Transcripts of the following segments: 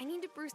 I need to Bruce.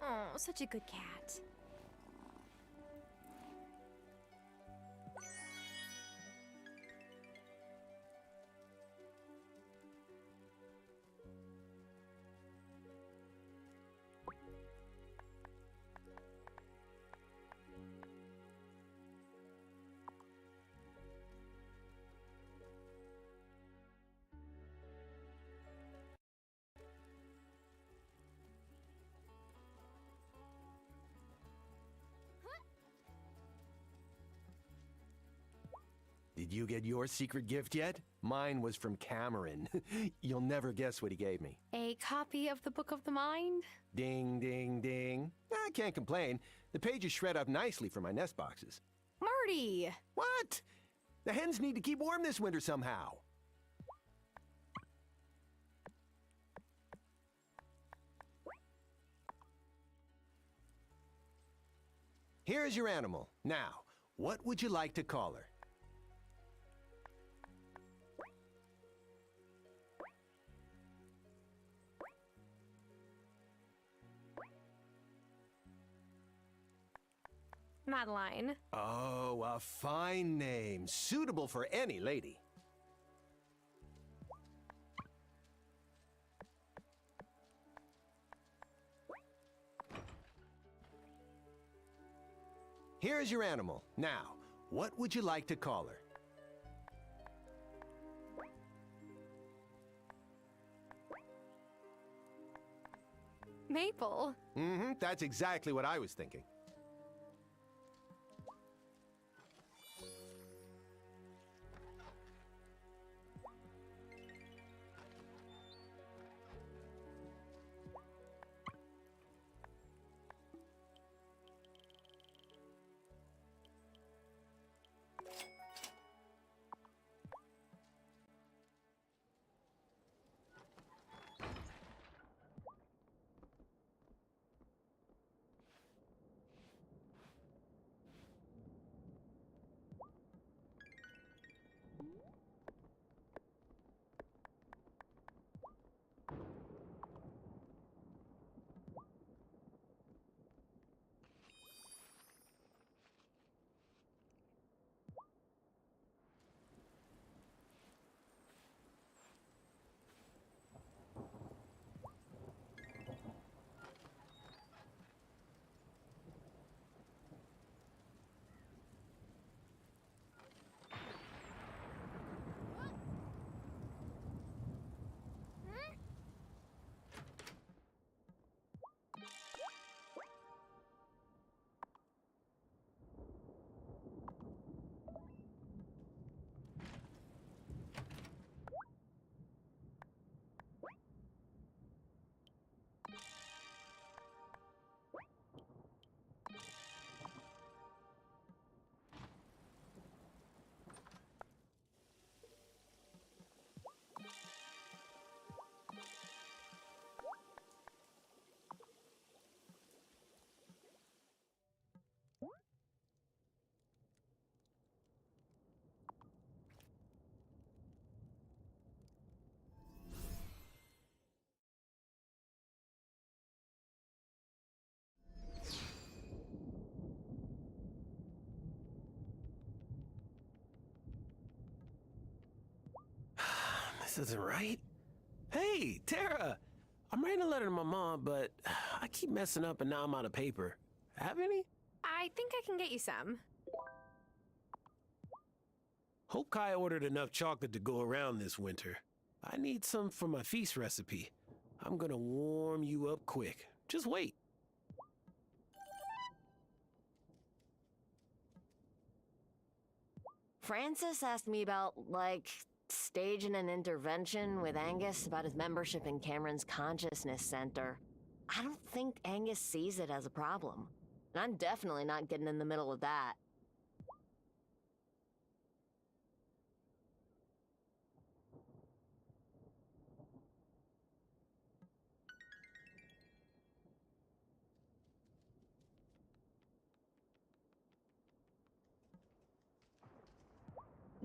Oh, such a good cat. Did you get your secret gift yet? Mine was from Cameron. You'll never guess what he gave me. A copy of the Book of the Mind? Ding, ding, ding. I can't complain. The pages shred up nicely for my nest boxes. Marty! What? The hens need to keep warm this winter somehow. Here's your animal. Now, what would you like to call her? Madeline. Oh, a fine name. Suitable for any lady. Here's your animal. Now, what would you like to call her? Maple. Mm-hmm, that's exactly what I was thinking. isn't right. Hey, Tara! I'm writing a letter to my mom, but I keep messing up and now I'm out of paper. Have any? I think I can get you some. Hope Kai ordered enough chocolate to go around this winter. I need some for my feast recipe. I'm gonna warm you up quick. Just wait. Francis asked me about, like, staging an intervention with Angus about his membership in Cameron's Consciousness Center. I don't think Angus sees it as a problem. And I'm definitely not getting in the middle of that.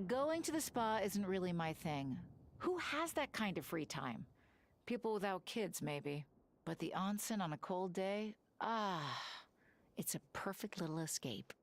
Going to the spa isn't really my thing. Who has that kind of free time? People without kids, maybe. But the onsen on a cold day? It's a perfect little escape.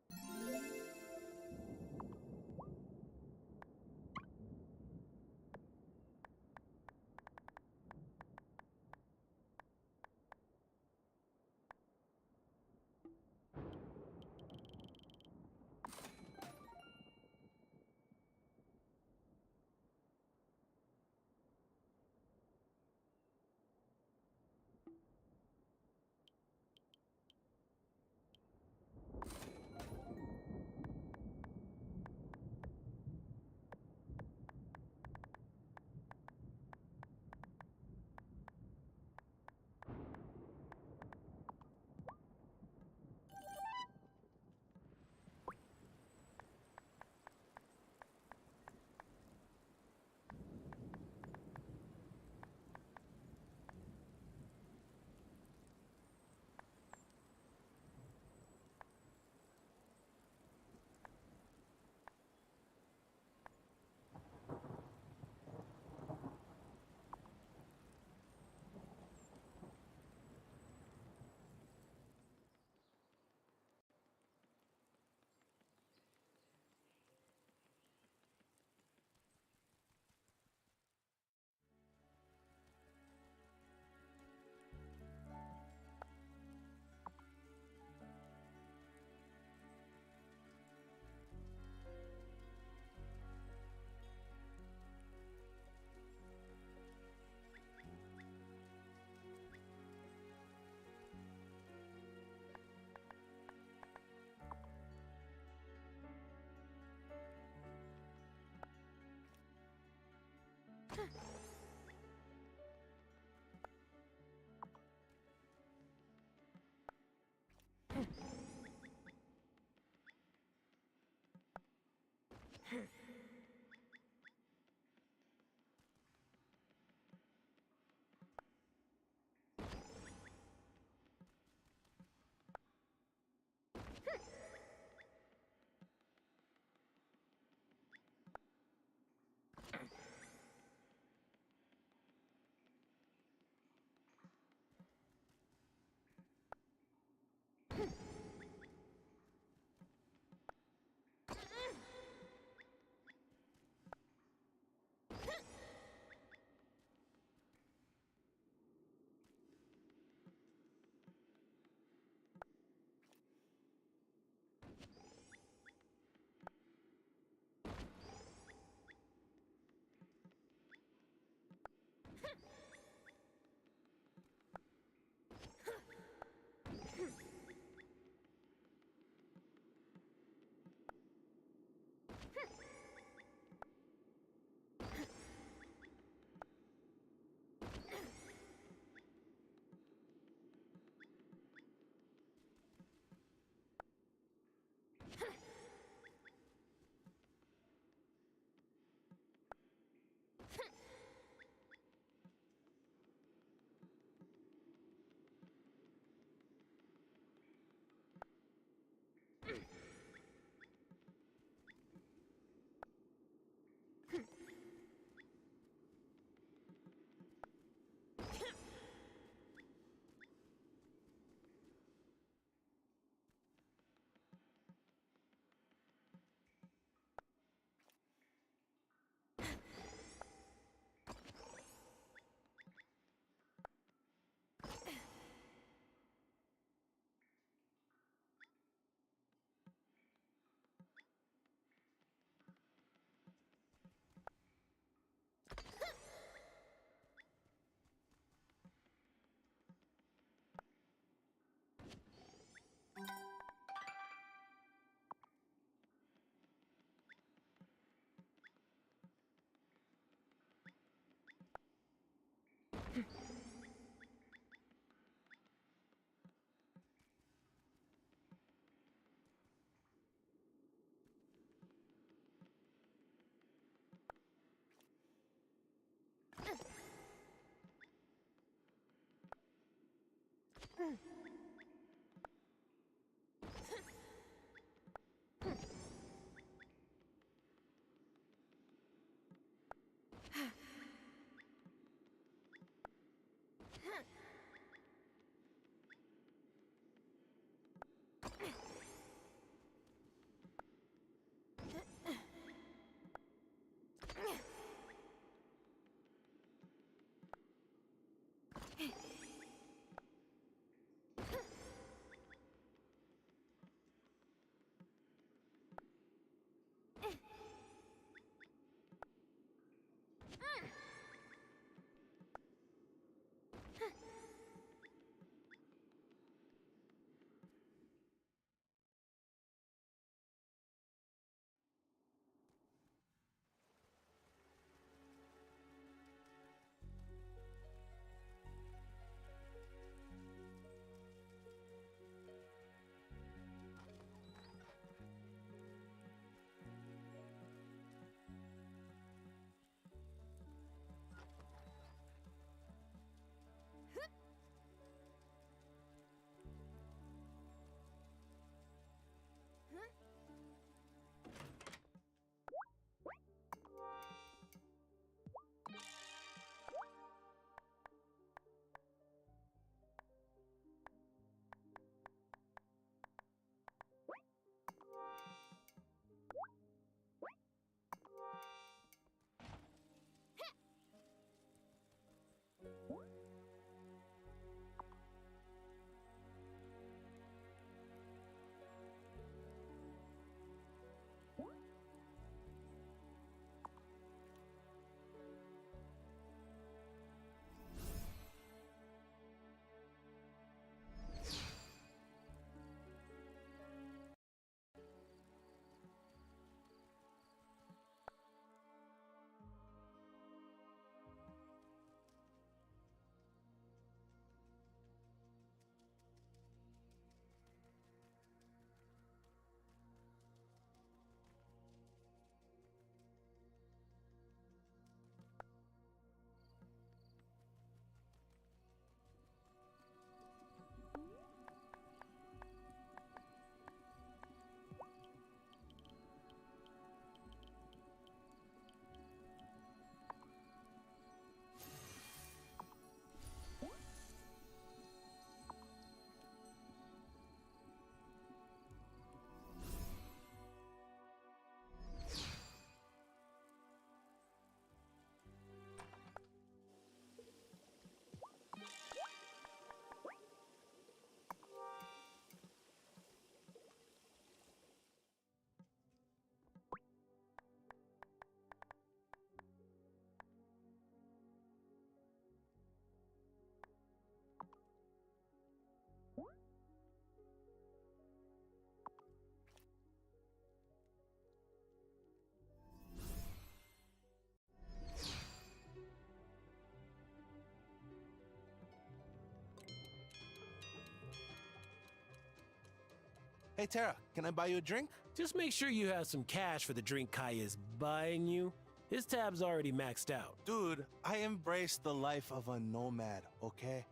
Hey, Tara, can I buy you a drink? Just make sure you have some cash for the drink Kai is buying you. His tab's already maxed out. Dude, I embrace the life of a nomad, okay?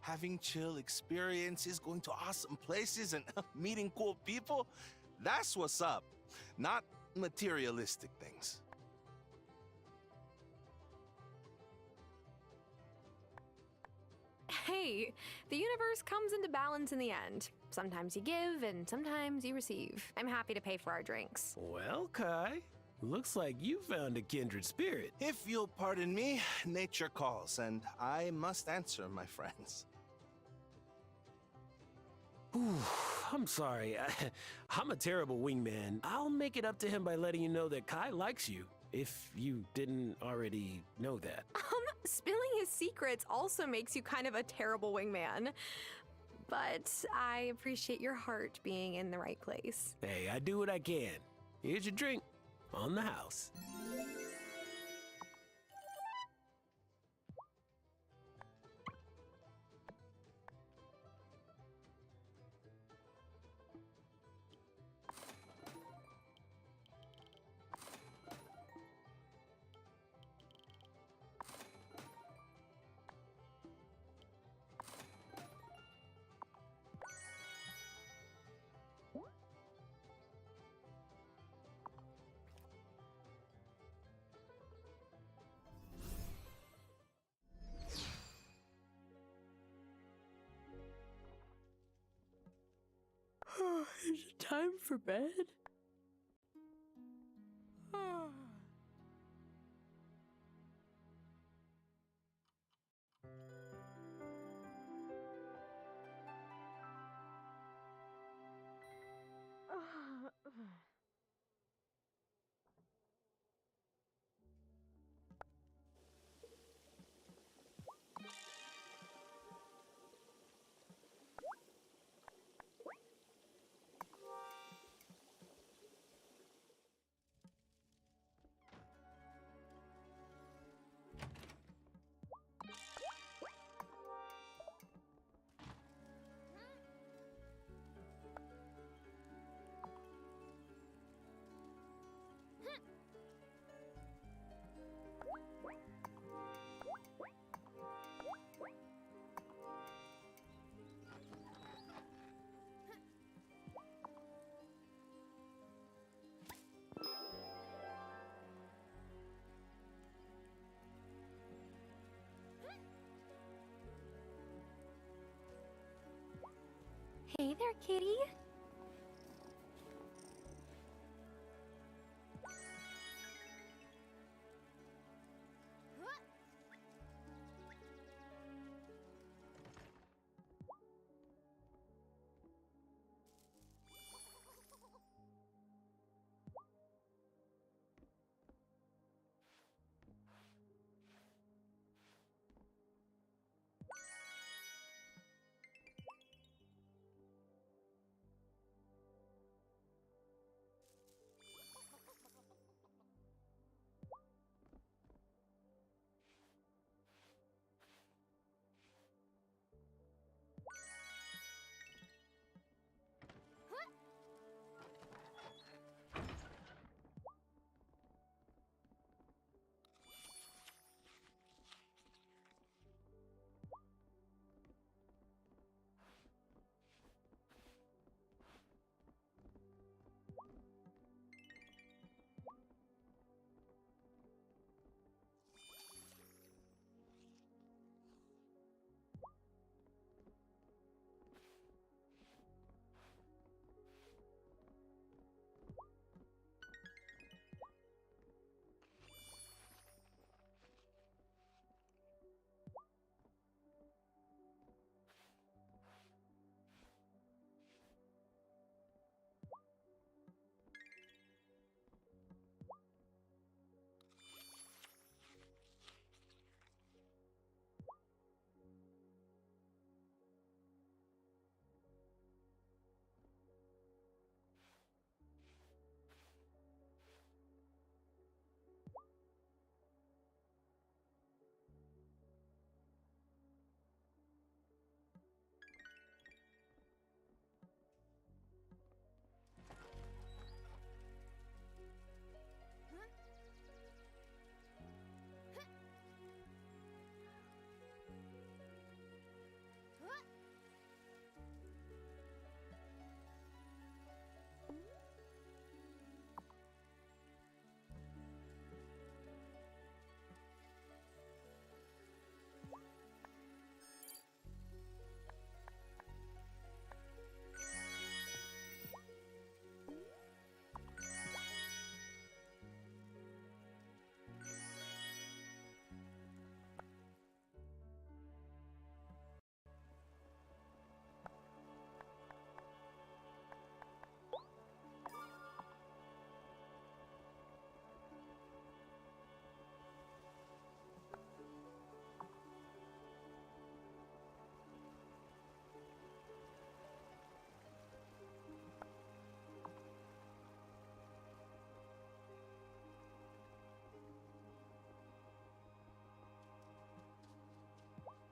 Having chill experiences, going to awesome places, and meeting cool people, that's what's up. Not materialistic things. Hey, the universe comes into balance in the end. Sometimes you give and sometimes you receive. I'm happy to pay for our drinks. Well, Kai, looks like you found a kindred spirit. If you'll pardon me, nature calls, and I must answer, my friends. Ooh, I'm sorry. I'm a terrible wingman. I'll make it up to him by letting you know that Kai likes you, if you didn't already know that. Spilling his secrets also makes you kind of a terrible wingman. But I appreciate your heart being in the right place. Hey, I do what I can. Here's your drink. On the house. for bed? Hey there, kitty.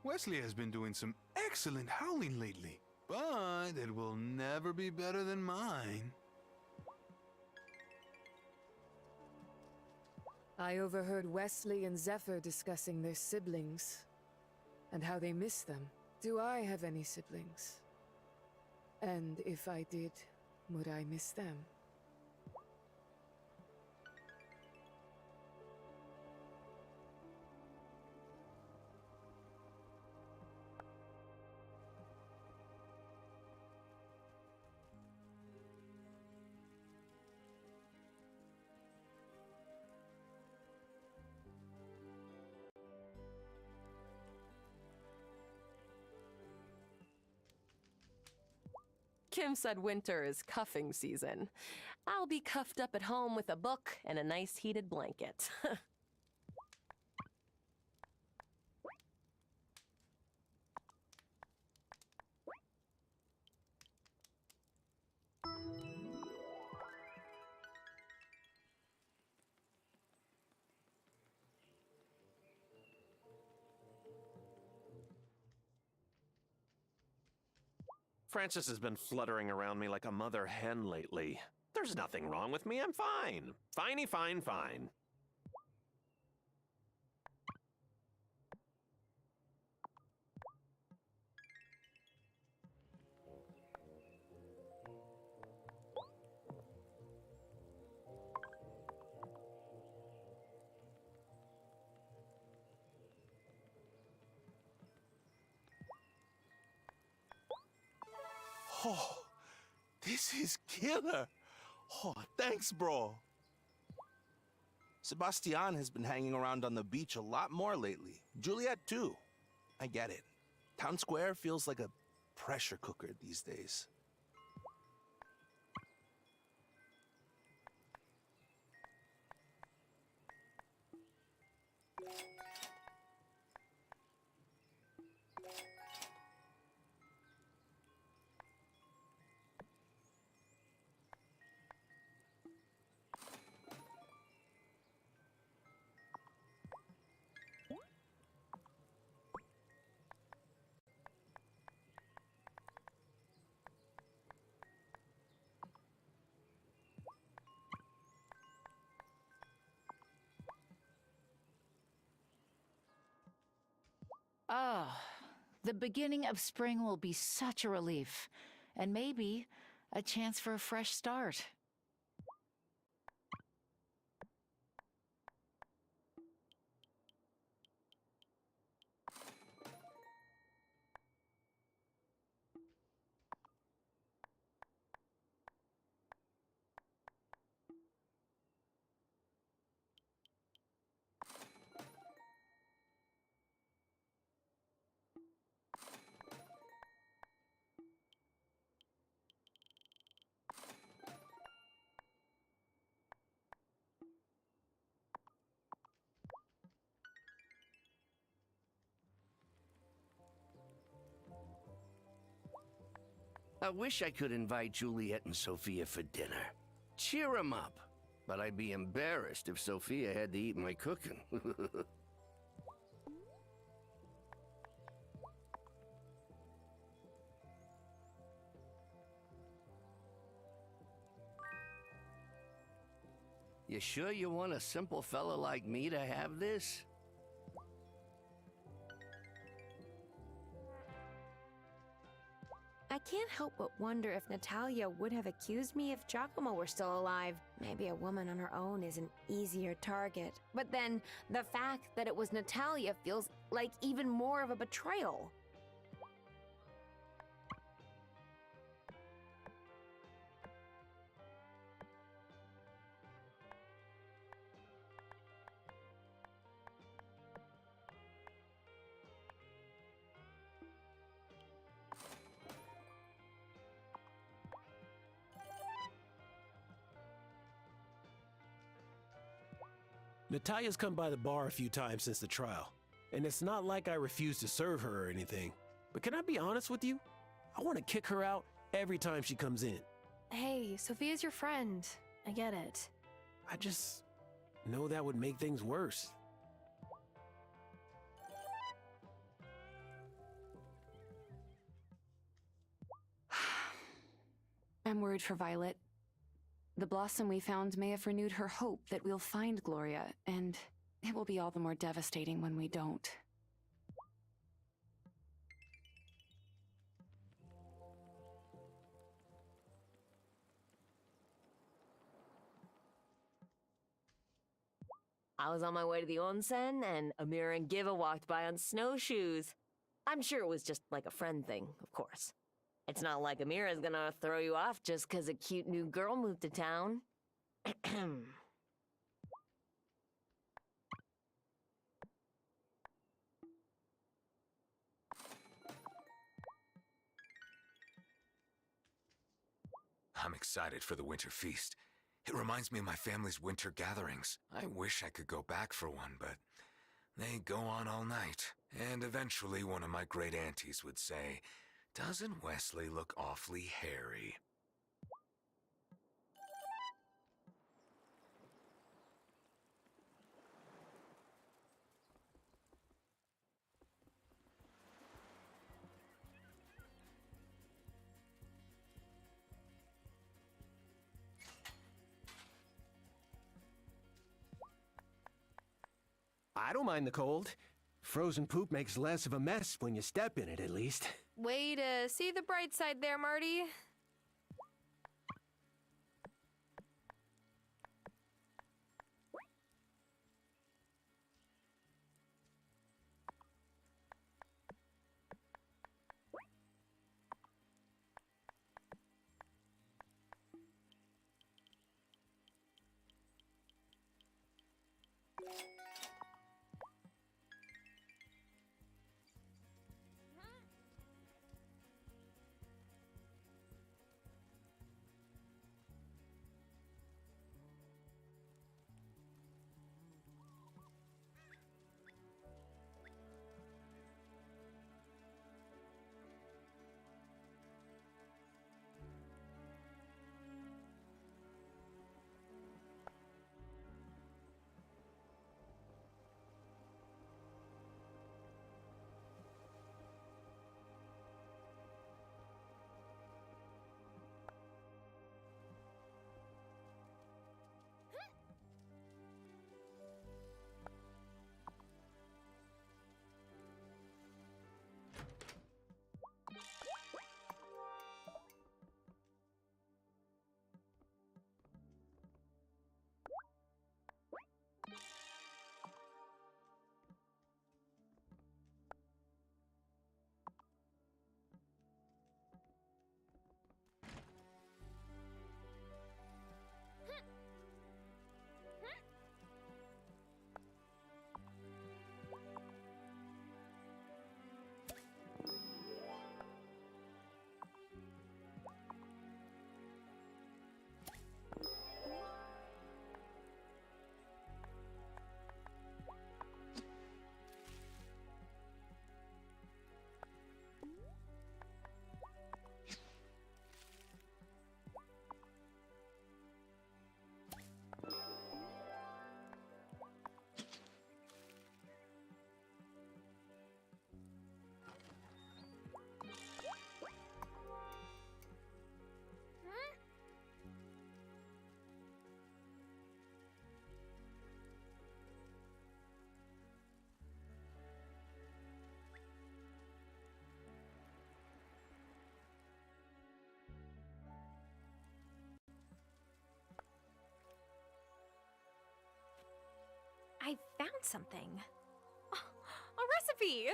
Wesley has been doing some excellent howling lately, but it will never be better than mine. I overheard Wesley and Zephyr discussing their siblings and how they miss them. Do I have any siblings? And if I did, would I miss them? Kim said winter is cuffing season. I'll be cuffed up at home with a book and a nice heated blanket. Francis has been fluttering around me like a mother hen lately. There's nothing wrong with me. I'm fine. Finey, fine, fine. Oh, this is killer. Oh, thanks, bro. Sebastian has been hanging around on the beach a lot more lately. Juliet, too. I get it. Town Square feels like a pressure cooker these days. Oh, the beginning of spring will be such a relief. And maybe a chance for a fresh start. I wish I could invite Juliet and Sophia for dinner. Cheer 'em up. But I'd be embarrassed if Sophia had to eat my cooking. You sure you want a simple fella like me to have this? I can't help but wonder if Natalia would have accused me if Giacomo were still alive. Maybe a woman on her own is an easier target. But then, the fact that it was Natalia feels like even more of a betrayal. Natalia's come by the bar a few times since the trial, and it's not like I refuse to serve her or anything. But can I be honest with you? I want to kick her out every time she comes in. Hey, Sophia's your friend. I get it. I just know that would make things worse. I'm worried for Violet. The blossom we found may have renewed her hope that we'll find Gloria, and it will be all the more devastating when we don't. I was on my way to the onsen, and Amira and Giva walked by on snowshoes. I'm sure it was just like a friend thing, of course. It's not like Amira's gonna throw you off just 'cause a cute new girl moved to town. I'm excited for the winter feast. It reminds me of my family's winter gatherings. I wish I could go back for one, but they go on all night. And eventually one of my great aunties would say, "Doesn't Wesley look awfully hairy?" I don't mind the cold. Frozen poop makes less of a mess when you step in it, at least. Way to see the bright side there, Marty. I found something. A recipe!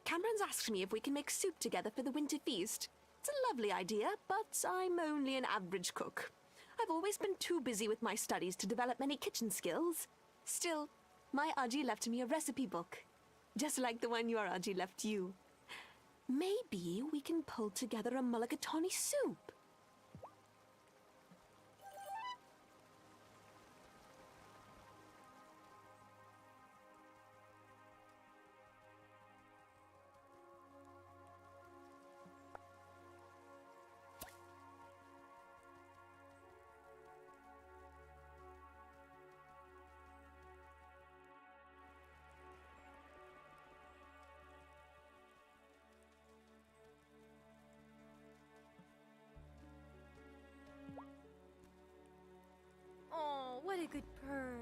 Cameron's asked me if we can make soup together for the winter feast. It's a lovely idea, but I'm only an average cook. I've always been too busy with my studies to develop many kitchen skills. Still, my Aji left me a recipe book, just like the one your Aji left you. Maybe we can pull together a mulligatawny soup. Oh, what a good purr.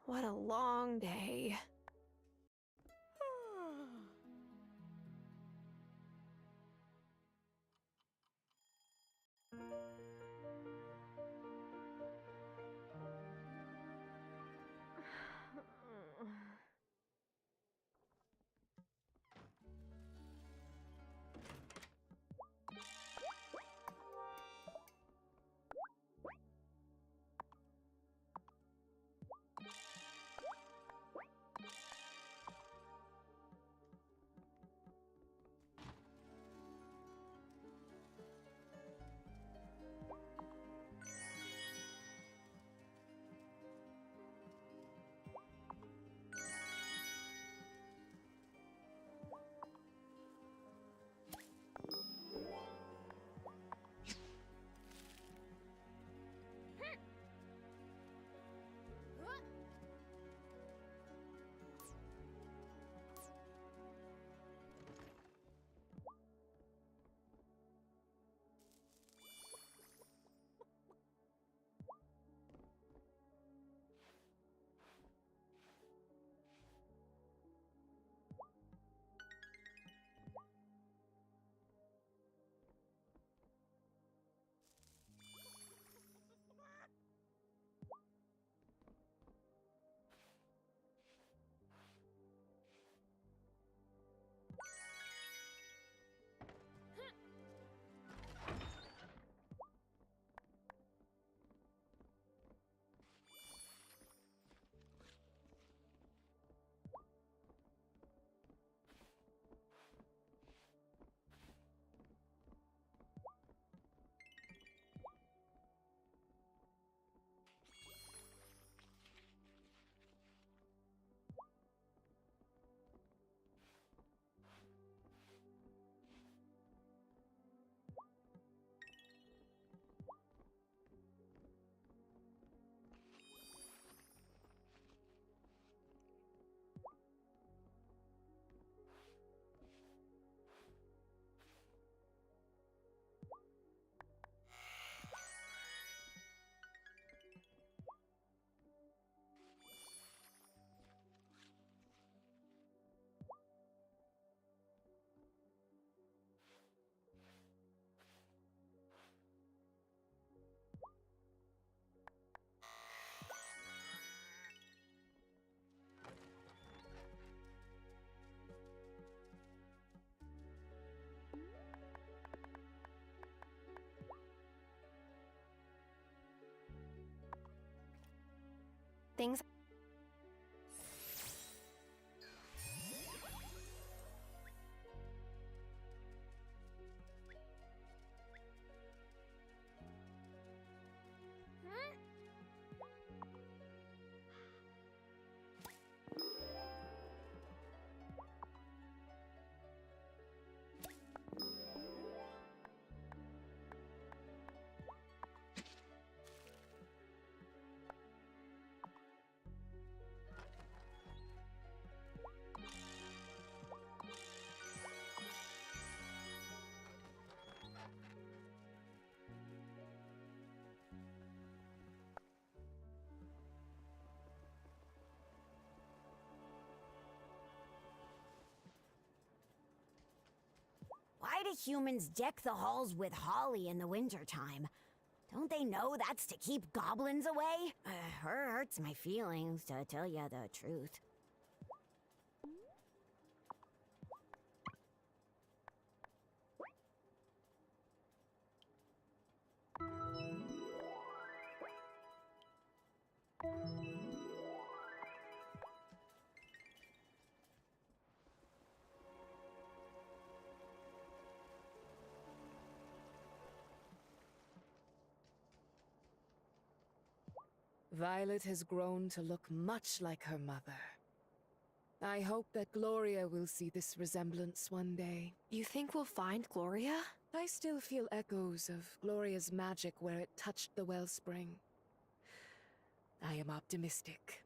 What a long day. Things. Why do humans deck the halls with holly in the wintertime? Don't they know that's to keep goblins away? Hurts my feelings, to tell you the truth. Violet has grown to look much like her mother. I hope that Gloria will see this resemblance one day. You think we'll find Gloria? I still feel echoes of Gloria's magic where it touched the wellspring. I am optimistic.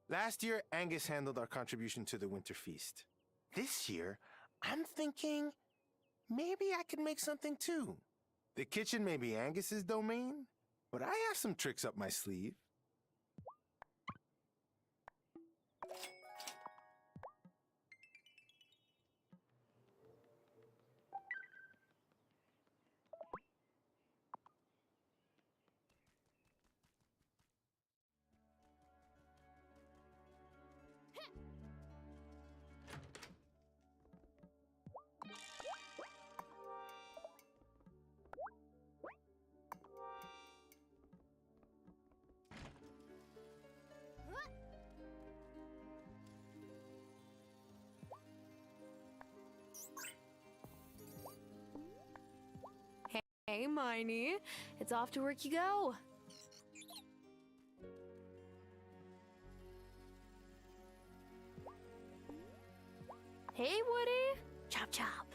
Last year, Angus handled our contribution to the Winter Feast. This year, I'm thinking maybe I could make something too. The kitchen may be Angus's domain, but I have some tricks up my sleeve. Hey, Miney. It's off to work you go. Hey, Woody. Chop chop.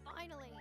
Finally!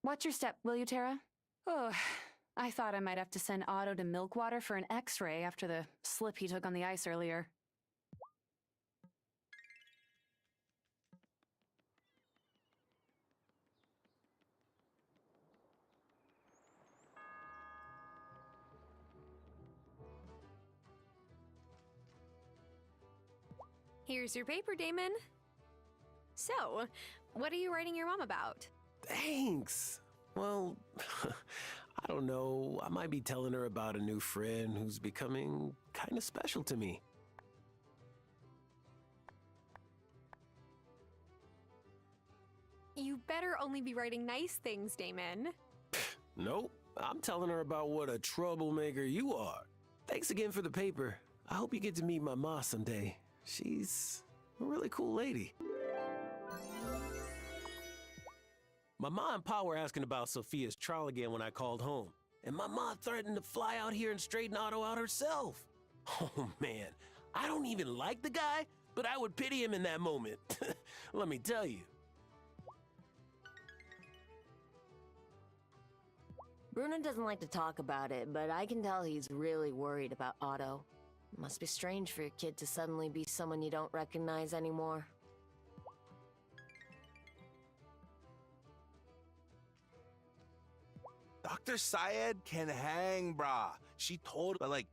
Watch your step, will you, Tara? Oh, I thought I might have to send Otto to Milkwater for an x-ray after the slip he took on the ice earlier. Here's your paper, Damon. So, what are you writing your mom about? Thanks. Well, I don't know. I might be telling her about a new friend who's becoming kind of special to me. You better only be writing nice things, Damon. Nope. I'm telling her about what a troublemaker you are. Thanks again for the paper. I hope you get to meet my ma someday. She's a really cool lady. My ma and pa were asking about Sophia's trial again when I called home. And my ma threatened to fly out here and straighten Otto out herself. Oh man, I don't even like the guy, but I would pity him in that moment. Let me tell you. Bruno doesn't like to talk about it, but I can tell he's really worried about Otto. Must be strange for your kid to suddenly be someone you don't recognize anymore. Dr. Syed can hang, brah. She told, but like...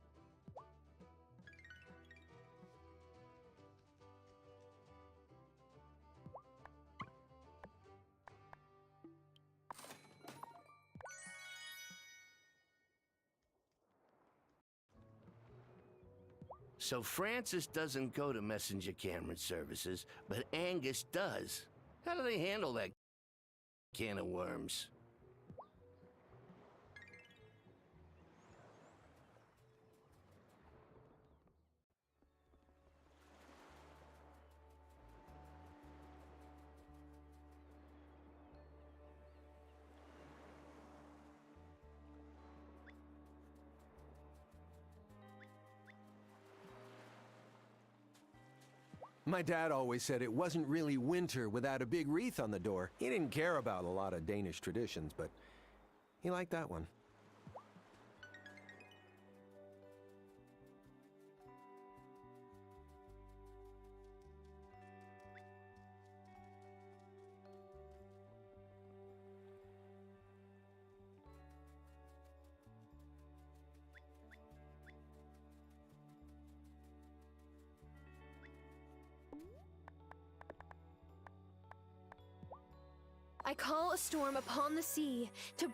So Francis doesn't go to messenger Cameron services, but Angus does. How do they handle that can of worms? My dad always said it wasn't really winter without a big wreath on the door. He didn't care about a lot of Danish traditions, but he liked that one. I call a storm upon the sea to...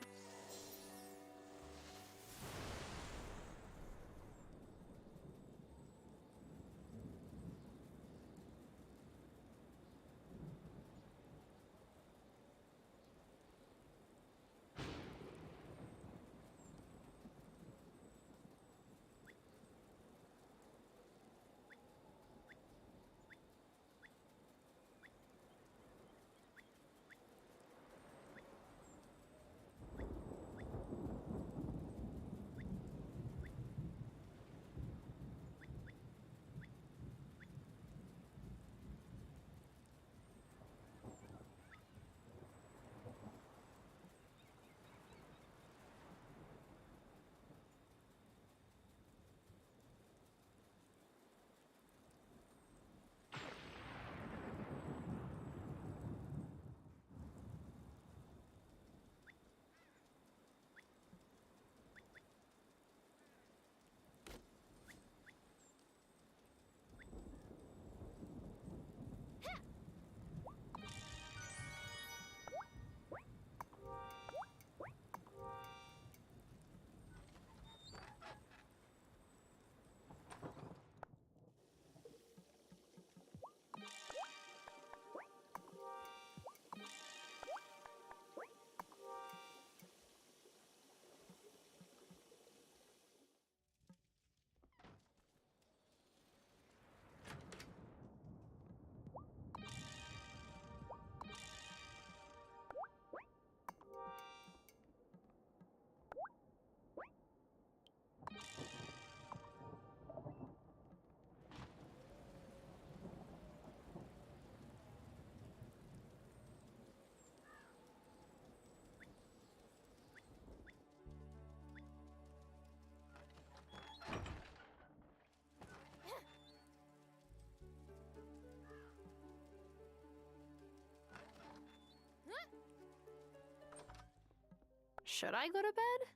Should I go to bed?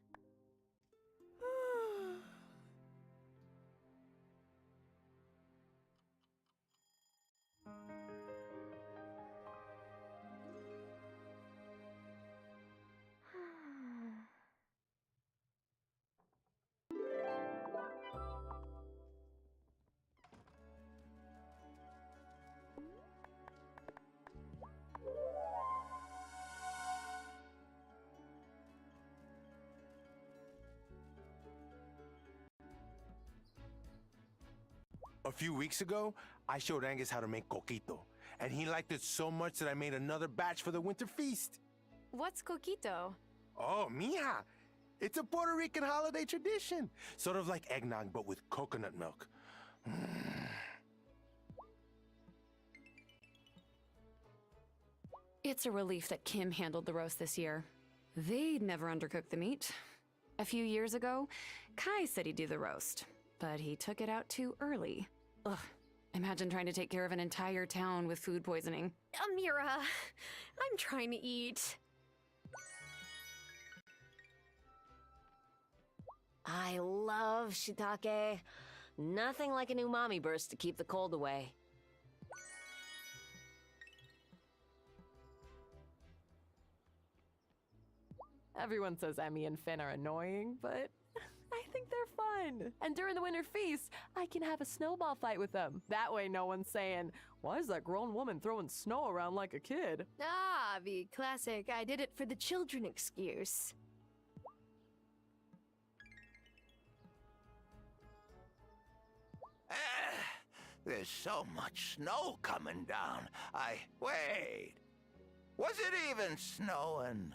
A few weeks ago, I showed Angus how to make coquito, and he liked it so much that I made another batch for the winter feast. What's coquito? Oh, mija! It's a Puerto Rican holiday tradition. Sort of like eggnog, but with coconut milk. It's a relief that Kim handled the roast this year. They'd never undercooked the meat. A few years ago, Kai said he'd do the roast, but he took it out too early. Ugh, imagine trying to take care of an entire town with food poisoning. Amira, I'm trying to eat. I love shiitake. Nothing like an umami burst to keep the cold away. Everyone says Emmy and Finn are annoying, but I think they're fun. And during the winter feast, I can have a snowball fight with them. That way no one's saying, why is that grown woman throwing snow around like a kid? Ah, the classic I did it for the children excuse. There's so much snow coming down. Wait. Was it even snowing?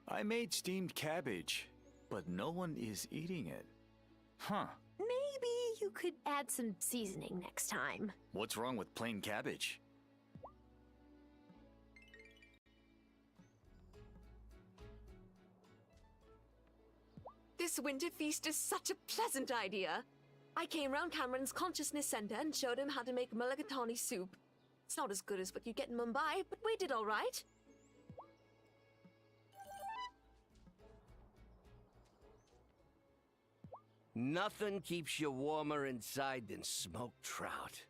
I made steamed cabbage, but no one is eating it. Huh. Maybe you could add some seasoning next time. What's wrong with plain cabbage? This winter feast is such a pleasant idea. I came round Cameron's consciousness center and showed him how to make mulligatawny soup. It's not as good as what you get in Mumbai, but we did all right. Nothing keeps you warmer inside than smoked trout.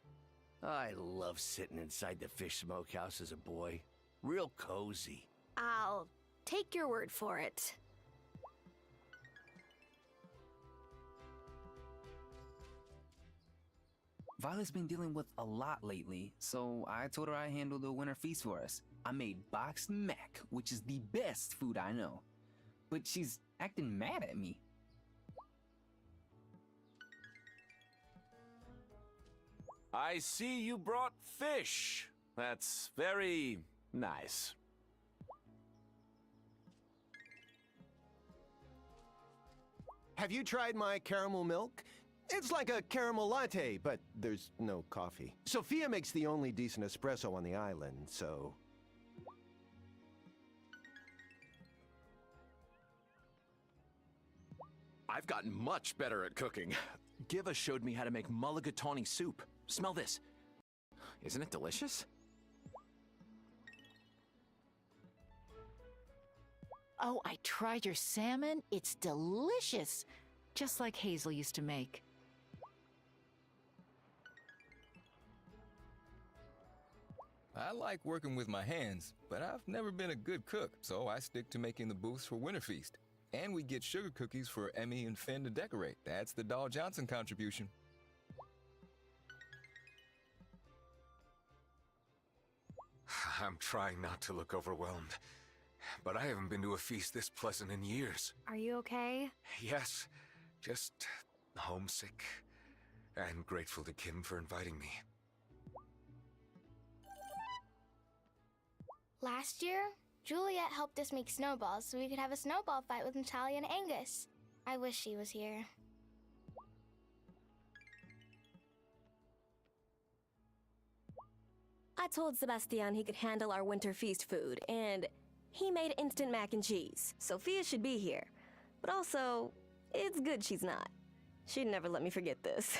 I love sitting inside the fish smokehouse as a boy. Real cozy. I'll take your word for it. Violet's been dealing with a lot lately, so I told her I'd handle the winter feast for us. I made boxed mac, which is the best food I know. But she's acting mad at me. I see you brought fish. That's very nice. Have you tried my caramel milk? It's like a caramel latte, but there's no coffee. Sophia makes the only decent espresso on the island, so... I've gotten much better at cooking. Giva showed me how to make mulligatawny soup. Smell this. Isn't it delicious? Oh, I tried your salmon. It's delicious. Just like Hazel used to make. I like working with my hands, but I've never been a good cook, so I stick to making the booths for Winter Feast. And we get sugar cookies for Emmy and Finn to decorate. That's the Dahl Johnson contribution. I'm trying not to look overwhelmed, but I haven't been to a feast this pleasant in years. Are you okay? Yes, just homesick and grateful to Kim for inviting me. Last year, Juliet helped us make snowballs so we could have a snowball fight with Natalia and Angus. I wish she was here. I told Sebastian he could handle our winter feast food, and he made instant mac and cheese. Sophia should be here. But also, it's good she's not. She'd never let me forget this.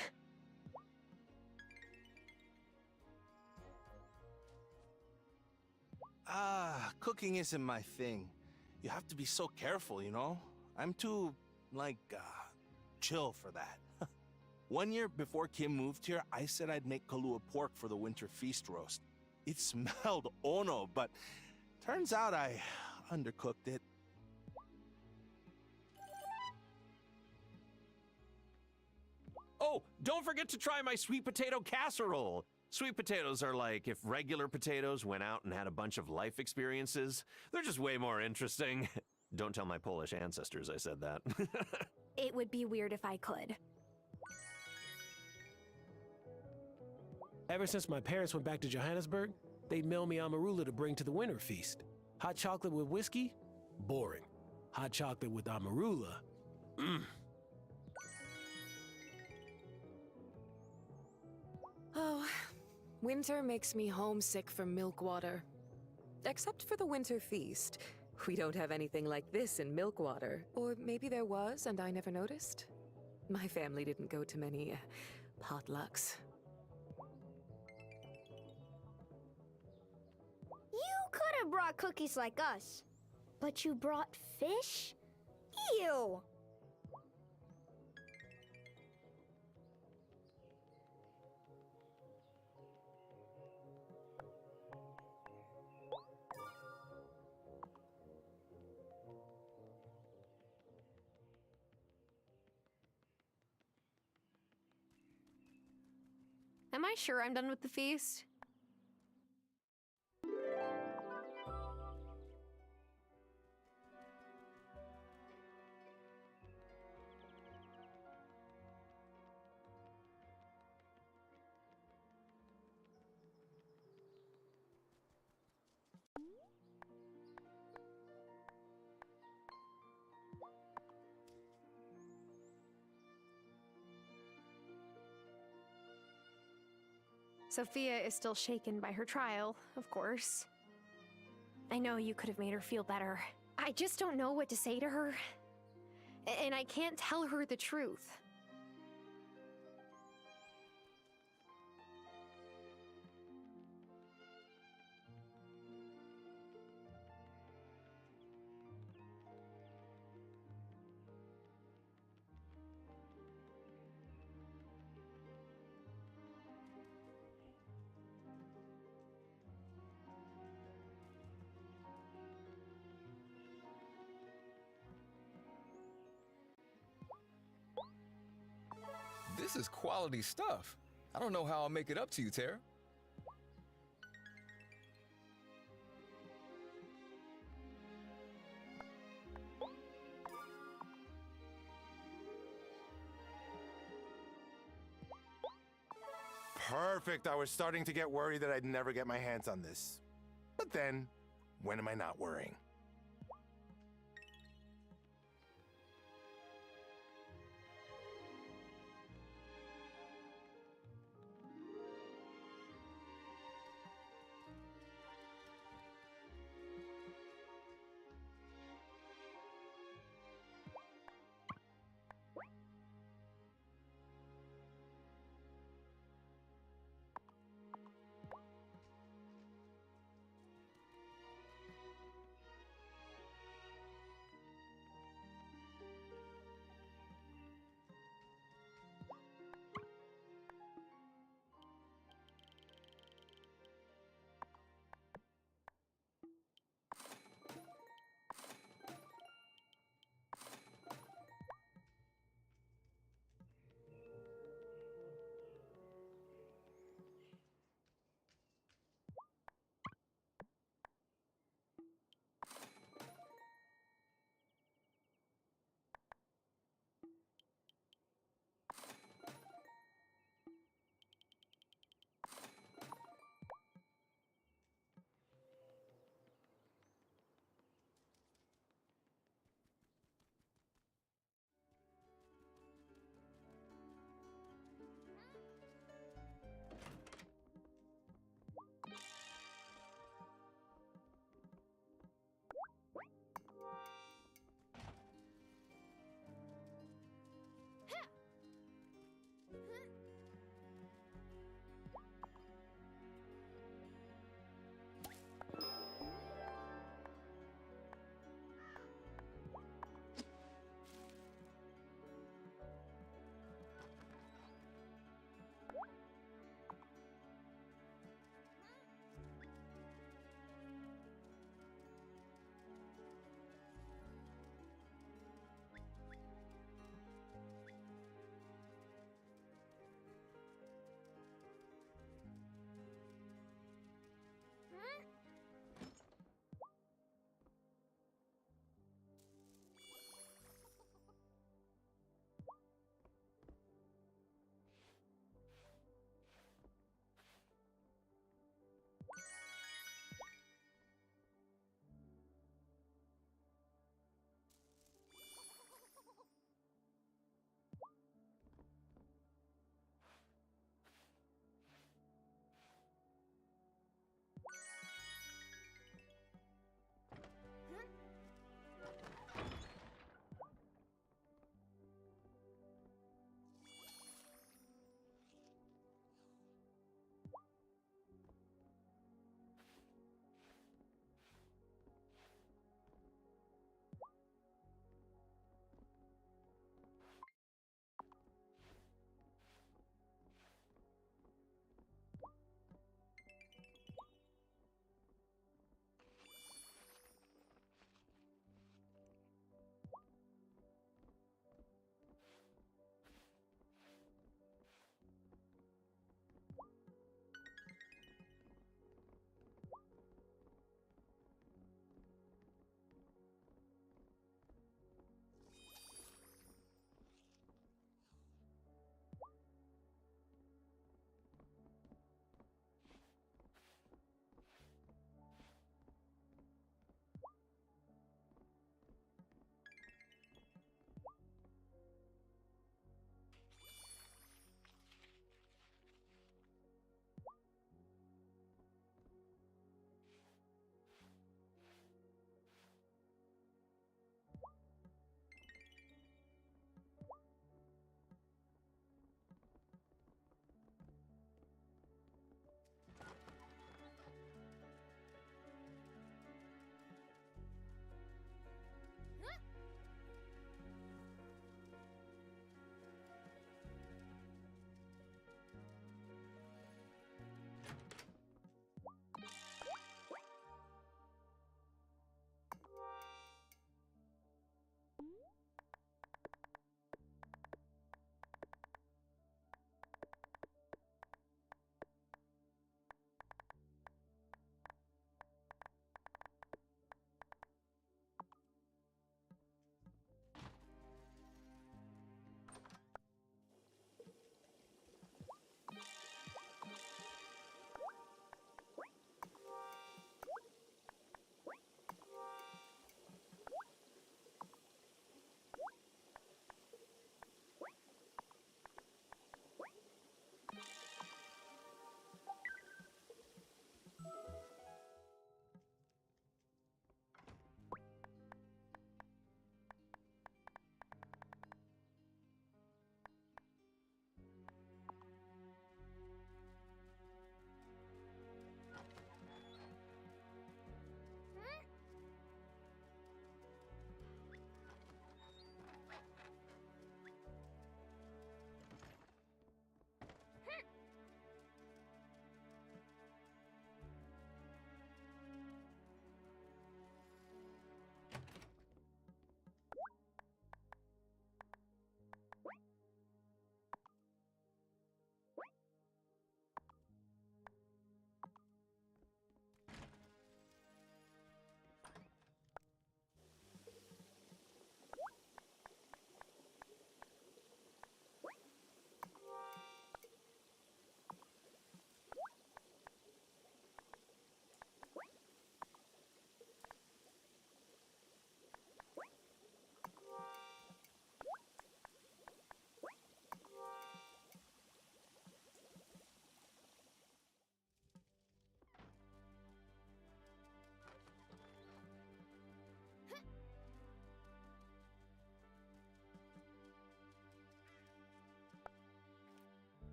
Cooking isn't my thing. You have to be so careful, you know? I'm too, chill for that. One year before Kim moved here, I said I'd make Kahlua pork for the winter feast roast. It smelled ono, but turns out I undercooked it. Oh, don't forget to try my sweet potato casserole. Sweet potatoes are like if regular potatoes went out and had a bunch of life experiences. They're just way more interesting. Don't tell my Polish ancestors I said that. It would be weird if I could. Ever since my parents went back to Johannesburg, they'd mail me amarula to bring to the winter feast. Hot chocolate with whiskey? Boring. Hot chocolate with amarula? Mmm. Oh, winter makes me homesick for milk water. Except for the winter feast. We don't have anything like this in Milkwater. Or maybe there was and I never noticed. My family didn't go to many potlucks. You could have brought cookies like us, but you brought fish? Ew! Am I sure I'm done with the feast? Sophia is still shaken by her trial, of course. I know you could have made her feel better. I just don't know what to say to her. And I can't tell her the truth. This is quality stuff. I don't know how I'll make it up to you, Tara. Perfect. I was starting to get worried that I'd never get my hands on this. But then, when am I not worrying?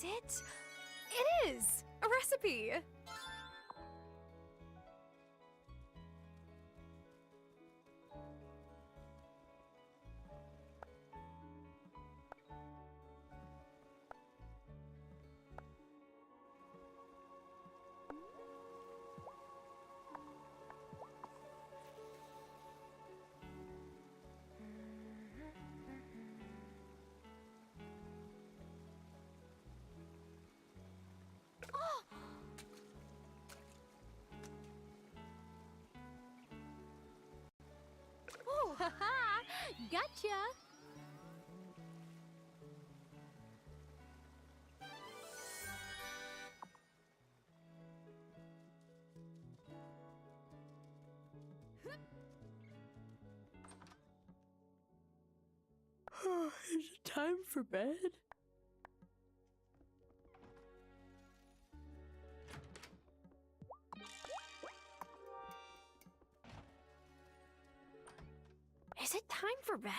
it? It is! A recipe! Oh, haha! Gotcha! Is it time for bed? Is it time for bed?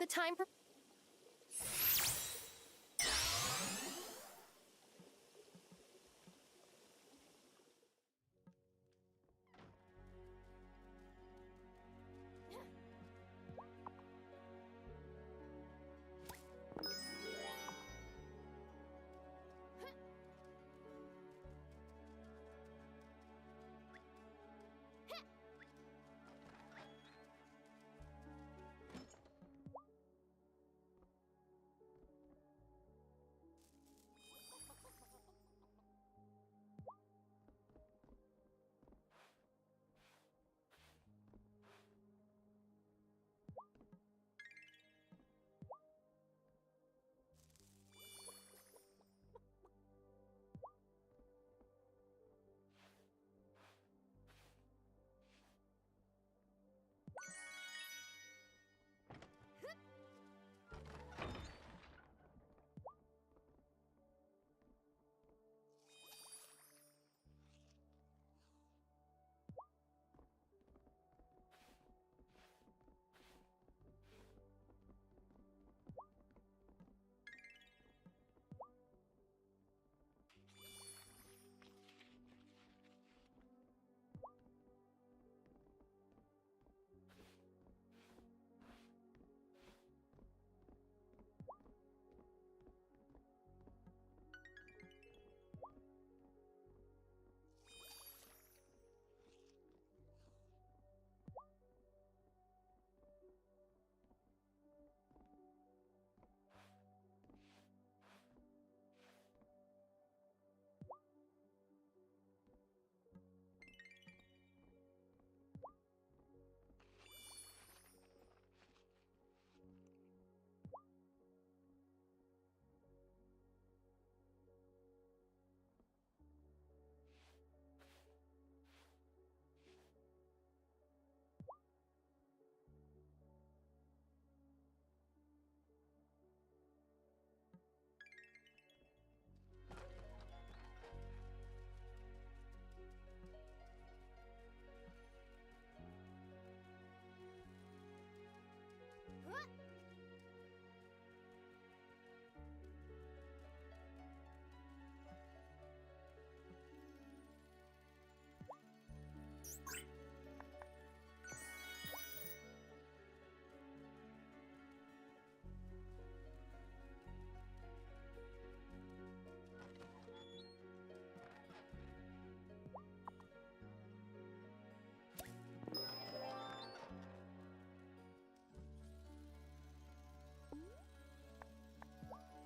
The time for...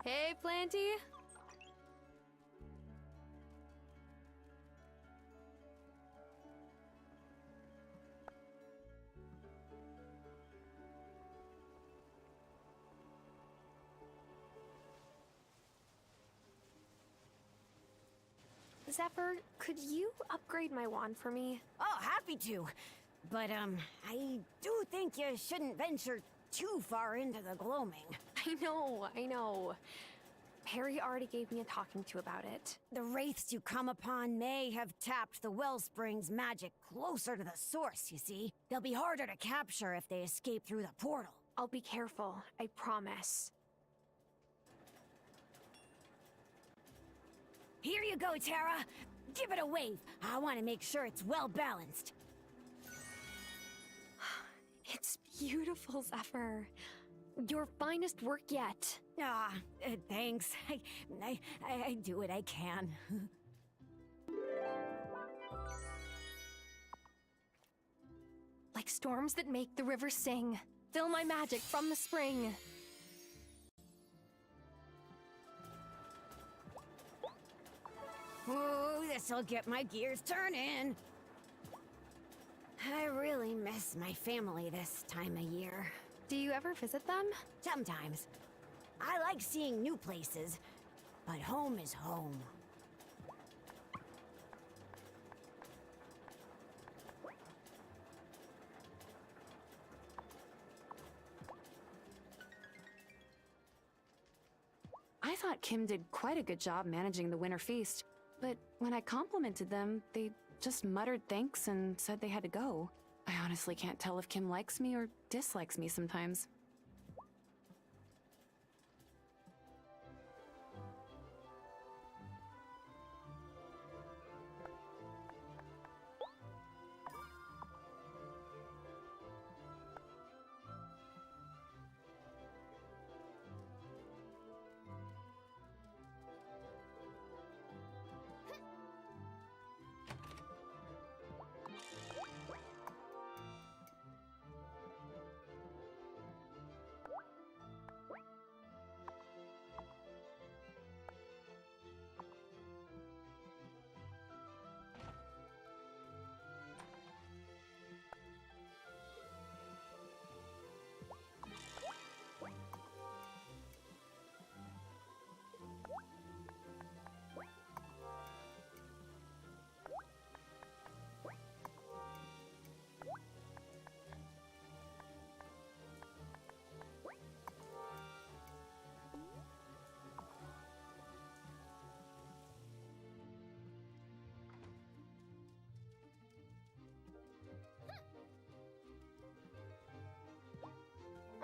Hey, Planty. Zephyr, could you upgrade my wand for me? Oh, happy to. But, I do think you shouldn't venture too far into the gloaming. I know. Perry already gave me a talking to about it. The wraiths you come upon may have tapped the wellspring's magic closer to the source, you see. They'll be harder to capture if they escape through the portal. I'll be careful, I promise. Here you go, Tara. Give it a wave. I want to make sure it's well balanced. It's beautiful, Zephyr. Your finest work yet. Thanks. I do what I can. Like storms that make the river sing. Fill my magic from the spring. Ooh, this'll get my gears turning. I really miss my family this time of year. Do you ever visit them? Sometimes. I like seeing new places, but home is home. I thought Kim did quite a good job managing the winter feast, but when I complimented them, they just muttered thanks and said they had to go. I honestly can't tell if Kim likes me or dislikes me sometimes.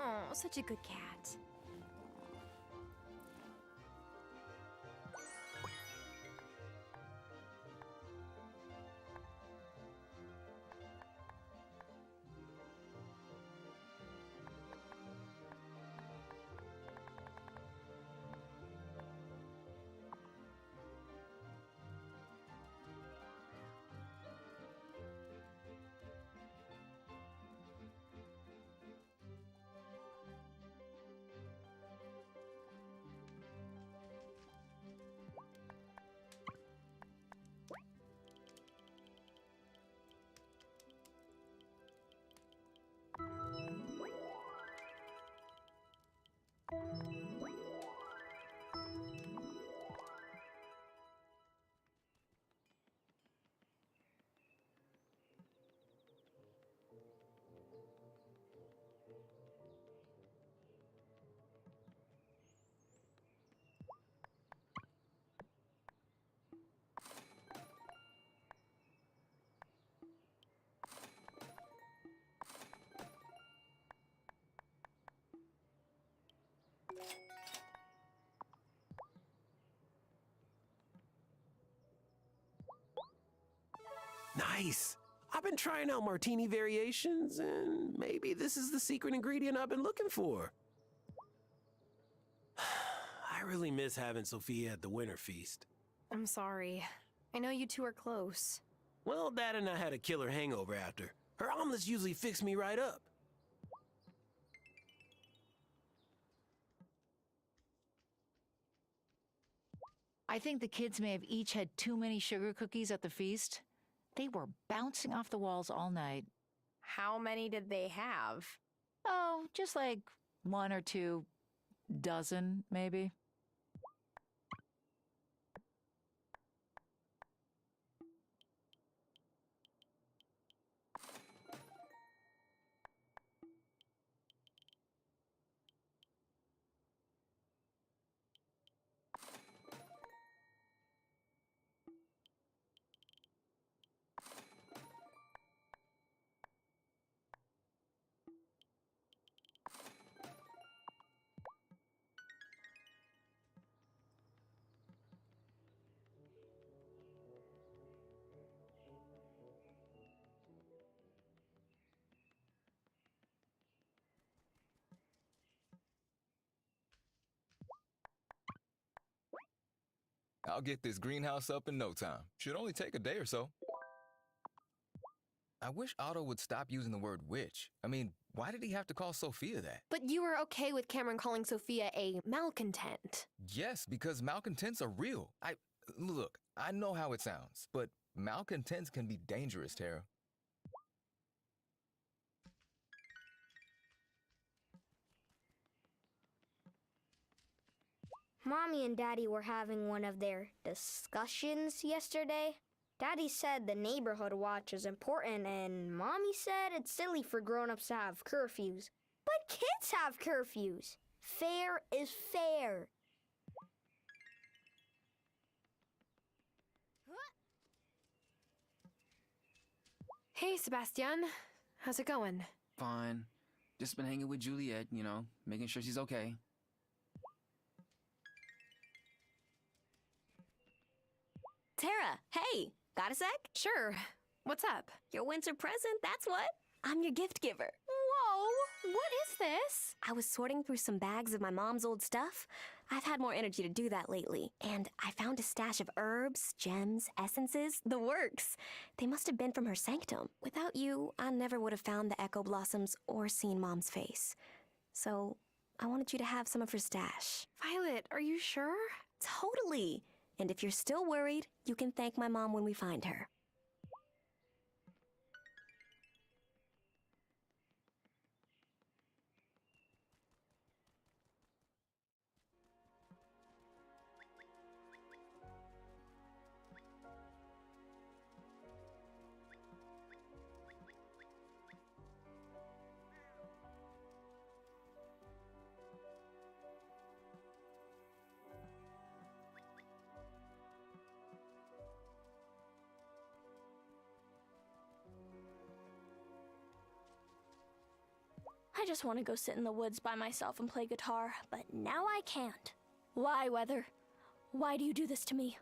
Oh, such a good cat. Nice. I've been trying out martini variations, and maybe this is the secret ingredient I've been looking for. I really miss having Sophia at the winter feast. I'm sorry. I know you two are close. Well, Dad and I had a killer hangover after. Her omelets usually fix me right up. I think the kids may have each had too many sugar cookies at the feast. They were bouncing off the walls all night. How many did they have? Oh, just like 1 or 2 dozen, maybe. I'll get this greenhouse up in no time. Should only take a day or so. I wish Otto would stop using the word witch. I mean, why did he have to call Sophia that? But you were okay with Cameron calling Sophia a malcontent. Yes, because malcontents are real. Look, I know how it sounds, but malcontents can be dangerous, Tara. Mommy and Daddy were having one of their discussions yesterday. Daddy said the neighborhood watch is important, and Mommy said it's silly for grown-ups to have curfews. But kids have curfews. Fair is fair. Hey, Sebastian. How's it going? Fine. Just been hanging with Juliet, you know, making sure she's okay. Tara, hey, got a sec? Sure. What's up? Your winter present, that's what. I'm your gift giver. Whoa, what is this? I was sorting through some bags of my mom's old stuff. I've had more energy to do that lately. And I found a stash of herbs, gems, essences, the works. They must have been from her sanctum. Without you, I never would have found the echo blossoms or seen Mom's face. So, I wanted you to have some of her stash. Violet, are you sure? Totally. And if you're still worried, you can thank my mom when we find her. I just want to go sit in the woods by myself and play guitar, but now I can't. Why, Weather? Why do you do this to me?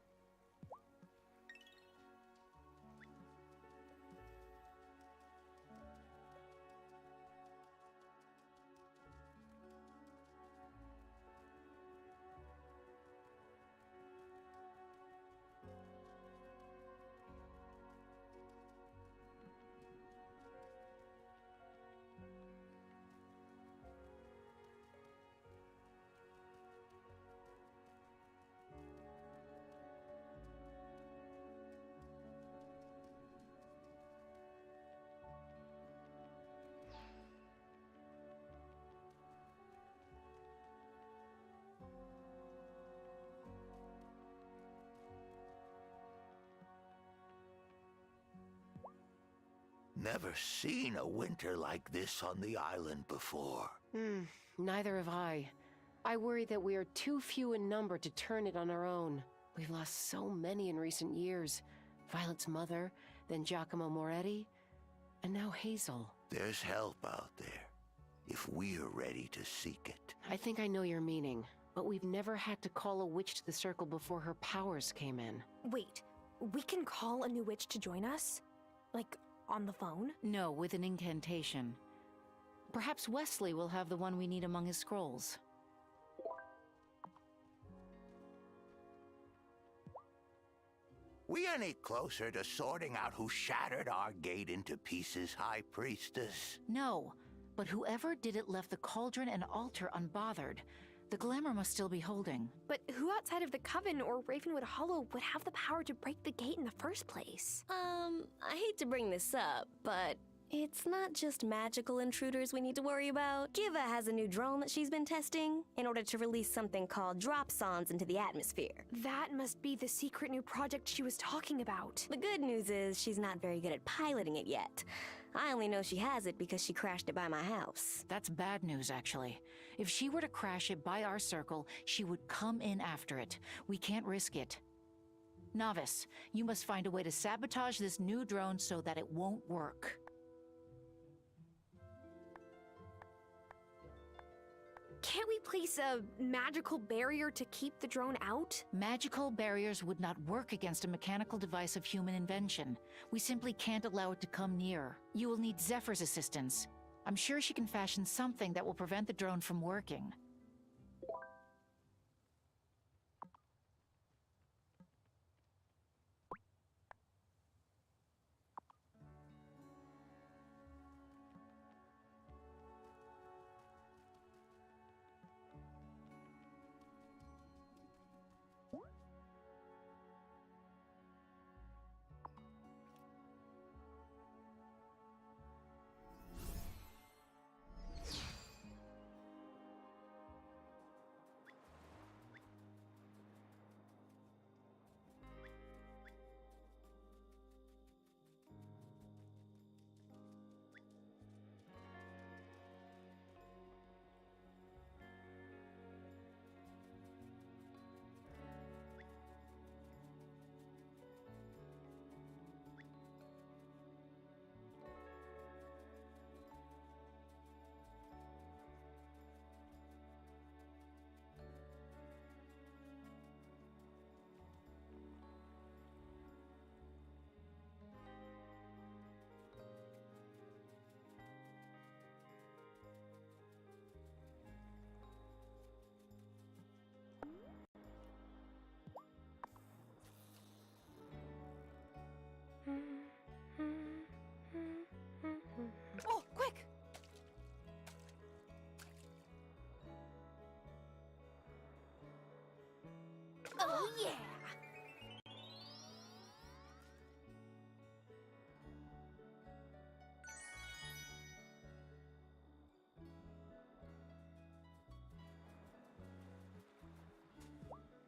Never seen a winter like this on the island before. Neither have I. I worry that we are too few in number to turn it on our own. We've lost so many in recent years. Violet's mother, then Giacomo Moretti, and now Hazel. There's help out there, if we're ready to seek it. I think I know your meaning, but we've never had to call a witch to the circle before her powers came in. Wait, we can call a new witch to join us? Like, on the phone? No, with an incantation. Perhaps Wesley will have the one we need among his scrolls. We any closer to sorting out who shattered our gate into pieces, High Priestess? No, but whoever did it left the cauldron and altar unbothered. The glamour must still be holding. But who outside of the Coven or Ravenwood Hollow would have the power to break the gate in the first place? I hate to bring this up, but it's not just magical intruders we need to worry about. Kiva has a new drone that she's been testing in order to release something called drop-sons into the atmosphere. That must be the secret new project she was talking about. The good news is she's not very good at piloting it yet. I only know she has it because she crashed it by my house. That's bad news, actually. If she were to crash it by our circle, she would come in after it. We can't risk it. Novice, you must find a way to sabotage this new drone so that it won't work. Can't we place a magical barrier to keep the drone out? Magical barriers would not work against a mechanical device of human invention. We simply can't allow it to come near. You will need Zephyr's assistance. I'm sure she can fashion something that will prevent the drone from working. Oh, quick! Oh, yeah!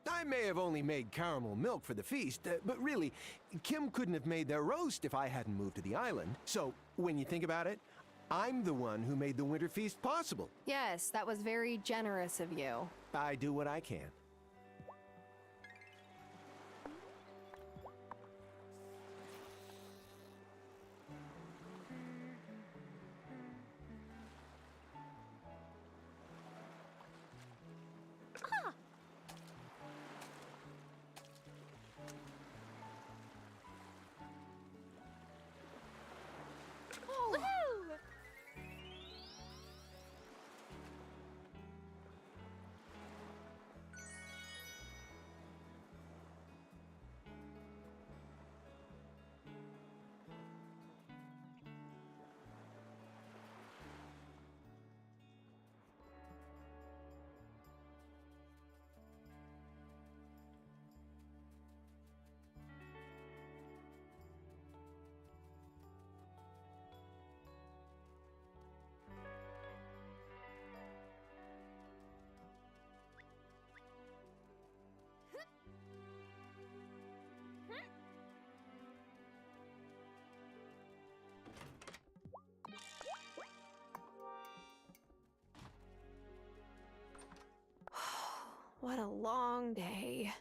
I may have only made caramel milk for the feast, but really, Kim couldn't have made their roast if I hadn't moved to the island. So, when you think about it, I'm the one who made the winter feast possible. Yes, that was very generous of you. I do what I can. What a long day.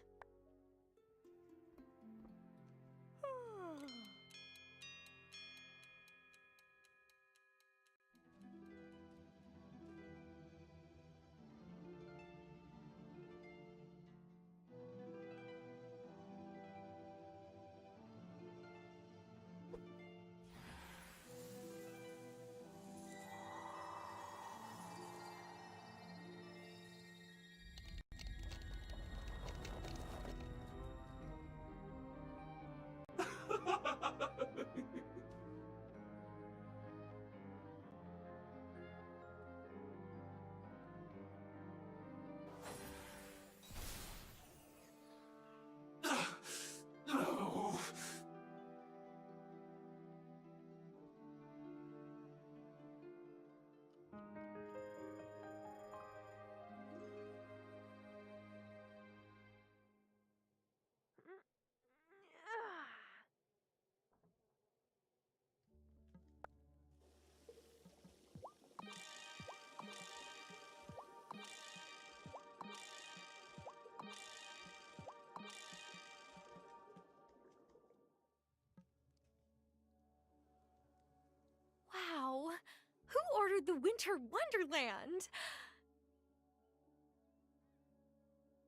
the Winter Wonderland!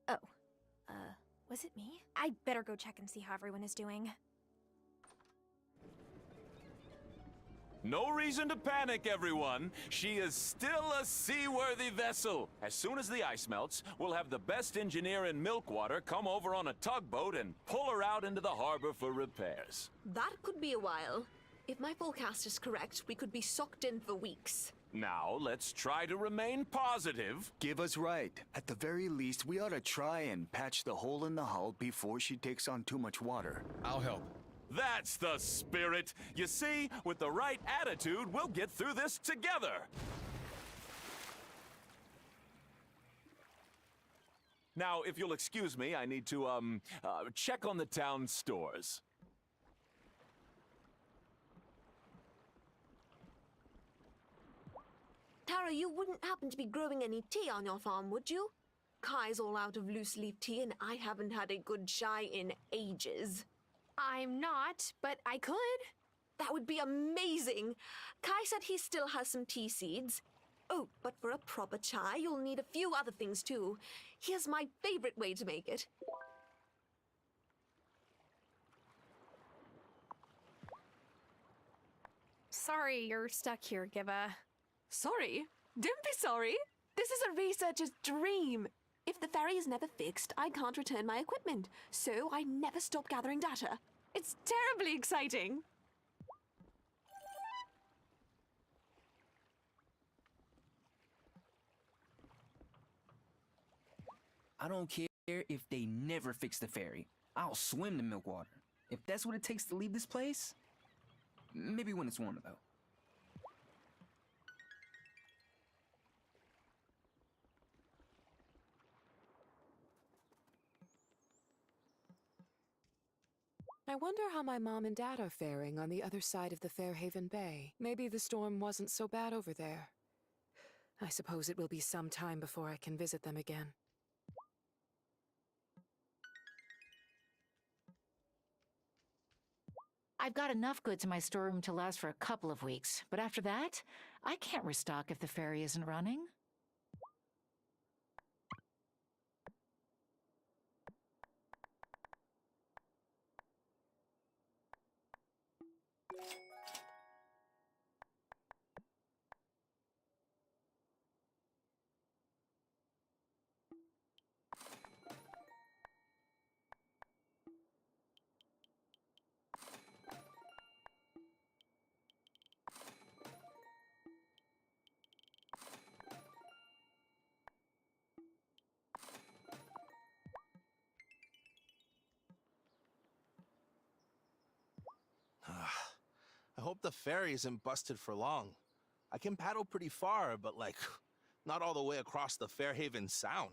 Oh, was it me? I better go check and see how everyone is doing. No reason to panic, everyone. She is still a seaworthy vessel. As soon as the ice melts, we'll have the best engineer in Milkwater come over on a tugboat and pull her out into the harbor for repairs. That could be a while. If my forecast is correct, we could be socked in for weeks. Now, let's try to remain positive. Give us right. At the very least, we ought to try and patch the hole in the hull before she takes on too much water. I'll help. That's the spirit. You see, with the right attitude, we'll get through this together. Now, if you'll excuse me, I need to, check on the town stores. Tara, you wouldn't happen to be growing any tea on your farm, would you? Kai's all out of loose leaf tea, and I haven't had a good chai in ages. I'm not, but I could. That would be amazing. Kai said he still has some tea seeds. Oh, but for a proper chai, you'll need a few other things too. Here's my favorite way to make it. Sorry you're stuck here, Giva. Sorry? Don't be sorry. This is a researcher's dream. If the ferry is never fixed, I can't return my equipment, so I never stop gathering data. It's terribly exciting. I don't care if they never fix the ferry. I'll swim to Milkwater. If that's what it takes to leave this place, maybe when it's warmer, though. I wonder how my mom and dad are faring on the other side of the Fairhaven Bay. Maybe the storm wasn't so bad over there. I suppose it will be some time before I can visit them again. I've got enough goods in my storeroom to last for a couple of weeks, but after that, I can't restock if the ferry isn't running. I hope the ferry isn't busted for long. I can paddle pretty far, but like, not all the way across the Fairhaven Sound.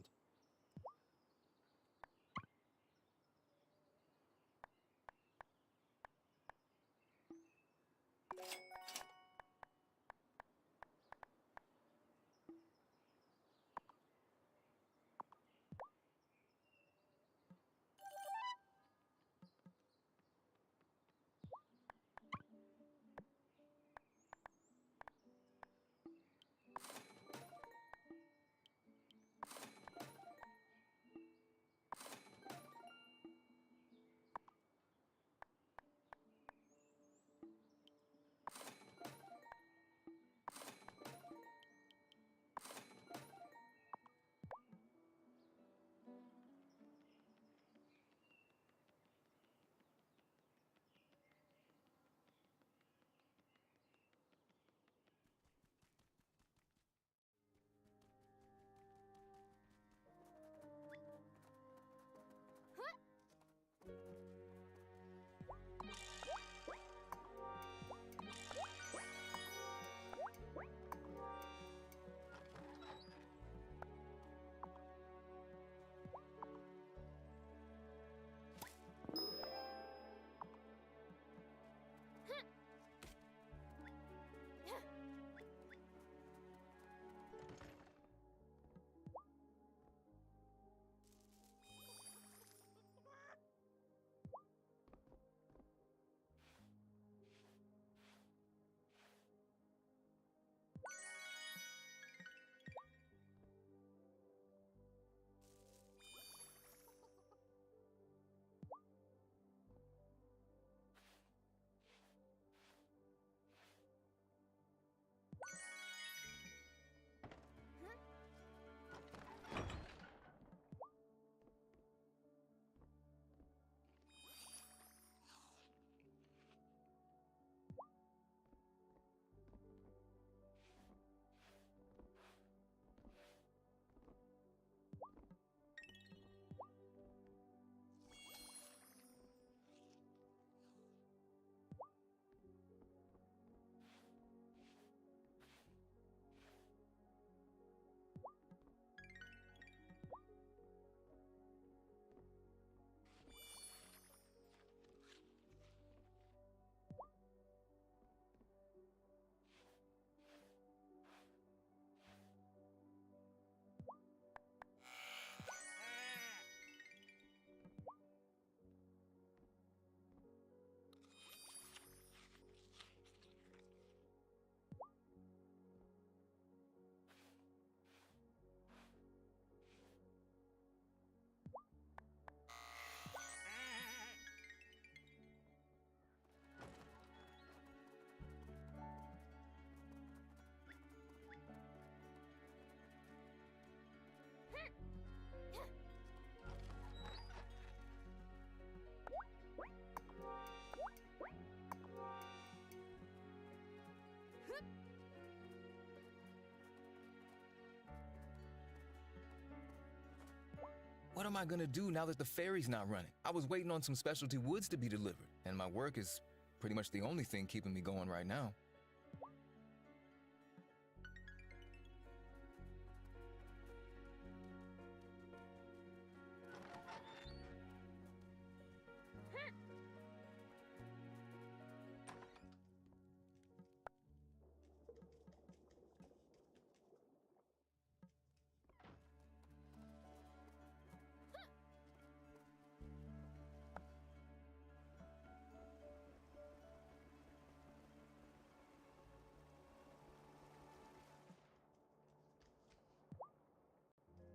am I gonna do now that the ferry's not running? I was waiting on some specialty woods to be delivered, and my work is pretty much the only thing keeping me going right now.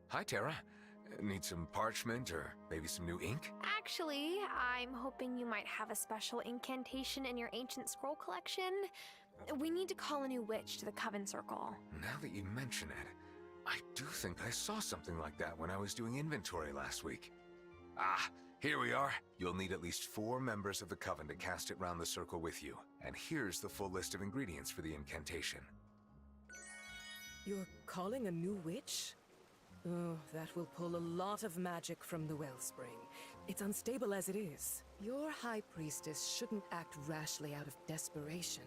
Hi, Tara. Need some parchment or maybe some new ink? Actually, I'm hoping you might have a special incantation in your ancient scroll collection. We need to call a new witch to the Coven Circle. Now that you mention it, I do think I saw something like that when I was doing inventory last week. Ah, here we are. You'll need at least 4 members of the Coven to cast it round the circle with you. And here's the full list of ingredients for the incantation. You're calling a new witch? Oh, that will pull a lot of magic from the wellspring. It's unstable as it is. Your high priestess shouldn't act rashly out of desperation.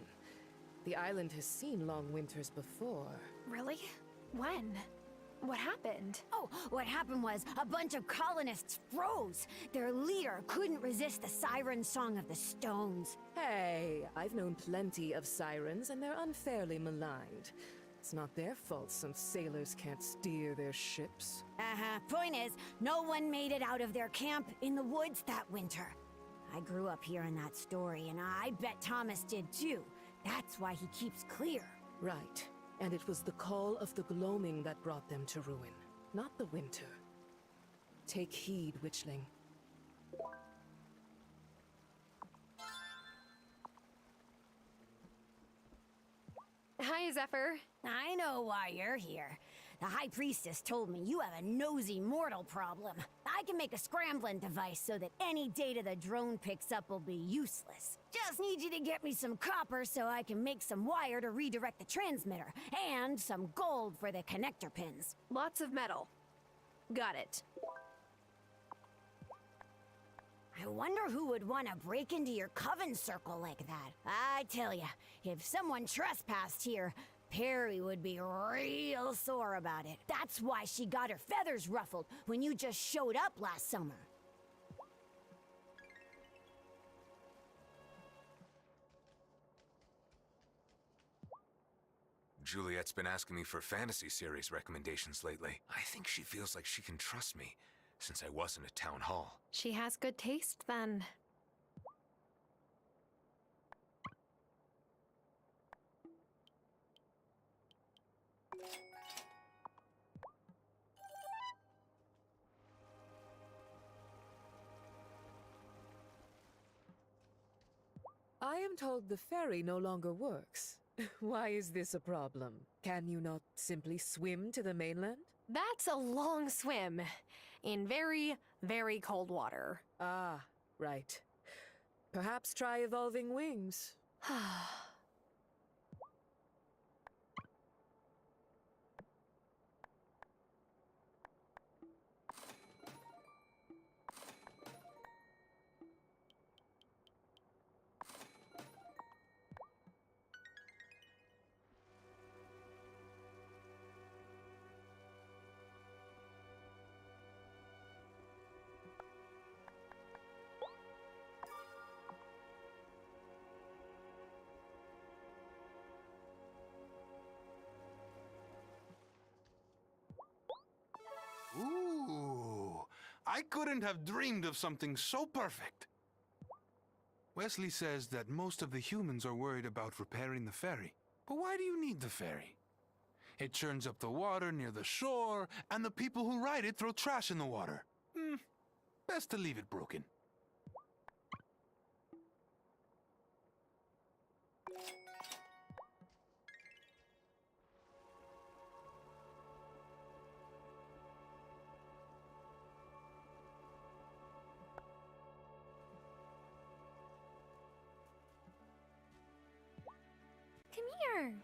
The island has seen long winters before. Really? When? What happened? Oh, what happened was a bunch of colonists froze. Their leader couldn't resist the siren song of the stones. Hey, I've known plenty of sirens, and they're unfairly maligned. It's not their fault some sailors can't steer their ships. Point is, no one made it out of their camp in the woods that winter. I grew up hearing that story, and I bet Thomas did too. That's why he keeps clear. Right. And it was the call of the gloaming that brought them to ruin, not the winter. Take heed, witchling. Hi, Zephyr. I know why you're here. The High Priestess told me you have a nosy mortal problem. I can make a scrambling device so that any data the drone picks up will be useless. Just need you to get me some copper so I can make some wire to redirect the transmitter, and some gold for the connector pins. Lots of metal. Got it. I wonder who would want to break into your coven circle like that. I tell ya, if someone trespassed here, Perry would be real sore about it. That's why she got her feathers ruffled when you just showed up last summer. Juliet's been asking me for fantasy series recommendations lately. I think she feels like she can trust me, since I wasn't at town hall. She has good taste, then. I am told the ferry no longer works. Why is this a problem? Can you not simply swim to the mainland? That's a long swim. In very, very cold water. Ah, right. Perhaps try evolving wings. Ooh, I couldn't have dreamed of something so perfect. Wesley says that most of the humans are worried about repairing the ferry. But why do you need the ferry? It churns up the water near the shore, and the people who ride it throw trash in the water. Best to leave it broken. Come here.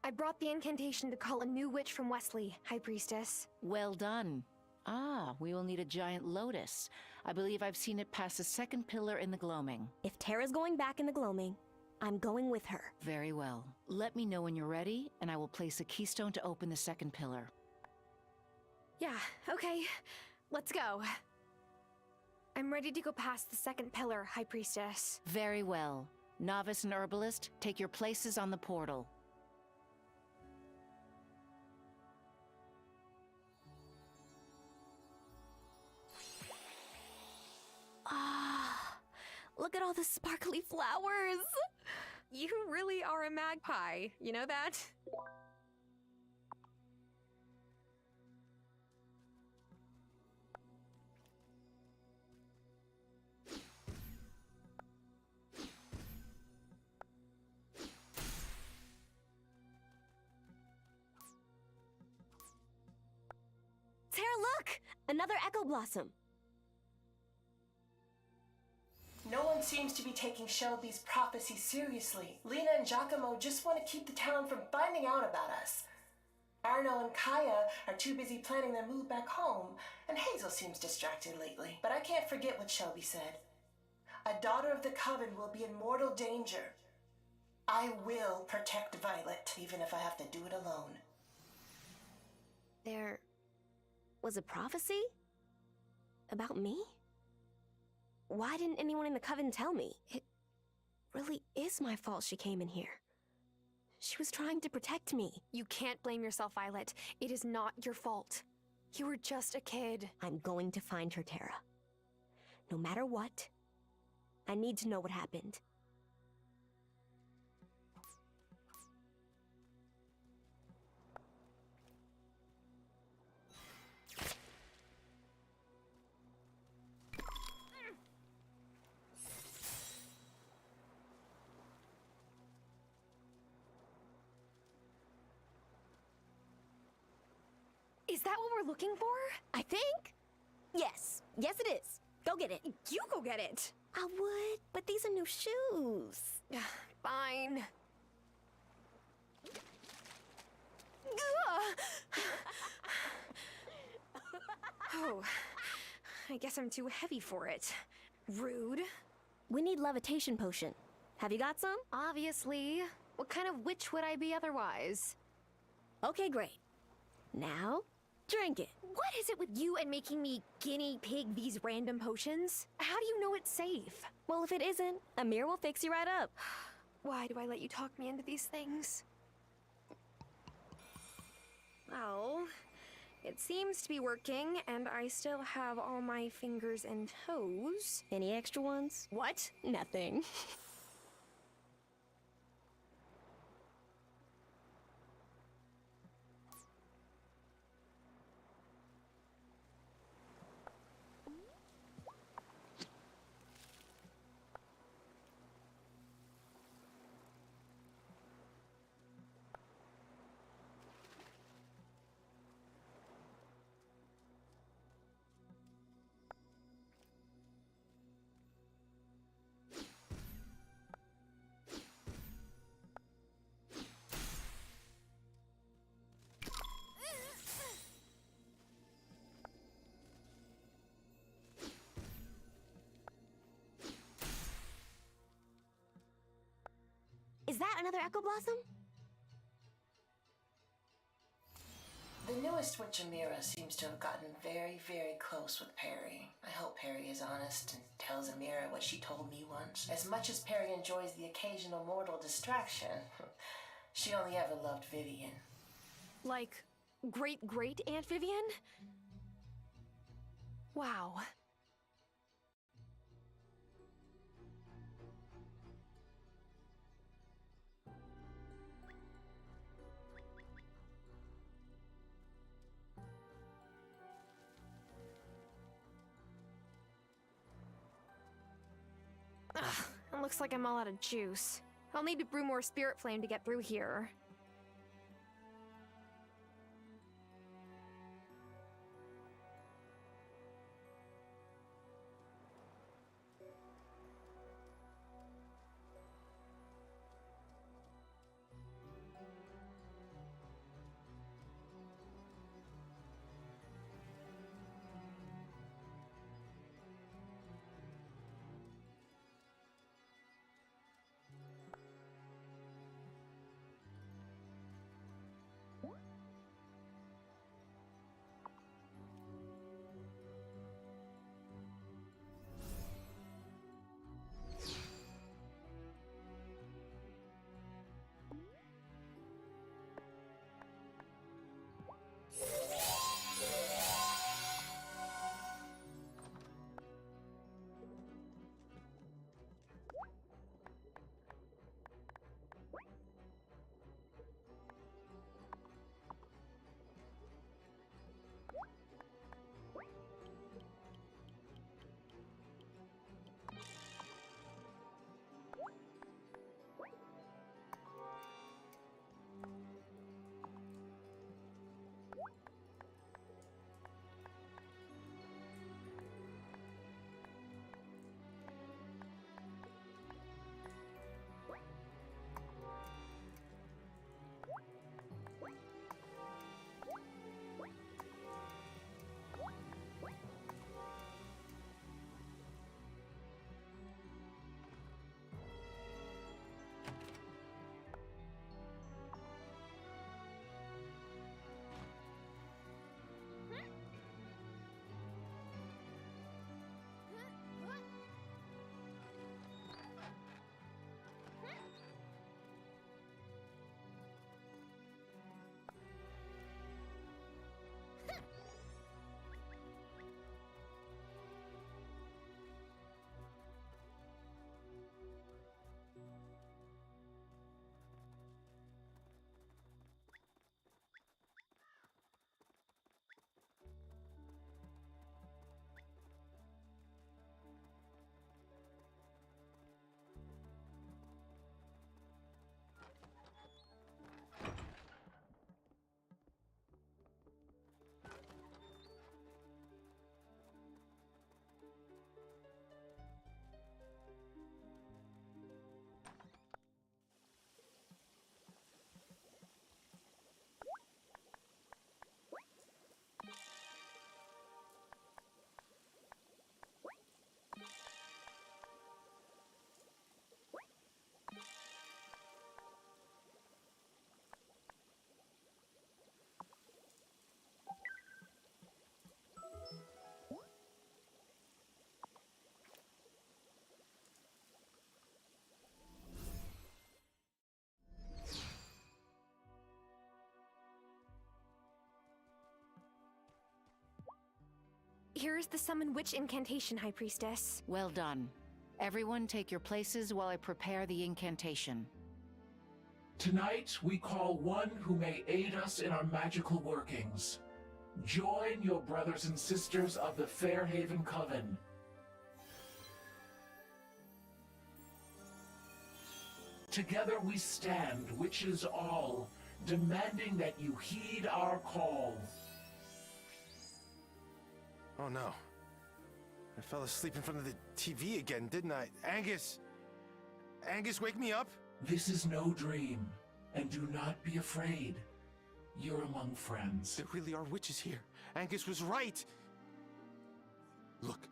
I brought the incantation to call a new witch from Wesley, High Priestess. Well done. Ah, we will need a giant lotus. I believe I've seen it past the second pillar in the gloaming. If Tara's going back in the gloaming, I'm going with her. Very well. Let me know when you're ready, and I will place a keystone to open the second pillar. Yeah, okay. Let's go. I'm ready to go past the second pillar, High Priestess. Very well. Novice and Herbalist, take your places on the portal. Ah, look at all the sparkly flowers! You really are a magpie, you know that? Tara, look! Another Echo Blossom. No one seems to be taking Shelby's prophecy seriously. Lena and Giacomo just want to keep the town from finding out about us. Arno and Kaya are too busy planning their move back home, and Hazel seems distracted lately. But I can't forget what Shelby said. A daughter of the Coven will be in mortal danger. I will protect Violet, even if I have to do it alone. There was a prophecy? About me? Why didn't anyone in the Coven tell me? It really is my fault she came in here. She was trying to protect me. You can't blame yourself, Violet. It is not your fault. You were just a kid. I'm going to find her, Tara. No matter what, I need to know what happened. Is that what we're looking for? I think? Yes. Yes, it is. Go get it. You go get it. I would, but these are new shoes. Fine. Oh, I guess I'm too heavy for it. Rude. We need levitation potion. Have you got some? Obviously. What kind of witch would I be otherwise? Okay, great. Now, drink it. What is it with you and making me guinea pig these random potions? How do you know it's safe? Well, if it isn't, Amir will fix you right up. Why do I let you talk me into these things? Well, it seems to be working, and I still have all my fingers and toes. Any extra ones? What? Nothing. Is that another Echo Blossom? The newest witch Amira seems to have gotten very, very close with Perry. I hope Perry is honest and tells Amira what she told me once. As much as Perry enjoys the occasional mortal distraction, she only ever loved Vivian. Like, great Aunt Vivian? Wow. Ugh, it looks like I'm all out of juice. I'll need to brew more Spirit Flame to get through here. Here's the Summon Witch incantation, High Priestess. Well done. Everyone take your places while I prepare the incantation. Tonight, we call one who may aid us in our magical workings. Join your brothers and sisters of the Fairhaven Coven. Together we stand, witches all, demanding that you heed our call. Oh no. I fell asleep in front of the TV again, didn't I? Angus! Angus, wake me up! This is no dream, and do not be afraid. You're among friends. There really are witches here. Angus was right. Look,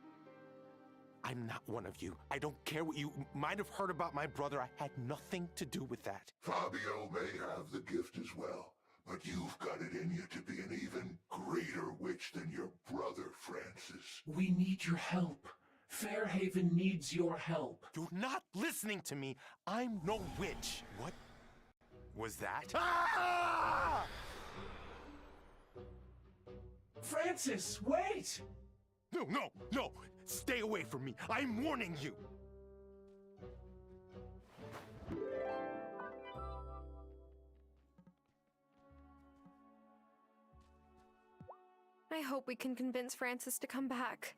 I'm not one of you. I don't care what you might have heard about my brother. I had nothing to do with that. Fabio may have the gift as well, but you've got it in you to be an even greater witch than your brother, Francis. We need your help. Fairhaven needs your help. You're not listening to me. I'm no witch. What was that? Ah! Francis, wait! No, no, no! Stay away from me. I'm warning you. I hope we can convince Francis to come back.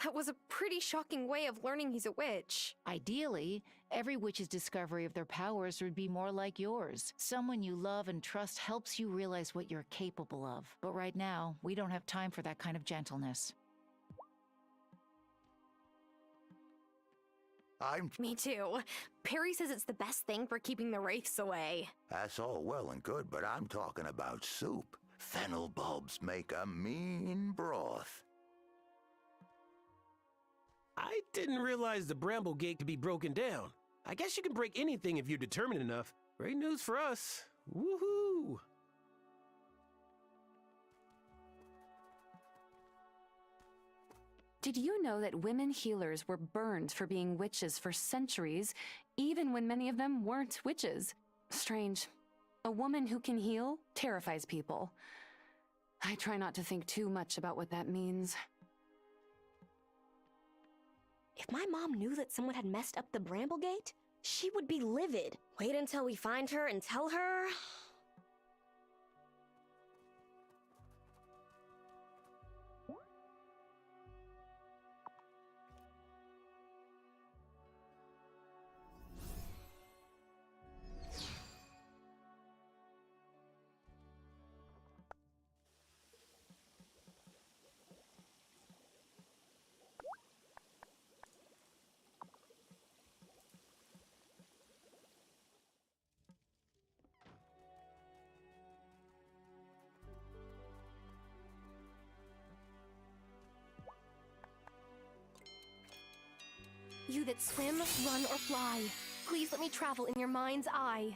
That was a pretty shocking way of learning he's a witch. Ideally, every witch's discovery of their powers would be more like yours. Someone you love and trust helps you realize what you're capable of. But right now, we don't have time for that kind of gentleness. Me too. Perry says it's the best thing for keeping the wraiths away. That's all well and good, but I'm talking about soup. Fennel bulbs make a mean broth. I didn't realize the Bramble Gate could be broken down. I guess you can break anything if you're determined enough. Great news for us. Woohoo! Did you know that women healers were burned for being witches for centuries, even when many of them weren't witches? Strange. A woman who can heal terrifies people. I try not to think too much about what that means. If my mom knew that someone had messed up the Bramble Gate, she would be livid. Wait until we find her and tell her. You that swim, run, or fly, please let me travel in your mind's eye.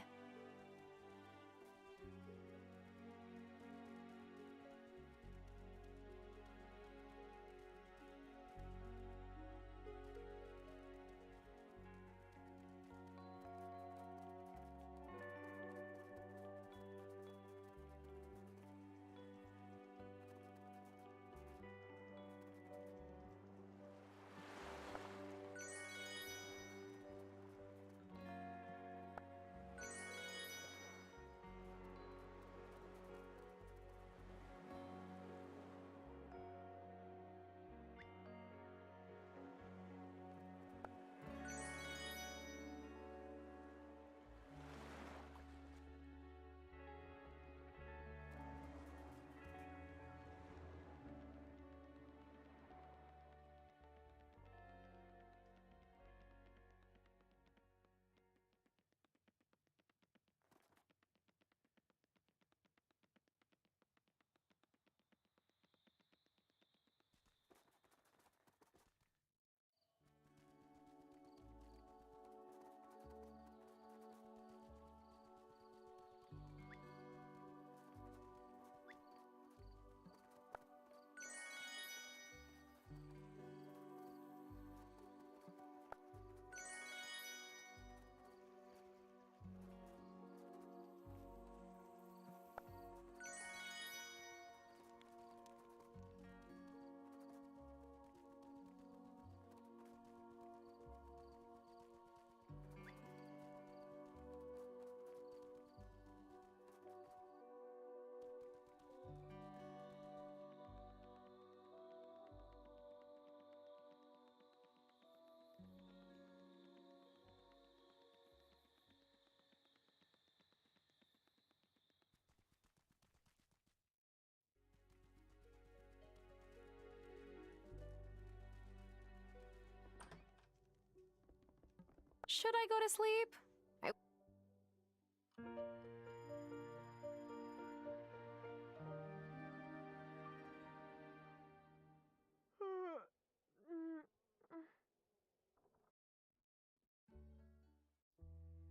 Should I go to sleep?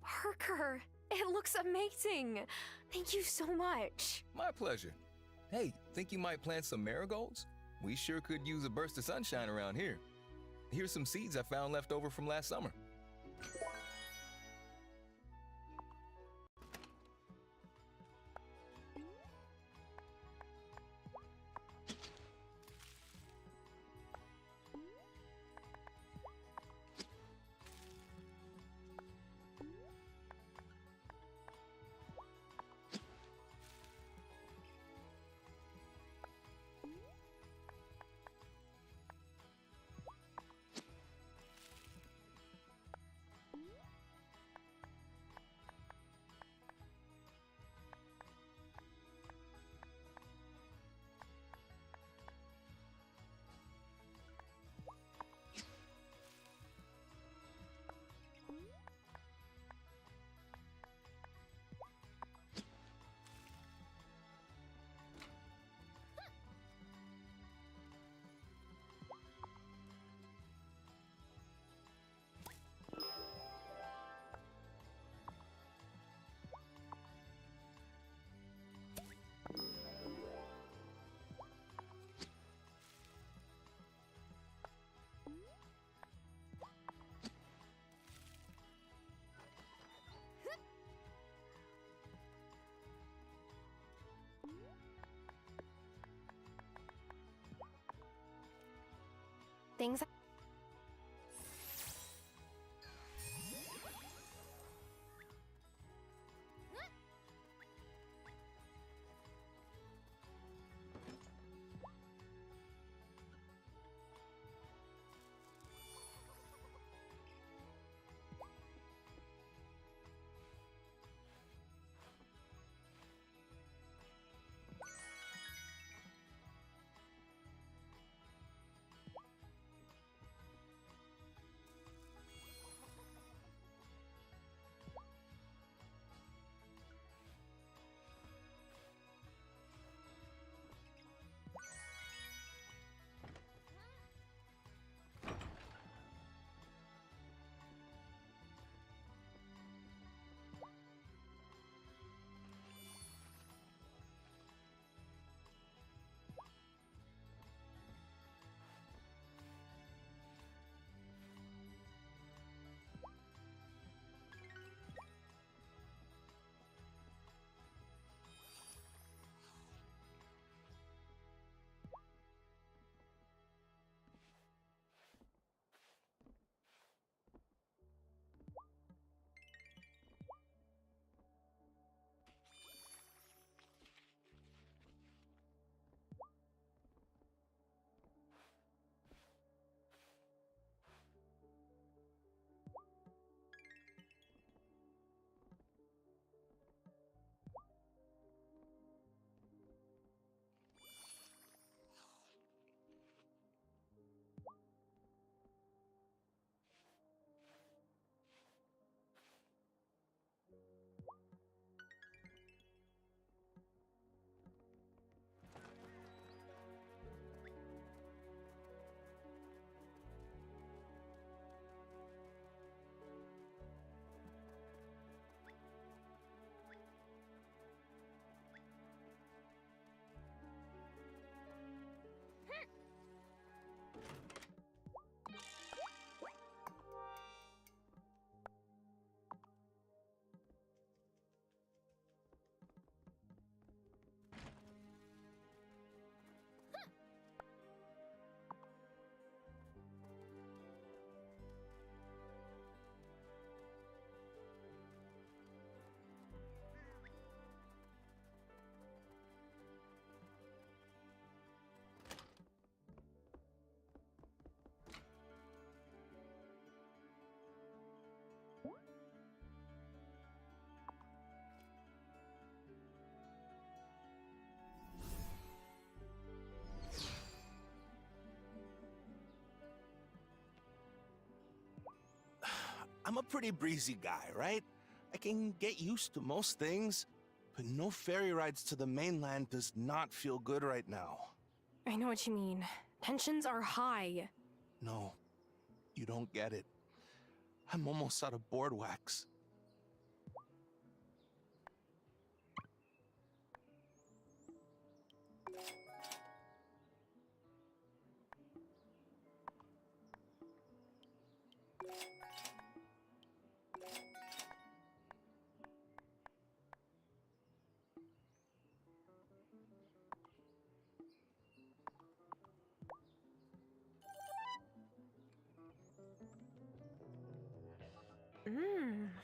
Parker, it looks amazing. Thank you so much. My pleasure. Hey, think you might plant some marigolds? We sure could use a burst of sunshine around here. Here's some seeds I found left over from last summer. Things. I'm a pretty breezy guy, right? I can get used to most things, but no ferry rides to the mainland does not feel good right now. I know what you mean. Tensions are high. No, you don't get it. I'm almost out of board wax.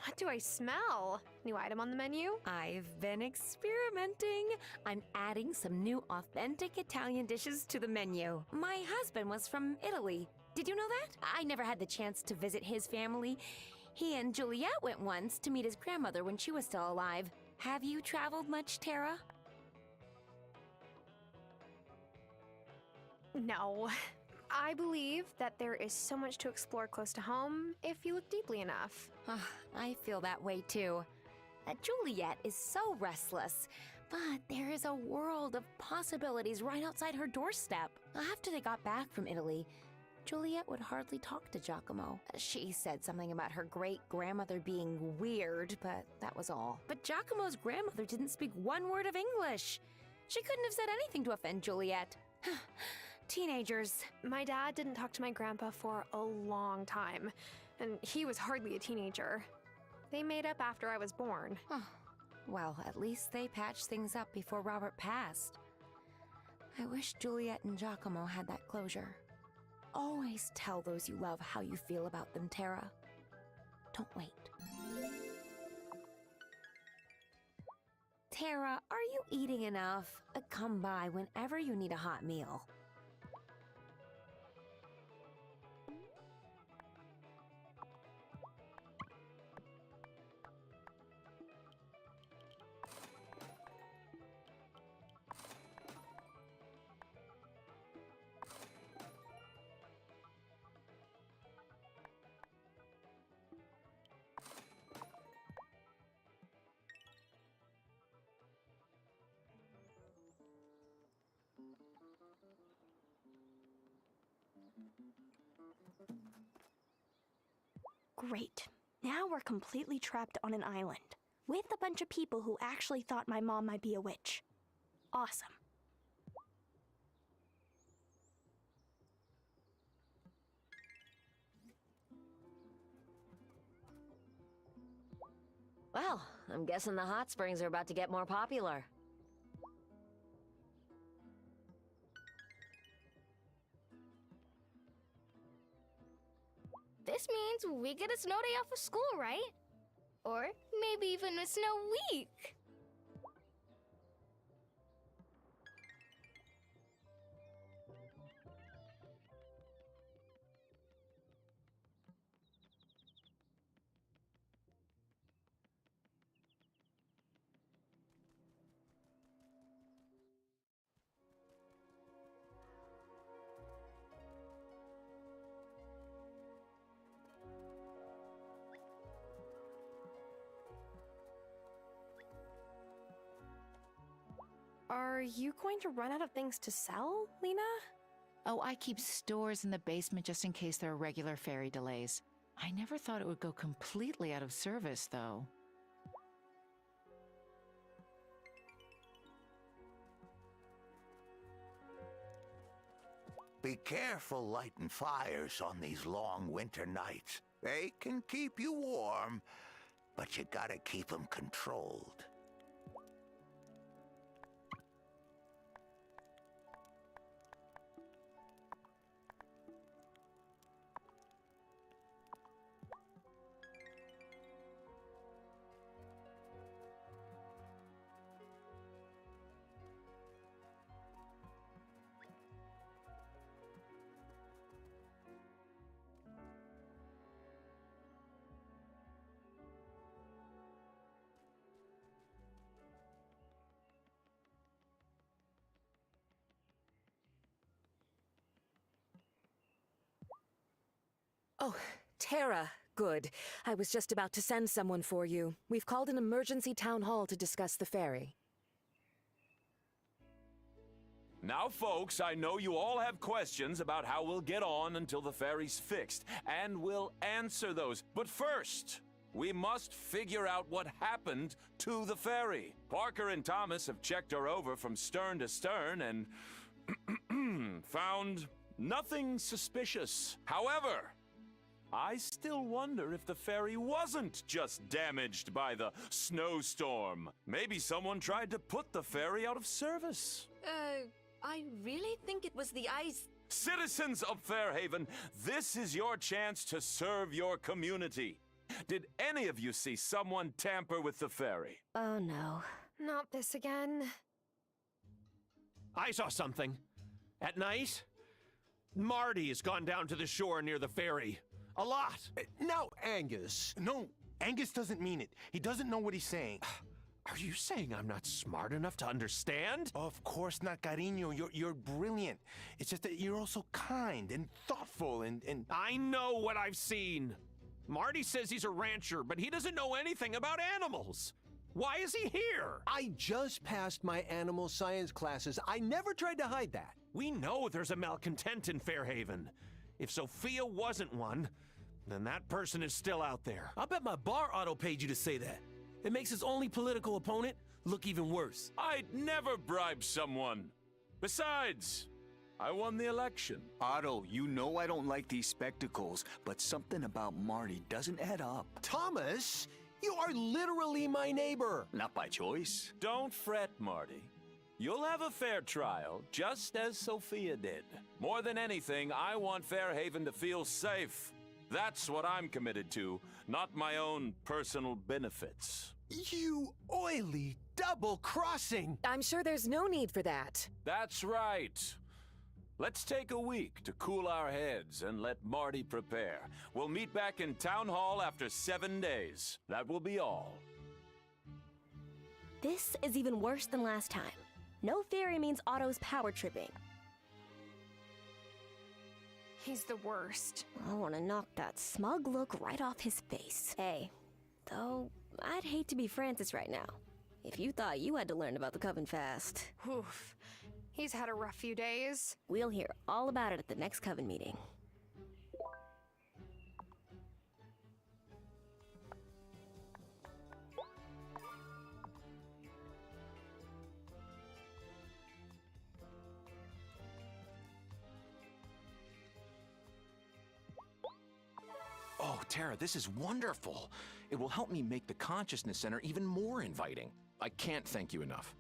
What do I smell? New item on the menu? I've been experimenting. I'm adding some new authentic Italian dishes to the menu. My husband was from Italy. Did you know that? I never had the chance to visit his family. He and Juliet went once to meet his grandmother when she was still alive. Have you traveled much, Tara? No. I believe that there is so much to explore close to home if you look deeply enough. I feel that way too. Juliet is so restless, but there is a world of possibilities right outside her doorstep. After they got back from Italy, Juliet would hardly talk to Giacomo. She said something about her great-grandmother being weird, but that was all. But Giacomo's grandmother didn't speak one word of English. She couldn't have said anything to offend Juliet. Teenagers. My dad didn't talk to my grandpa for a long time, and he was hardly a teenager. They made up after I was born. Well, at least they patched things up before Robert passed. I wish Juliet and Giacomo had that closure. Always tell those you love how you feel about them, Tara. Don't wait. Tara, are you eating enough? Come by whenever you need a hot meal. Great. Now we're completely trapped on an island, with a bunch of people who actually thought my mom might be a witch. Awesome. Well, I'm guessing the hot springs are about to get more popular. This means we get a snow day off of school, right? Or maybe even a snow week. Are you going to run out of things to sell, Lena? Oh, I keep stores in the basement just in case there are regular ferry delays. I never thought it would go completely out of service, though. Be careful lighting fires on these long winter nights. They can keep you warm, but you gotta keep them controlled. Oh, Tara, Good. I was just about to send someone for you. We've called an emergency town hall to discuss the ferry. Now, folks, I know you all have questions about how we'll get on until the ferry's fixed, and we'll answer those. But first, we must figure out what happened to the ferry. Parker and Thomas have checked her over from stern to stern and found nothing suspicious. However, I still wonder if the ferry wasn't just damaged by the snowstorm. Maybe someone tried to put the ferry out of service. I really think it was the ice. Citizens of Fairhaven, this is your chance to serve your community. Did any of you see someone tamper with the ferry? Oh no. Not this again. I saw something. At night, Marty has gone down to the shore near the ferry. A lot. Now, Angus. No, Angus doesn't mean it. He doesn't know what he's saying. Are you saying I'm not smart enough to understand? Of course not, Cariño. You're brilliant. It's just that you're also kind and thoughtful and... I know what I've seen. Marty says he's a rancher, but he doesn't know anything about animals. Why is he here? I just passed my animal science classes. I never tried to hide that. We know there's a malcontent in Fairhaven. If Sophia wasn't one, then that person is still out there. I bet my bar auto paid you to say that. It makes his only political opponent look even worse. I'd never bribe someone. Besides, I won the election. Otto, you know I don't like these spectacles, but something about Marty doesn't add up. Thomas, you are literally my neighbor. Not by choice. Don't fret, Marty. You'll have a fair trial, just as Sophia did. More than anything, I want Fairhaven to feel safe. That's what I'm committed to, not my own personal benefits. You oily double-crossing! I'm sure there's no need for that. That's right. Let's take a week to cool our heads and let Marty prepare. We'll meet back in Town Hall after 7 days. That will be all. This is even worse than last time. No ferry means Otto's power tripping. He's the worst. I want to knock that smug look right off his face. Hey, though, I'd hate to be Francis right now. If you thought you had to learn about the Coven fast. Oof. He's had a rough few days. We'll hear all about it at the next Coven meeting. Oh, Tara, this is wonderful. It will help me make the Consciousness Center even more inviting. I can't thank you enough.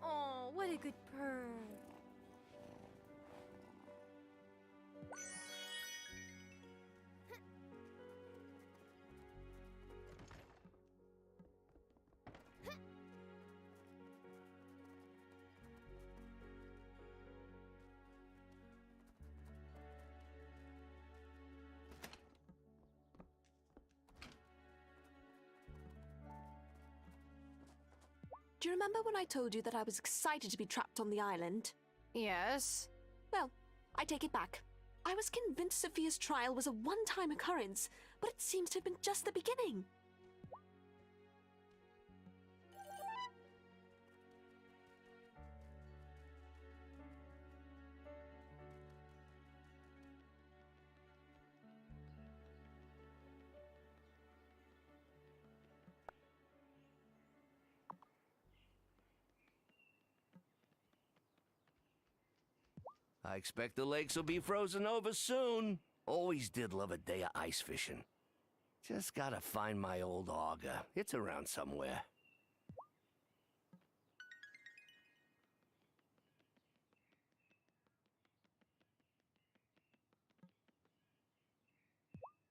Oh, what a good purr. Do you remember when I told you that I was excited to be trapped on the island? Yes. Well, I take it back. I was convinced Sophia's trial was a one-time occurrence, but it seems to have been just the beginning. I expect the lakes will be frozen over soon. Always did love a day of ice fishing. Just gotta find my old auger. It's around somewhere.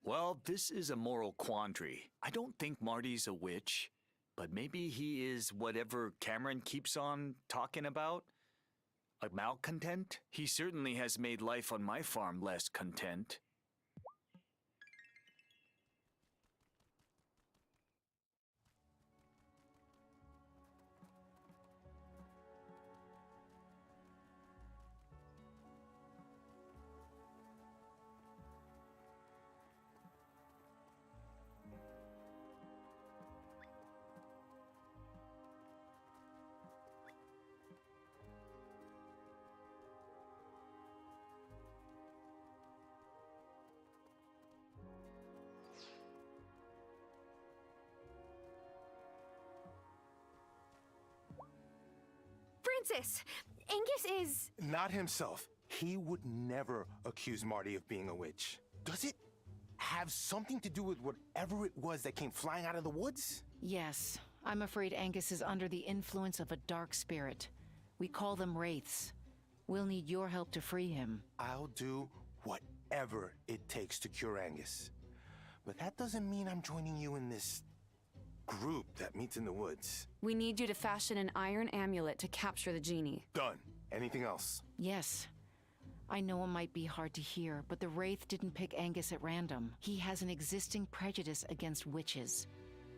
Well, this is a moral quandary. I don't think Marty's a witch, but maybe he is whatever Cameron keeps on talking about. A malcontent? He certainly has made life on my farm less content. Francis! Angus is... Not himself. He would never accuse Marty of being a witch. Does it have something to do with whatever it was that came flying out of the woods? Yes. I'm afraid Angus is under the influence of a dark spirit. We call them wraiths. We'll need your help to free him. I'll do whatever it takes to cure Angus. But that doesn't mean I'm joining you in this group that meets in the woods. We need you to fashion an iron amulet to capture the genie. Done. Anything else? Yes. I know it might be hard to hear, but the Wraith didn't pick Angus at random. He has an existing prejudice against witches.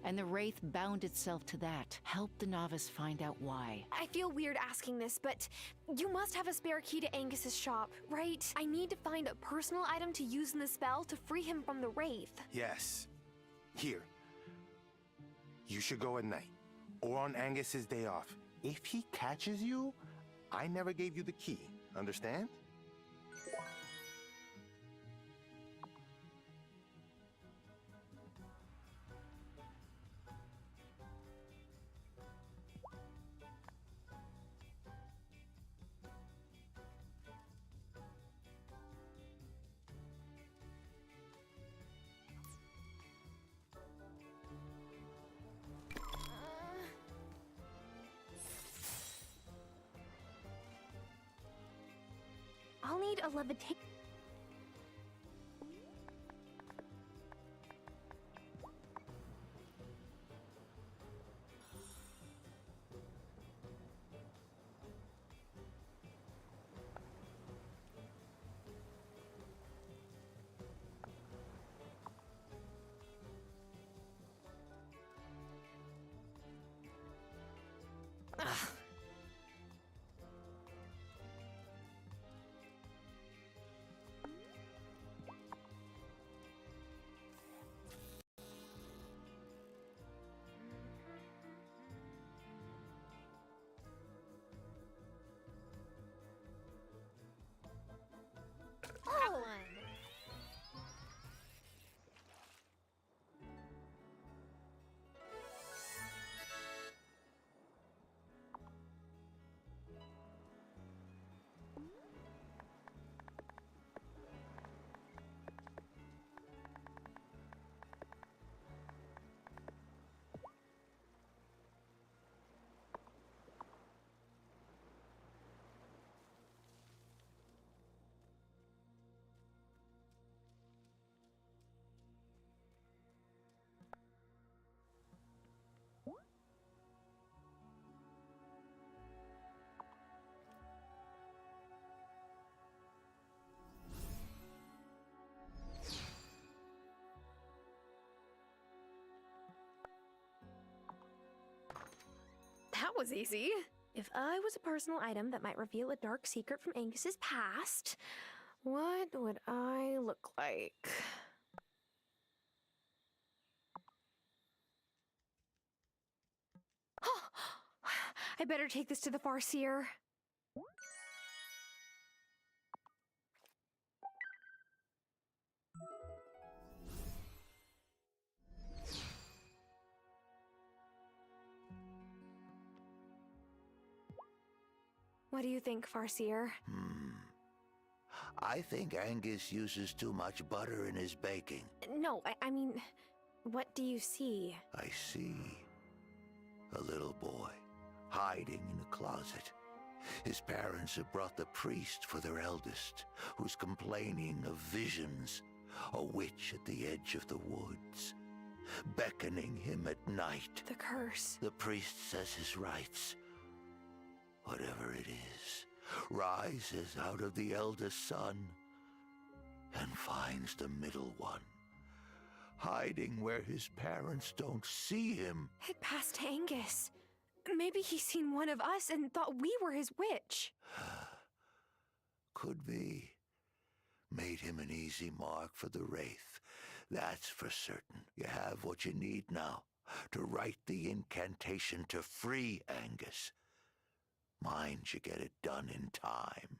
And the Wraith bound itself to that. Help the novice find out why. I feel weird asking this, but you must have a spare key to Angus's shop, right? I need to find a personal item to use in the spell to free him from the Wraith. Yes. Here. You should go at night, or on Angus's day off. If he catches you, I never gave you the key. Understand? I'll need a levitation. That was easy. If I was a personal item that might reveal a dark secret from Angus's past, what would I look like? I better take this to the Farseer. What do you think, Farseer? I think Angus uses too much butter in his baking. No, I mean, what do you see? I see a little boy hiding in a closet. His parents have brought the priest for their eldest, who's complaining of visions. a witch at the edge of the woods, beckoning him at night. The curse. The priest says his rites, whatever it is, rises out of the eldest son and finds the middle one, hiding where his parents don't see him. It passed to Angus. Maybe he's seen one of us and thought we were his witch. Could be. Made him an easy mark for the Wraith. That's for certain. You have what you need now to write the incantation to free Angus. Mind you get it done in time.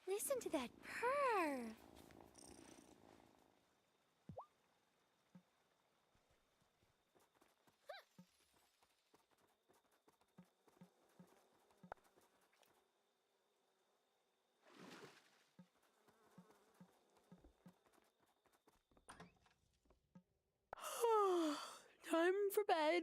Listen to that purr. Time for bed.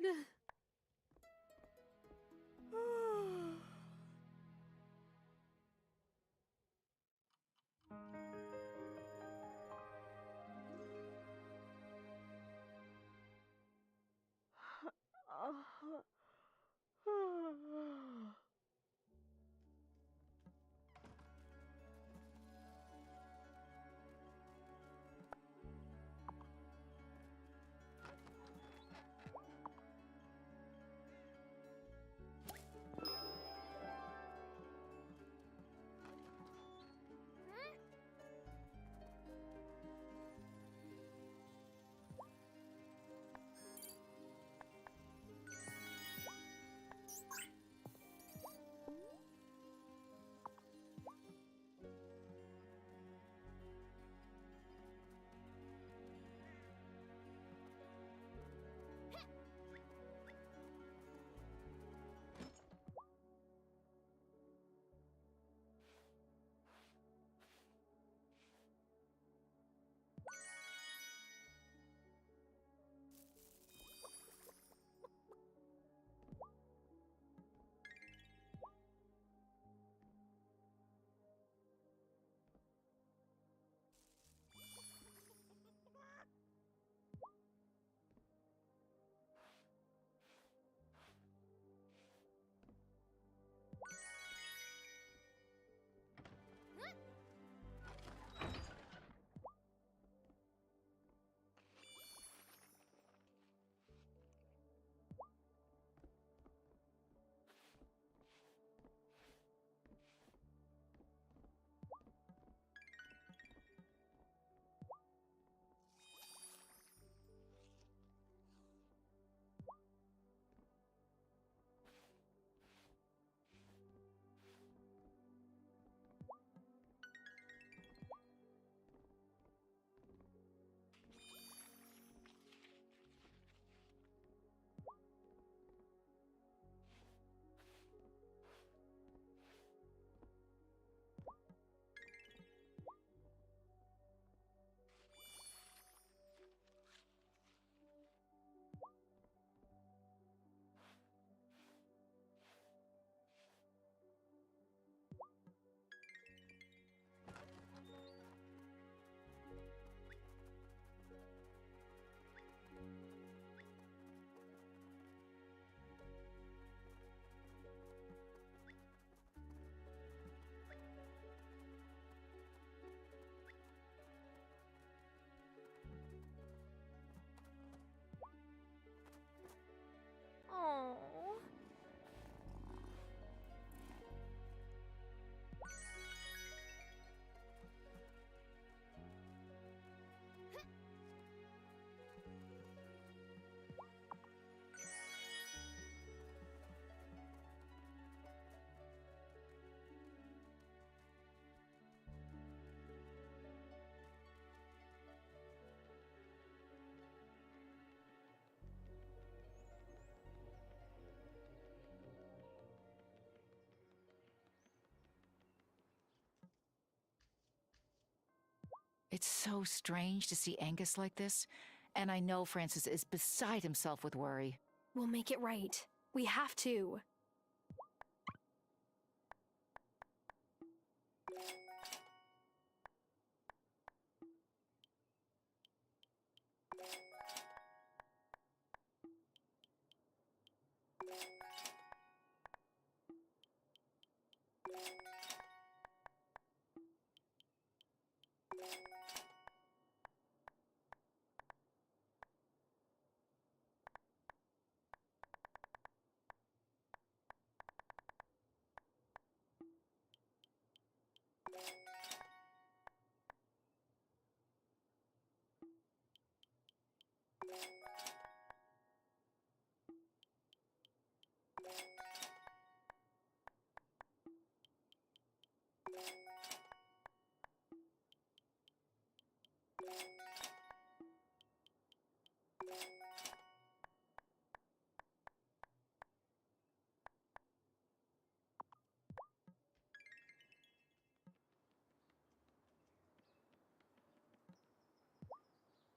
It's so strange to see Angus like this, and I know Francis is beside himself with worry. We'll make it right. We have to.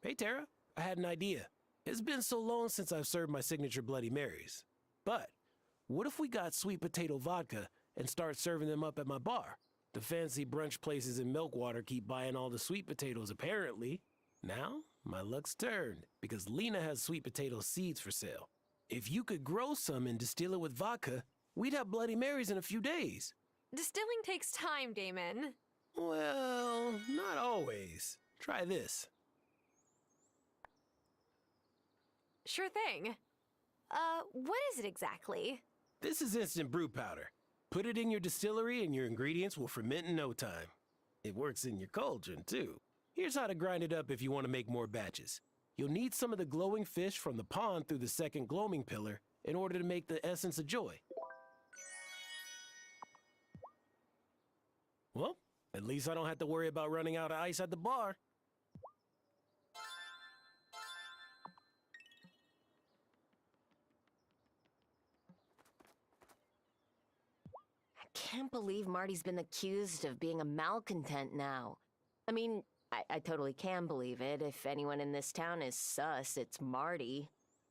Hey, Tara, I had an idea. It's been so long since I've served my signature Bloody Marys. But what if we got sweet potato vodka and start serving them up at my bar? The fancy brunch places in Milkwater keep buying all the sweet potatoes, apparently. Now, my luck's turned, because Lena has sweet potato seeds for sale. If you could grow some and distill it with vodka, we'd have Bloody Marys in a few days. Distilling takes time, Damon. Well, not always. Try this. Sure thing. What is it exactly? This is instant brew powder. Put it in your distillery and your ingredients will ferment in no time. It works in your cauldron, too. Here's how to grind it up if you want to make more batches. You'll need some of the glowing fish from the pond through the second gloaming pillar in order to make the essence of joy. Well, at least I don't have to worry about running out of ice at the bar. I can't believe Marty's been accused of being a malcontent now. I mean, I totally can believe it. If anyone in this town is sus, it's Marty.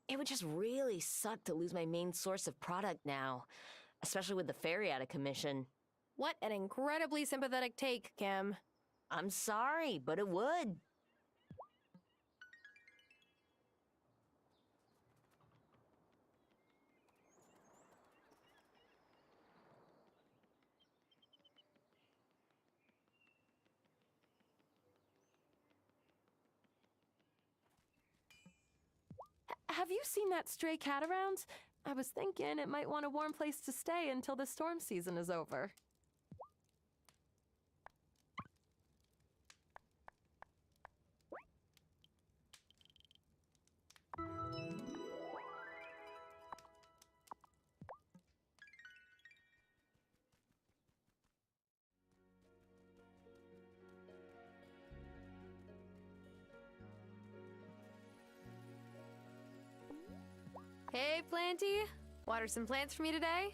It would just really suck to lose my main source of product now, especially with the ferry out of commission. What an incredibly sympathetic take, Kim. I'm sorry, but it would. Have you seen that stray cat around? I was thinking it might want a warm place to stay until the storm season is over. Hey, Planty. Water some plants for me today?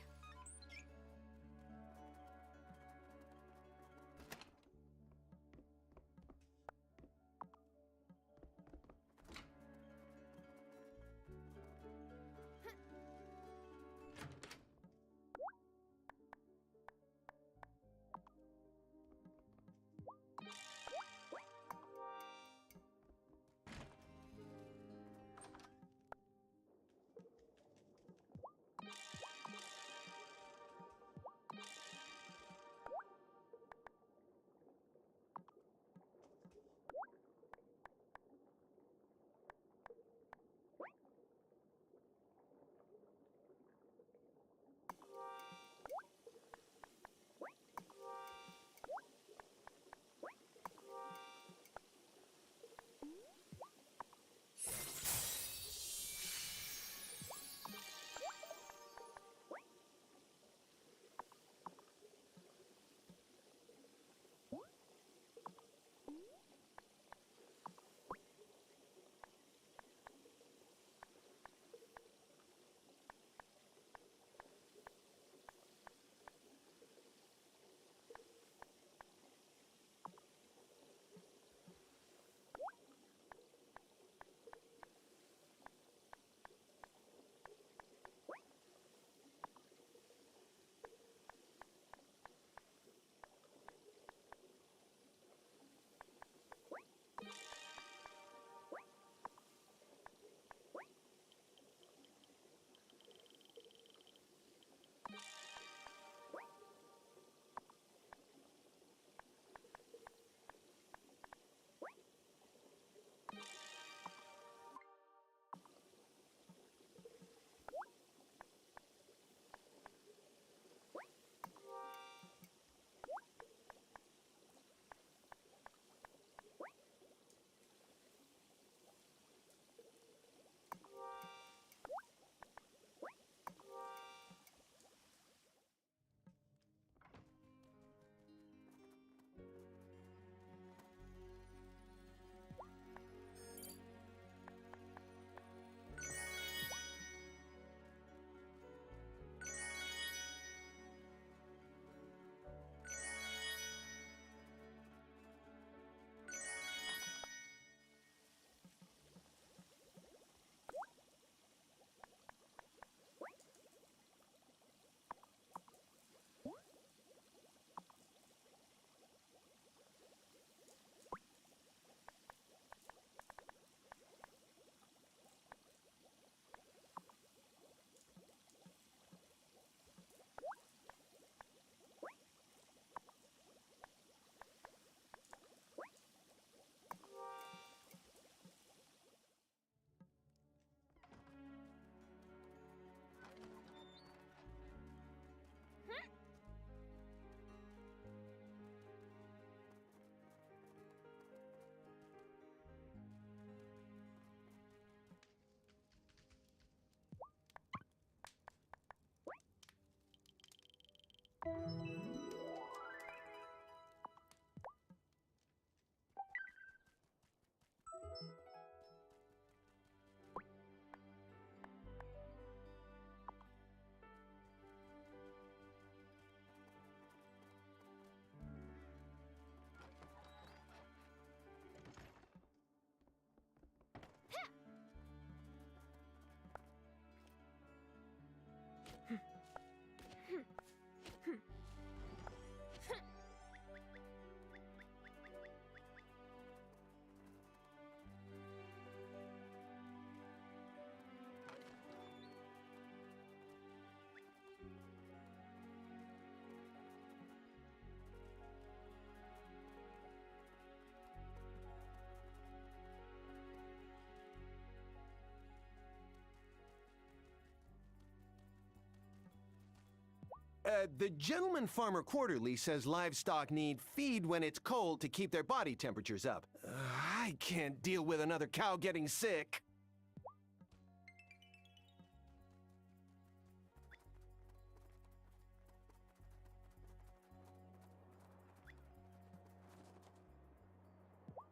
The Gentleman Farmer Quarterly says livestock need feed when it's cold to keep their body temperatures up. I can't deal with another cow getting sick.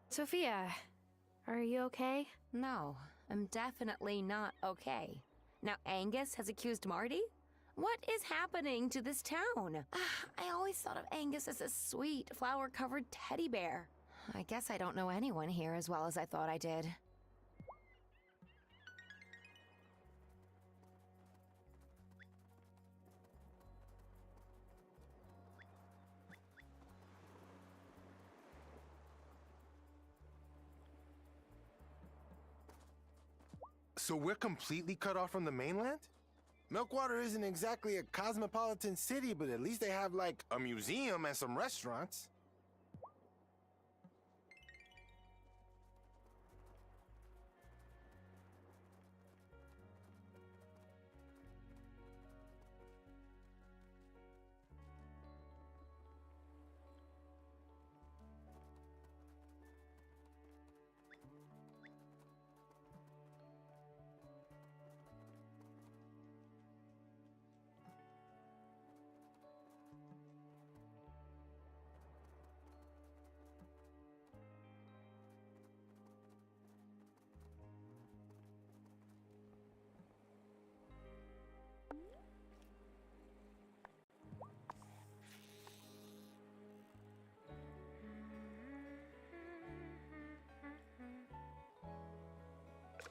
Sophia, are you okay? No, I'm definitely not okay. Now Angus has accused Marty? What is happening to this town? I always thought of Angus as a sweet, flower-covered teddy bear. I guess I don't know anyone here as well as I thought I did. So we're completely cut off from the mainland? Milkwater isn't exactly a cosmopolitan city, but at least they have, like, a museum and some restaurants.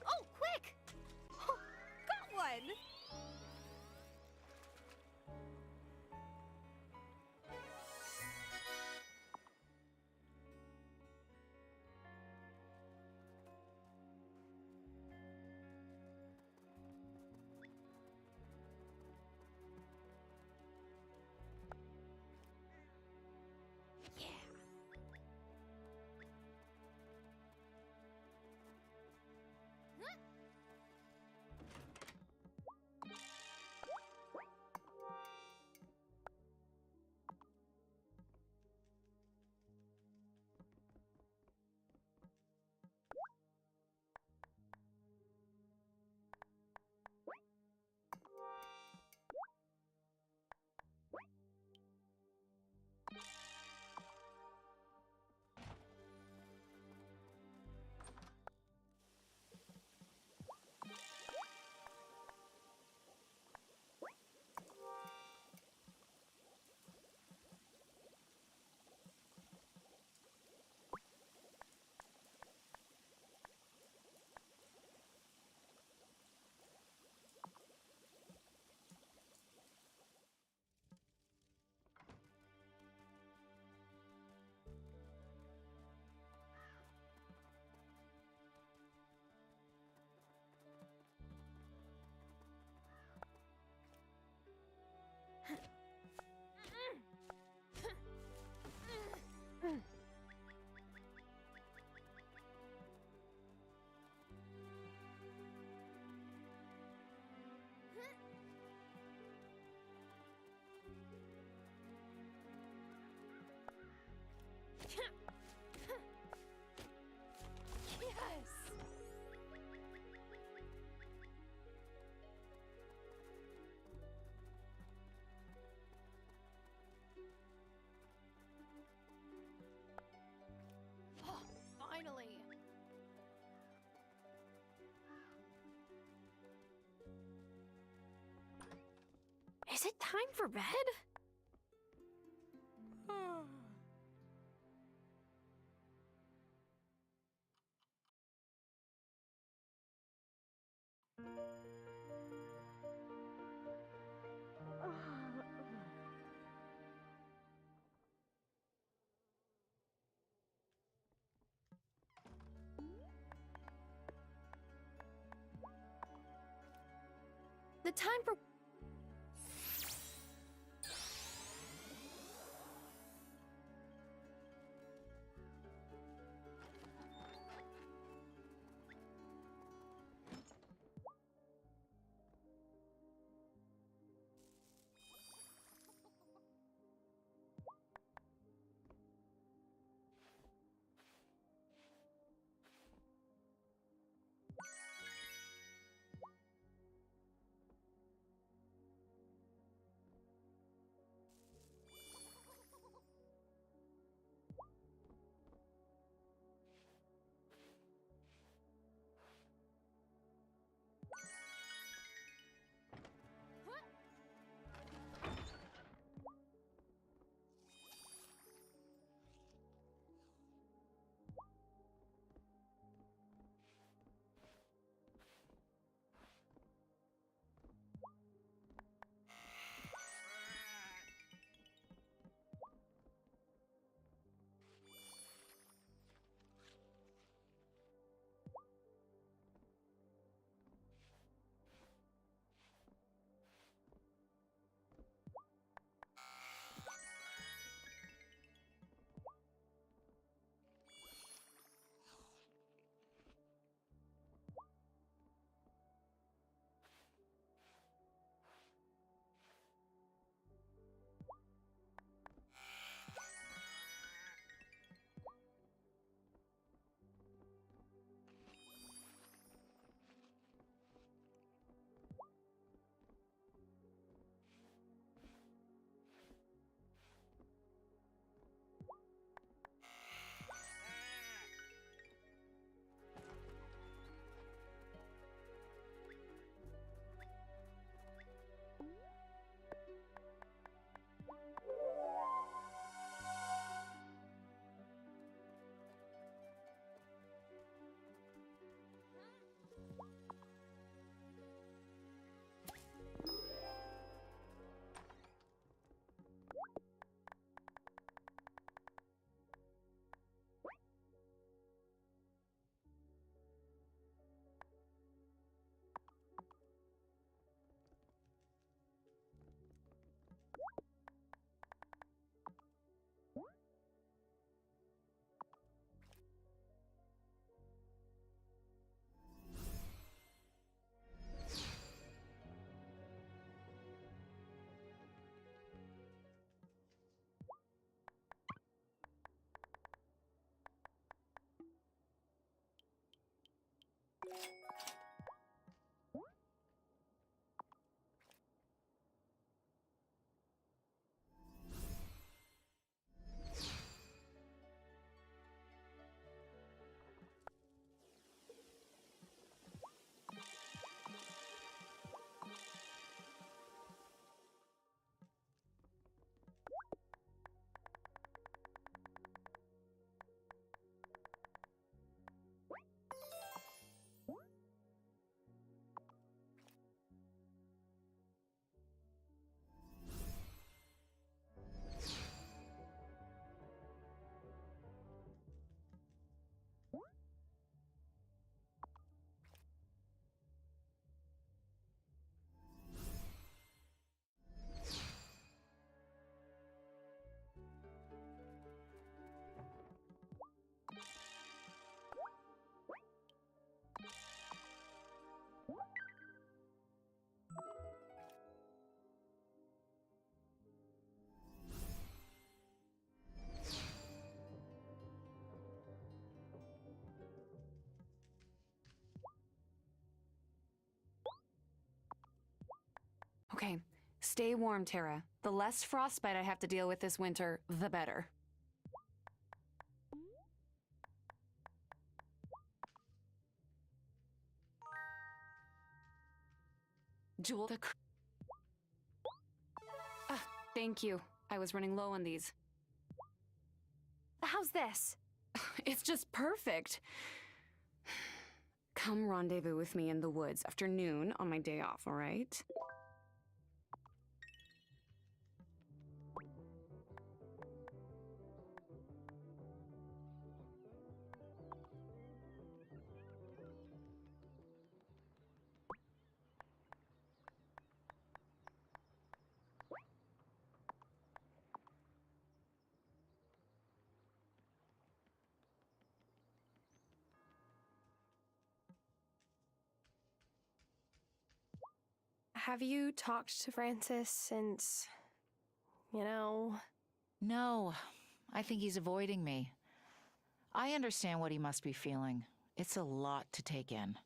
Oh, quick! Got one! Yes! Oh, finally! Is it time for bed? The time for... Stay warm, Tara. The less frostbite I have to deal with this winter, the better. Jewel, thank you. I was running low on these. How's this? It's just perfect. Come rendezvous with me in the woods after noon on my day off, all right? Have you talked to Francis since, No, I think he's avoiding me. I understand what he must be feeling. It's a lot to take in.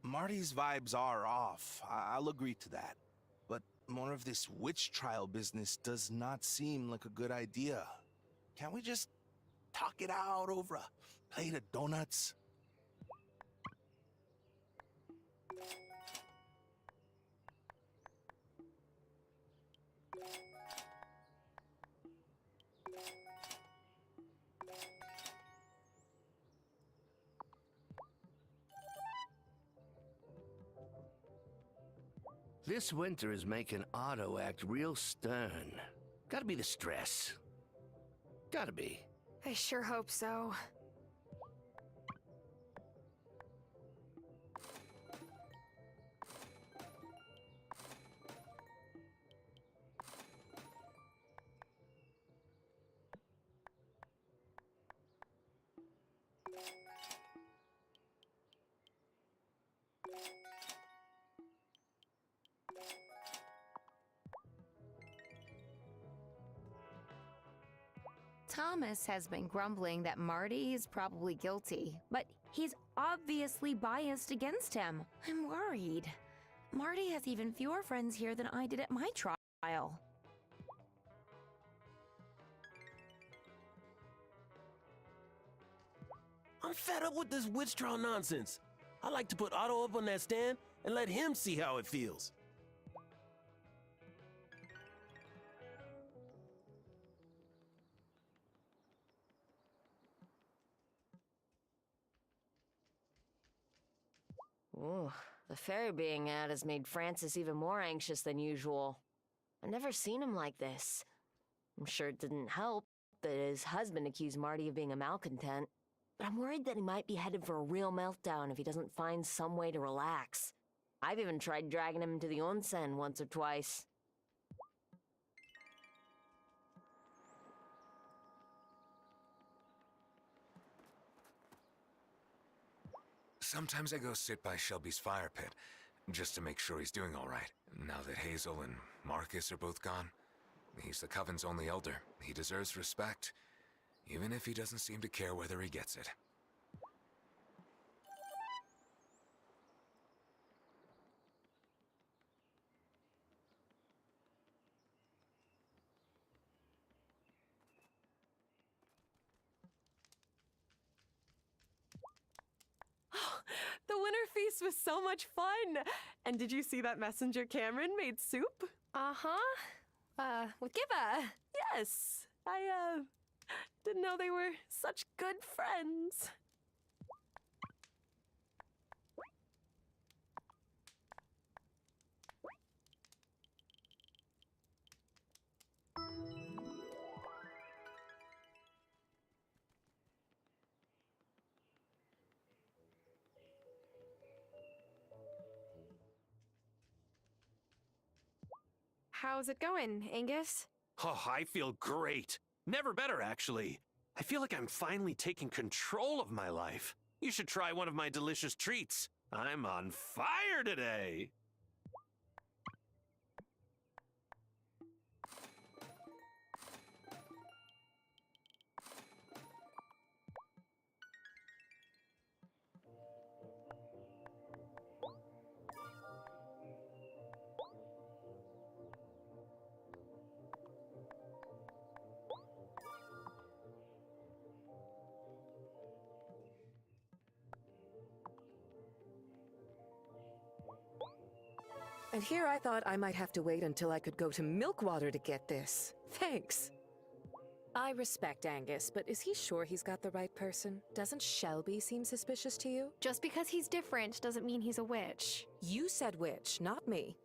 Marty's vibes are off. I'll agree to that. But more of this witch trial business does not seem like a good idea. Can't we just talk it out over a plate of donuts? This winter is making Otto act real stern. Gotta be the stress. Gotta be. I sure hope so. Thomas has been grumbling that Marty is probably guilty, but he's obviously biased against him. I'm worried. Marty has even fewer friends here than I did at my trial. I'm fed up with this witch trial nonsense. I like to put Otto up on that stand and let him see how it feels. Ooh, the fair being out has made Francis even more anxious than usual. I've never seen him like this. I'm sure it didn't help that his husband accused Marty of being a malcontent, but I'm worried that he might be headed for a real meltdown if he doesn't find some way to relax. I've even tried dragging him to the onsen once or twice. Sometimes I go sit by Shelby's fire pit, just to make sure he's doing all right. Now that Hazel and Marcus are both gone, he's the Coven's only elder. He deserves respect, even if he doesn't seem to care whether he gets it. The winter feast was so much fun! And did you see that messenger Cameron made soup? With Giva. Yes! I, didn't know they were such good friends. How's it going, Angus? Oh, I feel great. Never better, actually. I feel like I'm finally taking control of my life. You should try one of my delicious treats. I'm on fire today. And here I thought I might have to wait until I could go to Milkwater to get this. Thanks. I respect Angus, but is he sure he's got the right person? Doesn't Shelby seem suspicious to you? Just because he's different doesn't mean he's a witch. You said witch, not me.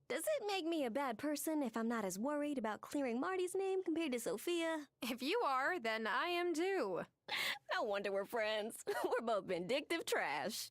Does it make me a bad person if I'm not as worried about clearing Marty's name compared to Sophia? If you are, then I am too. No wonder we're friends. We're both vindictive trash.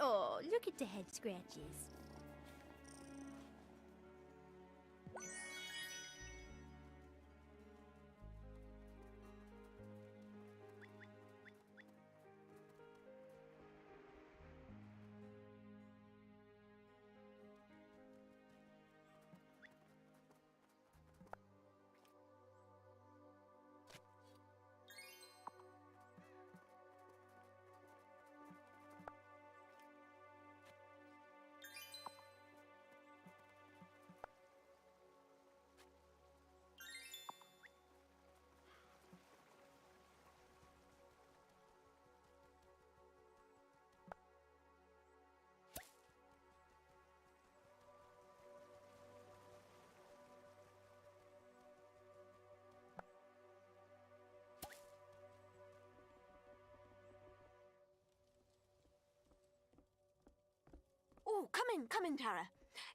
Oh, look at the head scratches. Oh, come in, Tara.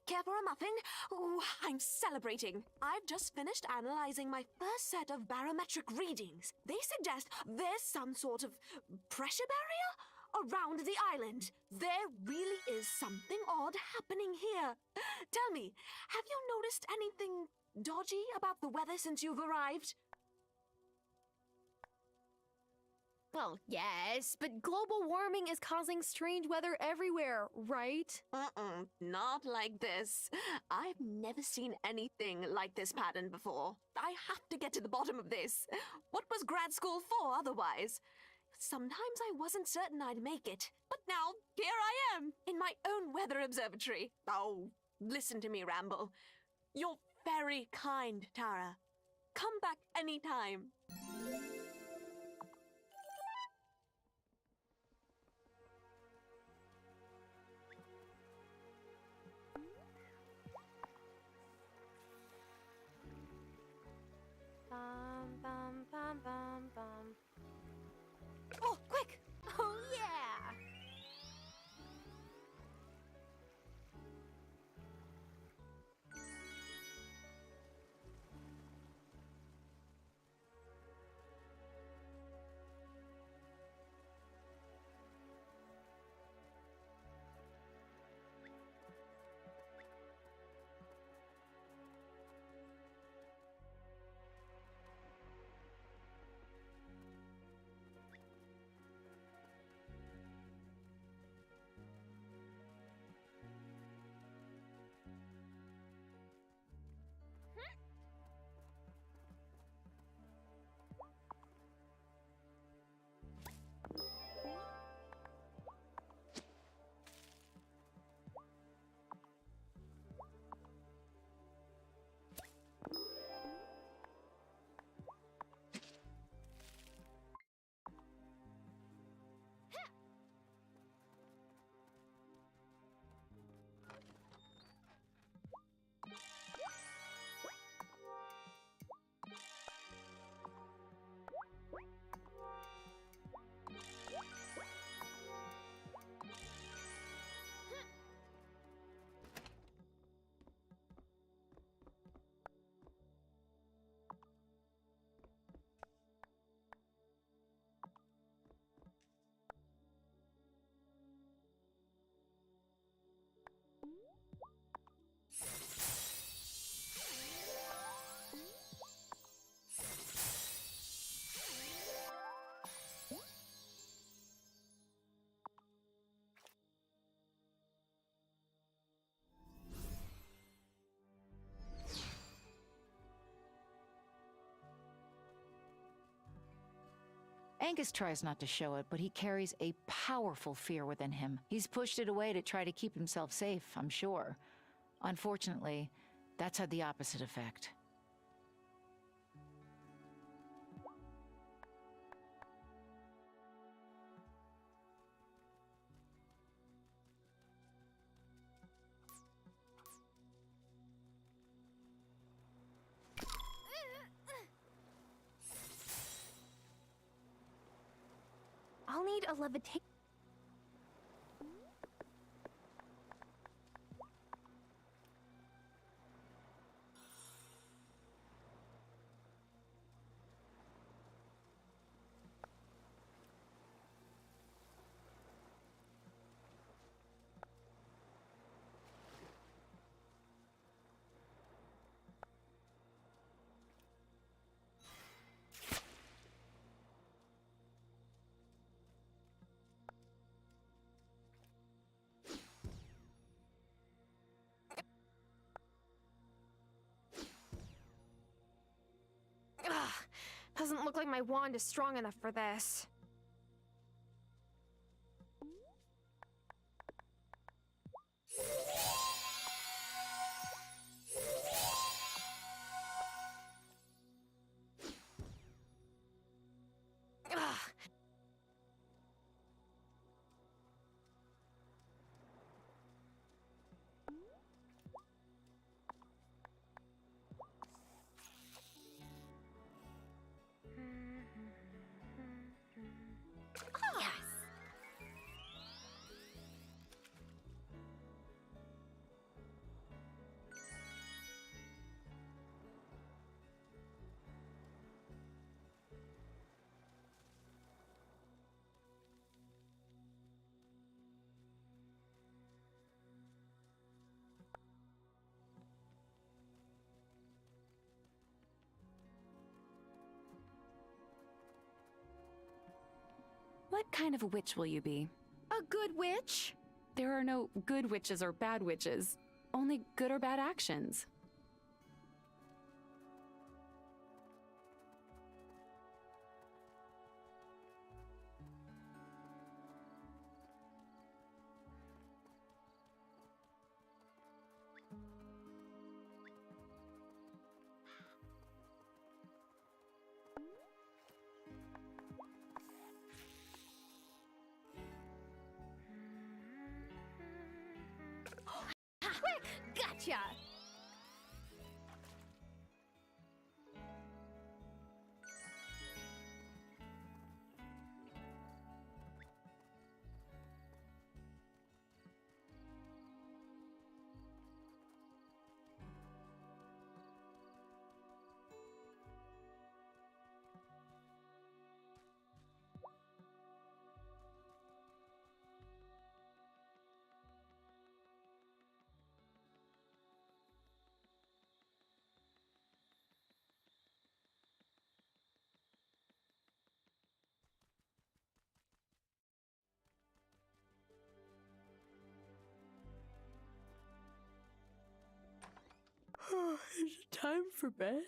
Care for a muffin? Oh, I'm celebrating. I've just finished analyzing my first set of barometric readings. They suggest there's some sort of pressure barrier around the island. There really is something odd happening here. Tell me, have you noticed anything dodgy about the weather since you've arrived? Well, yes, but global warming is causing strange weather everywhere, right? Not like this. I've never seen anything like this pattern before. I have to get to the bottom of this. What was grad school for otherwise? Sometimes I wasn't certain I'd make it, but now here I am, in my own weather observatory. Oh, listen to me ramble. You're very kind, Tara. Come back anytime. Bum, bum, bum, bum, bum. Oh, quick! Oh, yeah! Angus tries not to show it, but he carries a powerful fear within him. He's pushed it away to try to keep himself safe, I'm sure. Unfortunately, that's had the opposite effect. I'll need a levitation. Ugh, doesn't look like my wand is strong enough for this. Ugh. What kind of a witch will you be? A good witch? There are no good witches or bad witches, only good or bad actions. Quick! Gotcha! Is it time for bed?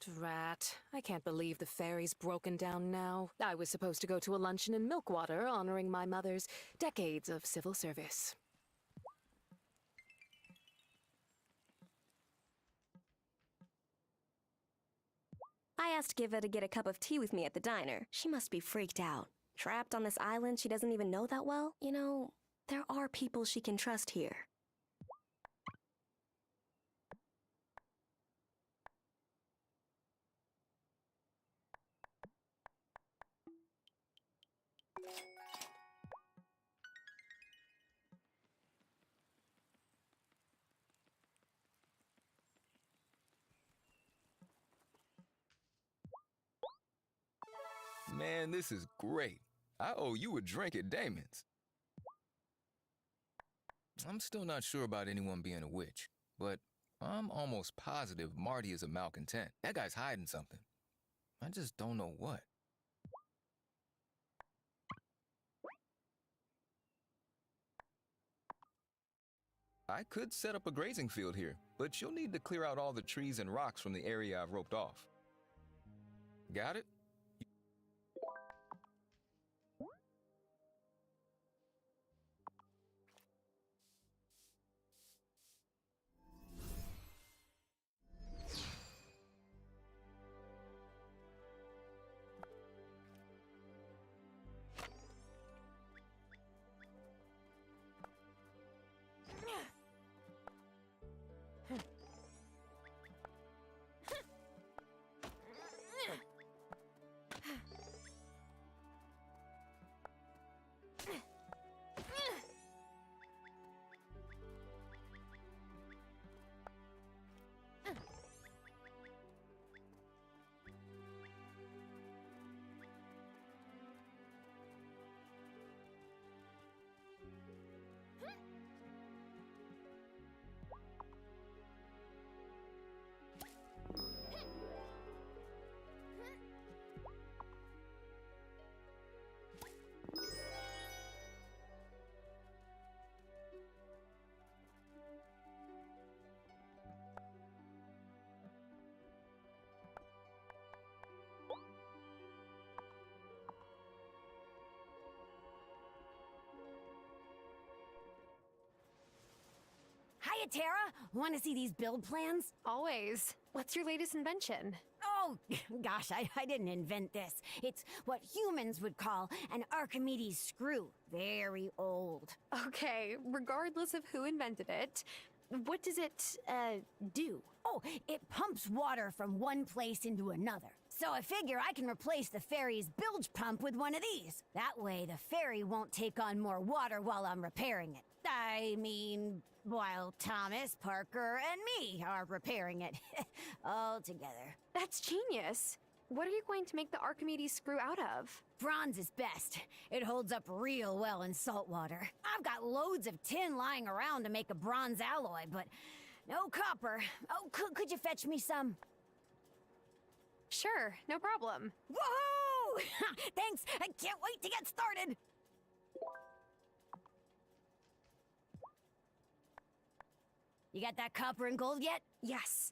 Drat. I can't believe the ferry's broken down now. I was supposed to go to a luncheon in Milkwater honoring my mother's decades of civil service. I asked Giva to get a cup of tea with me at the diner. She must be freaked out. Trapped on this island she doesn't even know that well? You know, there are people she can trust here. Man, this is great. I owe you a drink at Damon's. I'm still not sure about anyone being a witch, but I'm almost positive Marty is a malcontent. That guy's hiding something. I just don't know what. I could set up a grazing field here, but you'll need to clear out all the trees and rocks from the area I've roped off. Got it? Hiya, Tara. Want to see these build plans? Always. What's your latest invention? Oh, gosh, I didn't invent this. It's what humans would call an Archimedes screw. Very old. Okay, regardless of who invented it, what does it, do? Oh, it pumps water from one place into another. So I figure I can replace the ferry's bilge pump with one of these. That way the ferry won't take on more water while I'm repairing it. I mean, while Thomas, Parker, and me are repairing it. All together. That's genius. What are you going to make the Archimedes screw out of? Bronze is best. It holds up real well in salt water. I've got loads of tin lying around to make a bronze alloy, but no copper. Oh, could you fetch me some? Sure, no problem. Woohoo! Thanks, I can't wait to get started! You got that copper and gold yet? Yes.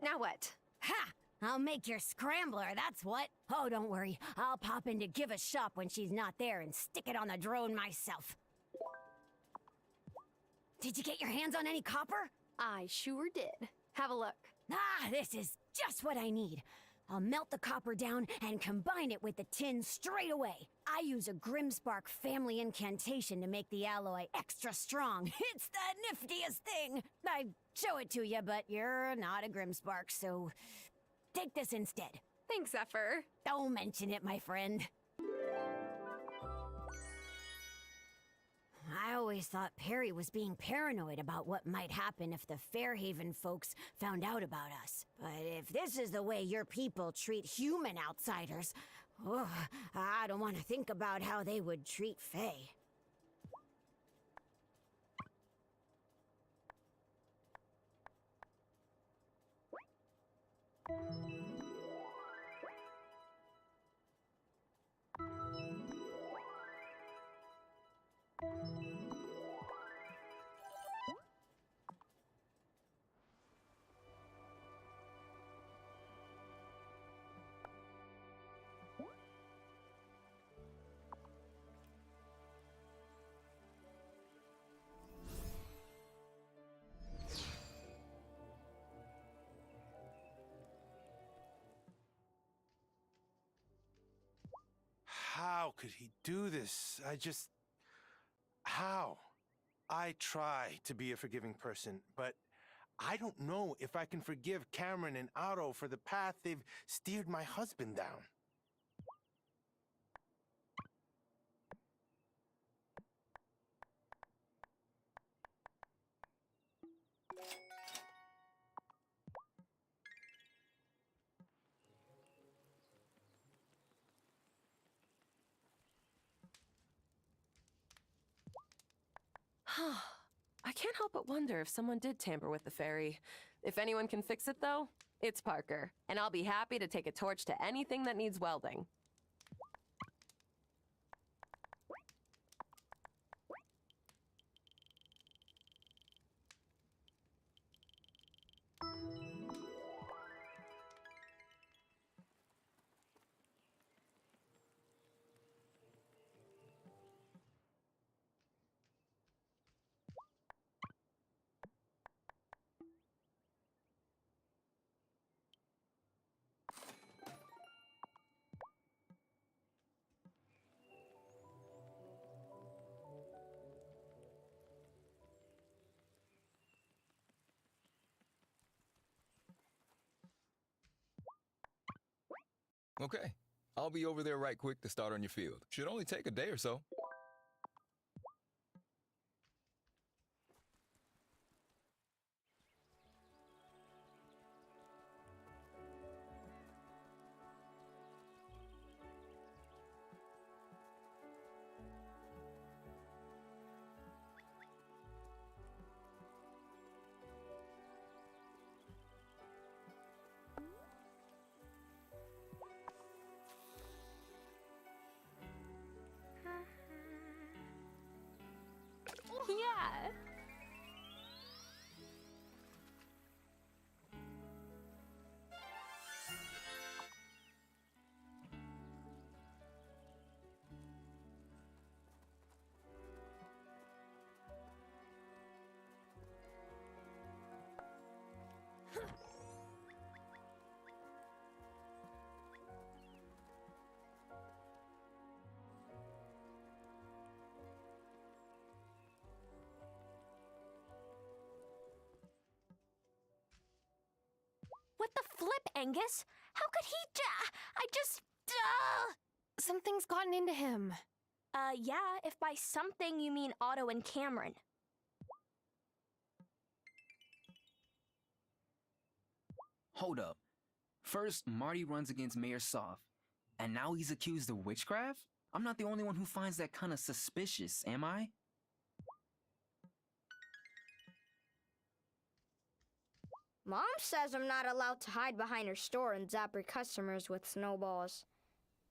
Now what? Ha! I'll make your scrambler, that's what. Oh, don't worry. I'll pop in to give a shop when she's not there and stick it on the drone myself. Did you get your hands on any copper? I sure did. Have a look. Ah, this is just what I need. I'll melt the copper down and combine it with the tin straight away. I use a Grimspark family incantation to make the alloy extra strong. It's the niftiest thing. I'd show it to you, but you're not a Grimspark, so take this instead. Thanks, Zephyr. Don't mention it, my friend. I always thought Perry was being paranoid about what might happen if the Fairhaven folks found out about us. But if this is the way your people treat human outsiders, oh, I don't want to think about how they would treat Faye. how could he do this? How? I try to be a forgiving person, but I don't know if I can forgive Cameron and Otto for the path they've steered my husband down. I can't help but wonder if someone did tamper with the fairy. If anyone can fix it, though, it's Parker. And I'll be happy to take a torch to anything that needs welding. Okay, I'll be over there right quick to start on your field. Should only take a day or so. Yeah. What the flip, Angus? How could he I just... Something's gotten into him. Yeah, if by something you mean Otto and Cameron. Hold up. First, Marty runs against Mayor Soft, and now he's accused of witchcraft? I'm not the only one who finds that kind of suspicious, am I? Mom says I'm not allowed to hide behind her store and zap her customers with snowballs.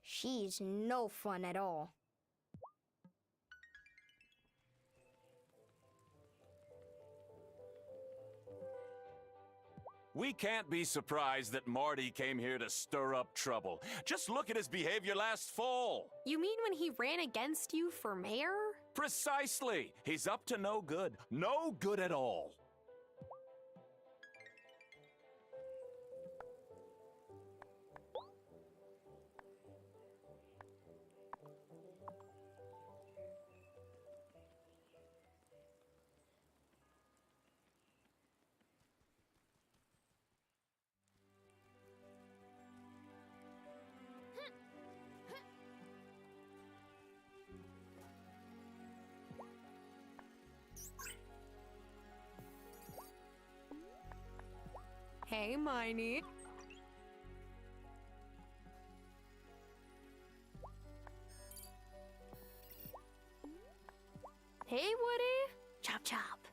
She's no fun at all. We can't be surprised that Marty came here to stir up trouble. Just look at his behavior last fall. You mean when he ran against you for mayor? Precisely. He's up to no good. No good at all. Hey, Miney. Hey, Woody. Chop chop.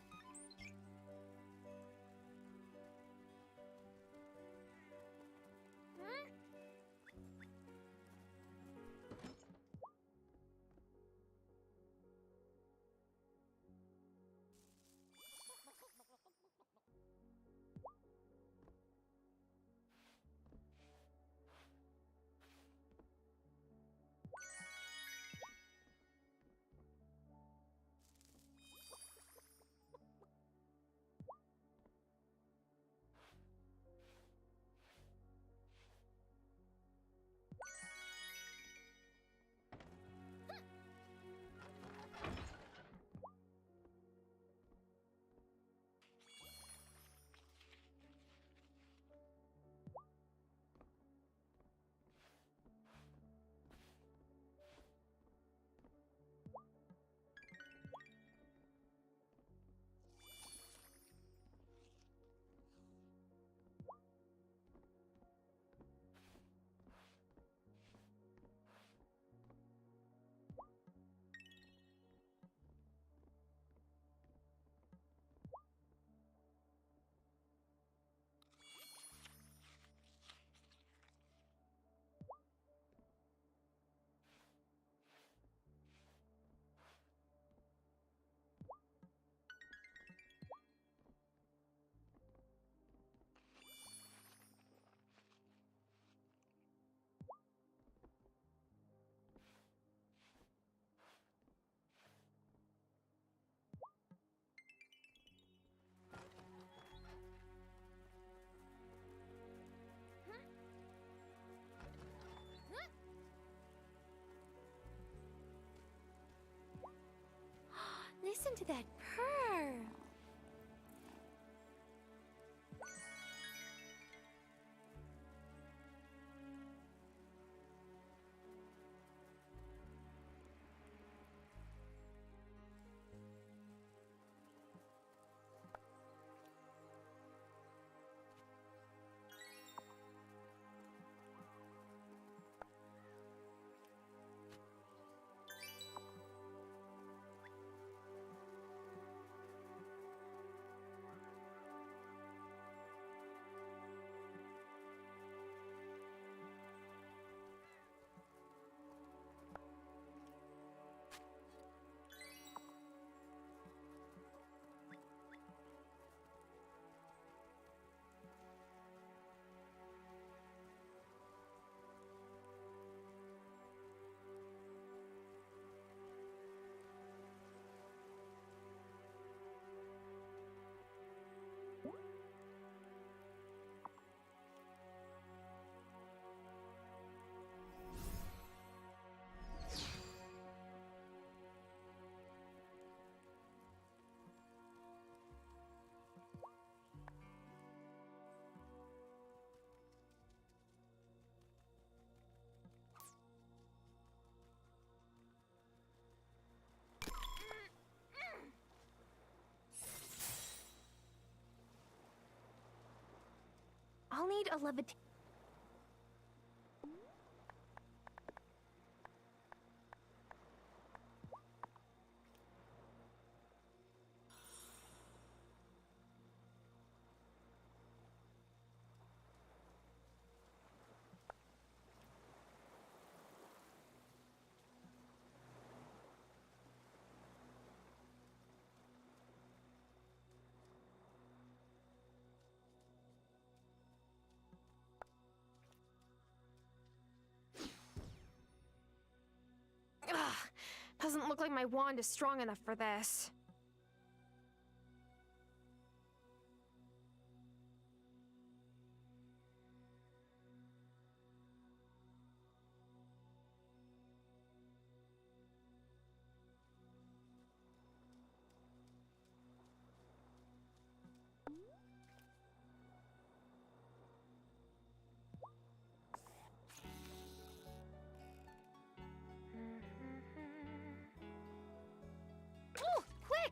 to that purr. I'll need a levitation. Ugh, doesn't look like my wand is strong enough for this. Ooh, quick!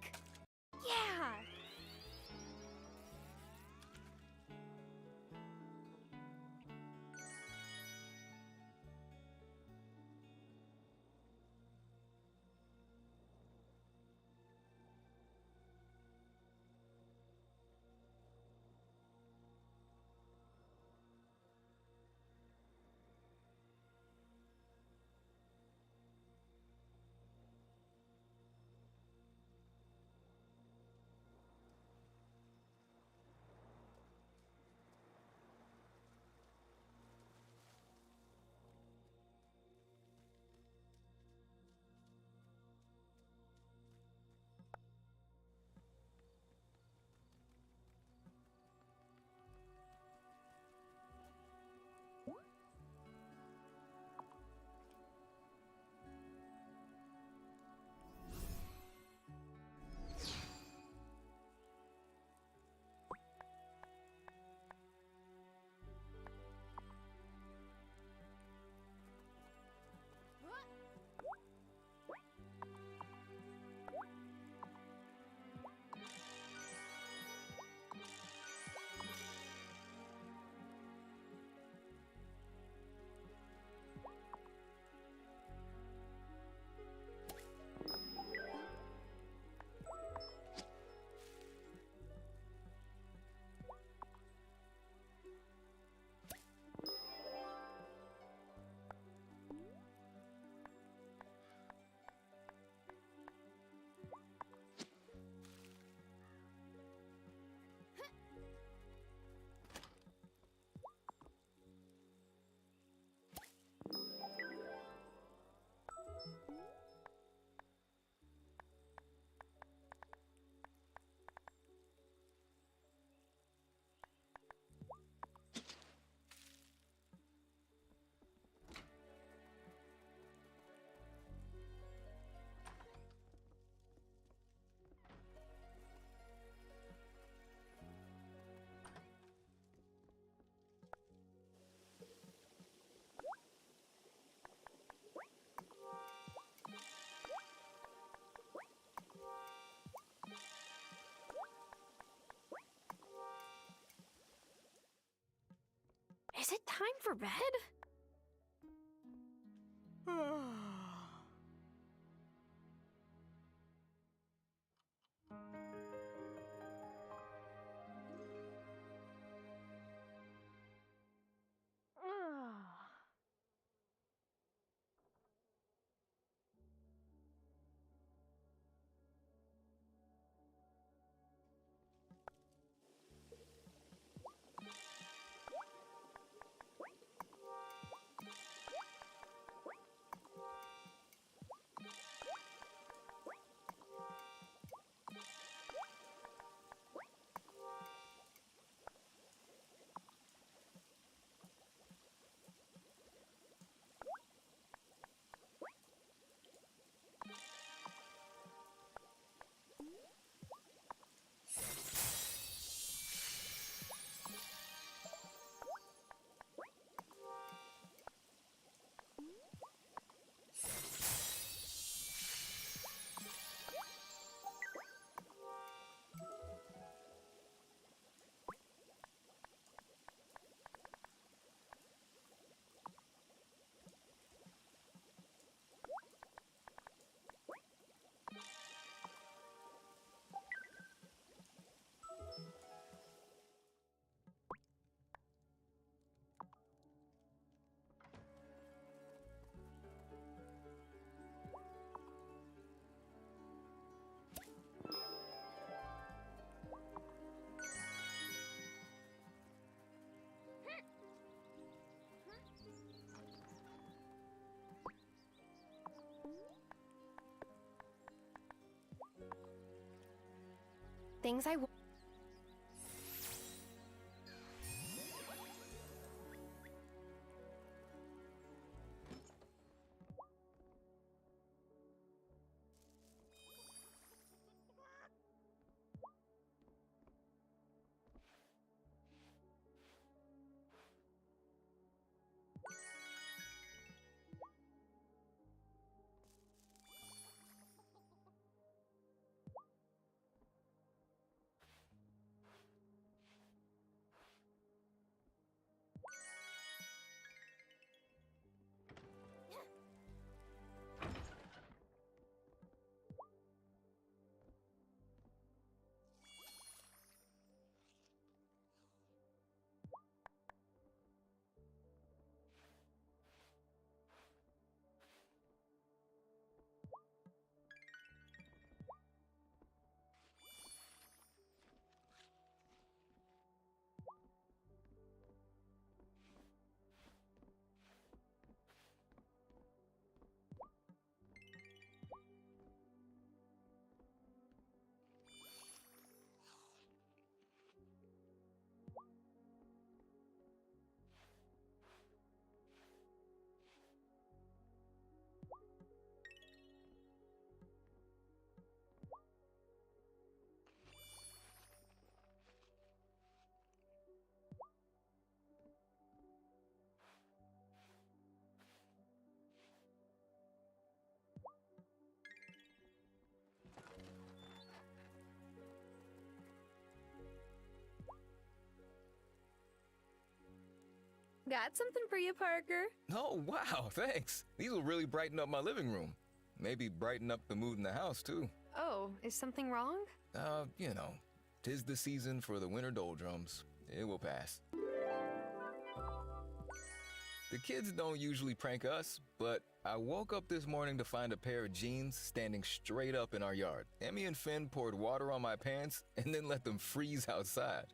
Is it time for bed? Things I got something for you, Parker. Oh, wow, thanks. These will really brighten up my living room. Maybe brighten up the mood in the house, too. Oh, is something wrong? You know, 'tis the season for the winter doldrums. It will pass. The kids don't usually prank us, but I woke up this morning to find a pair of jeans standing straight up in our yard. Emmy and Finn poured water on my pants and then let them freeze outside.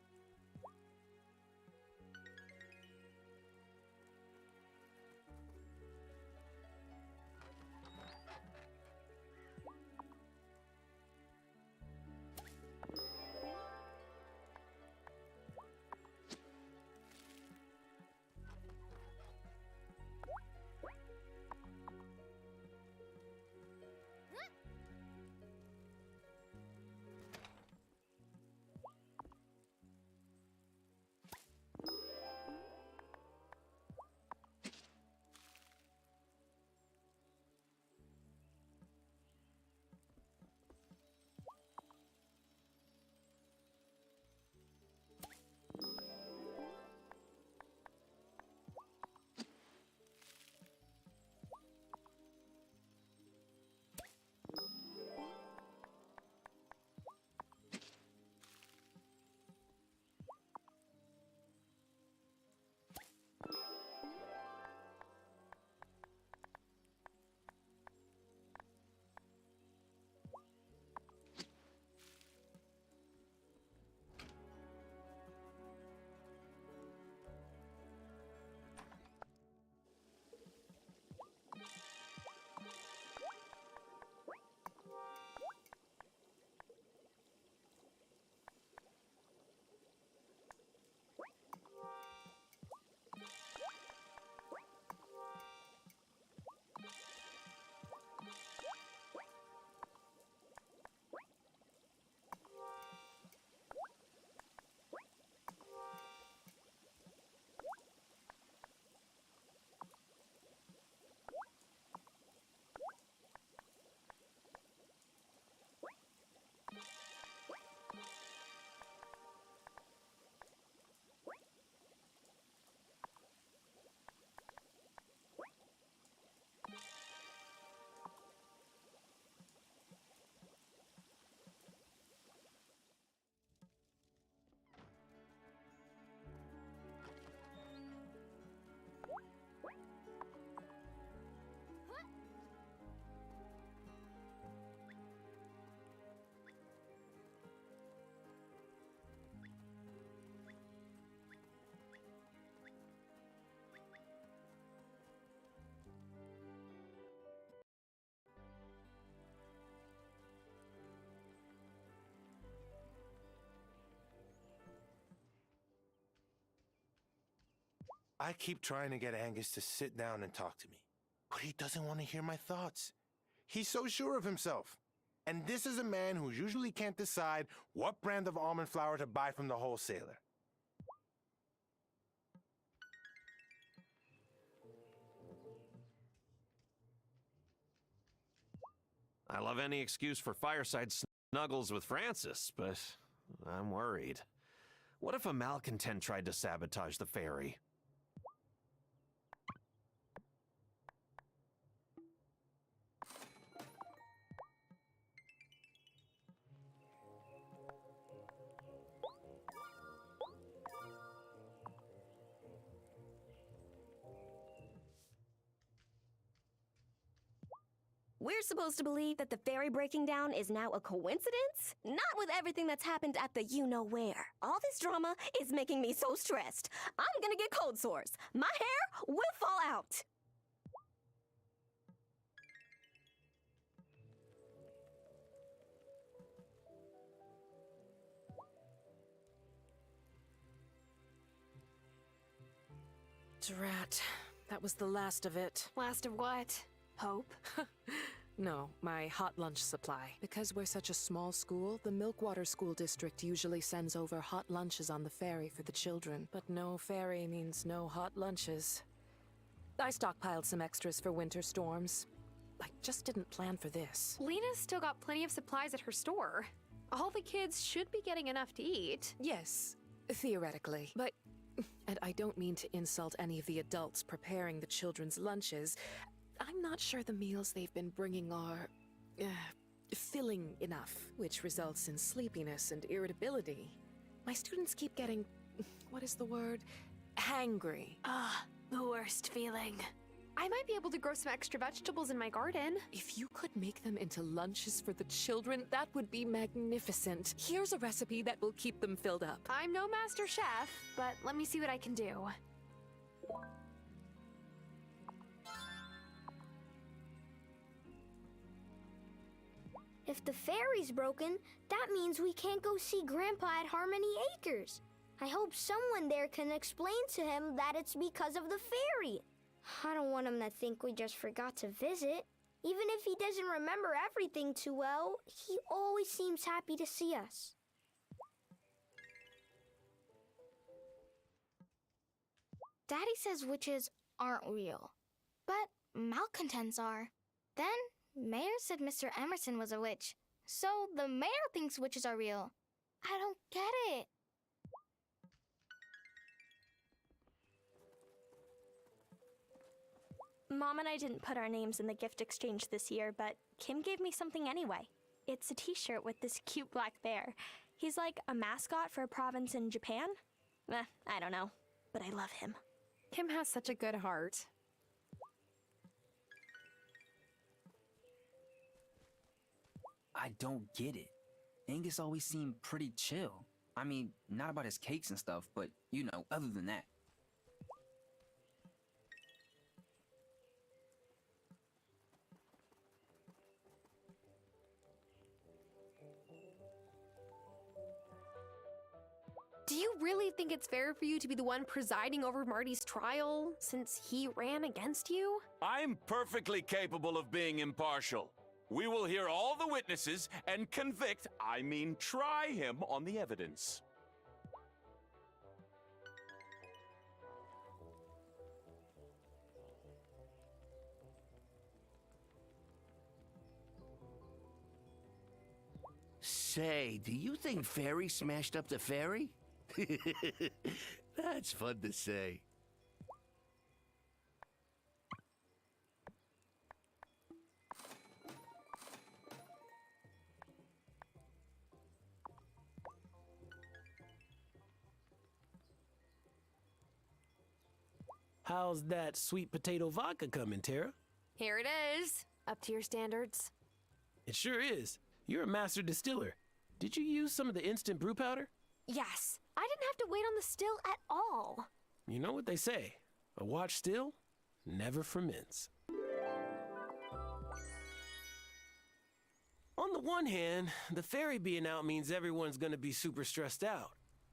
I keep trying to get Angus to sit down and talk to me, but he doesn't want to hear my thoughts. He's so sure of himself. And this is a man who usually can't decide what brand of almond flour to buy from the wholesaler. I love any excuse for fireside snuggles with Francis, but I'm worried. What if a malcontent tried to sabotage the fairy? We're supposed to believe that the fairy breaking down is now a coincidence? Not with everything that's happened at the you-know-where. All this drama is making me so stressed. I'm gonna get cold sores. My hair will fall out. Drat. That was the last of it. Last of what? Hope? No, my hot lunch supply. Because we're such a small school, the Milkwater School District usually sends over hot lunches on the ferry for the children. But no ferry means no hot lunches. I stockpiled some extras for winter storms. I just didn't plan for this. Lena's still got plenty of supplies at her store. All the kids should be getting enough to eat. Yes, theoretically. But, and I don't mean to insult any of the adults preparing the children's lunches, I'm not sure the meals they've been bringing are filling enough, which results in sleepiness and irritability. My students keep getting, what is the word? Hangry. Ah, the worst feeling. I might be able to grow some extra vegetables in my garden. If you could make them into lunches for the children, that would be magnificent. Here's a recipe that will keep them filled up. I'm no master chef, but let me see what I can do. If the ferry's broken, that means we can't go see Grandpa at Harmony Acres. I hope someone there can explain to him that it's because of the ferry. I don't want him to think we just forgot to visit. Even if he doesn't remember everything too well, he always seems happy to see us. Daddy says witches aren't real, but malcontents are. Then, Mayor said Mr. Emerson was a witch, so the mayor thinks witches are real. I don't get it. Mom and I didn't put our names in the gift exchange this year, but Kim gave me something anyway. It's a t-shirt with this cute black bear. He's like a mascot for a province in Japan. I don't know, but I love him. Kim has such a good heart. I don't get it. Angus always seemed pretty chill. I mean, not about his cakes and stuff, but, you know, other than that. Do you really think it's fair for you to be the one presiding over Marty's trial, since he ran against you? I'm perfectly capable of being impartial. We will hear all the witnesses and convict, I mean try him on the evidence. Say, do you think Fairy smashed up the ferry? That's fun to say. How's that sweet potato vodka coming, Tara? Here it is. Up to your standards. It sure is. You're a master distiller. Did you use some of the instant brew powder? Yes. I didn't have to wait on the still at all. You know what they say, a watch still never ferments. On the one hand, the ferry being out means everyone's gonna be super stressed out.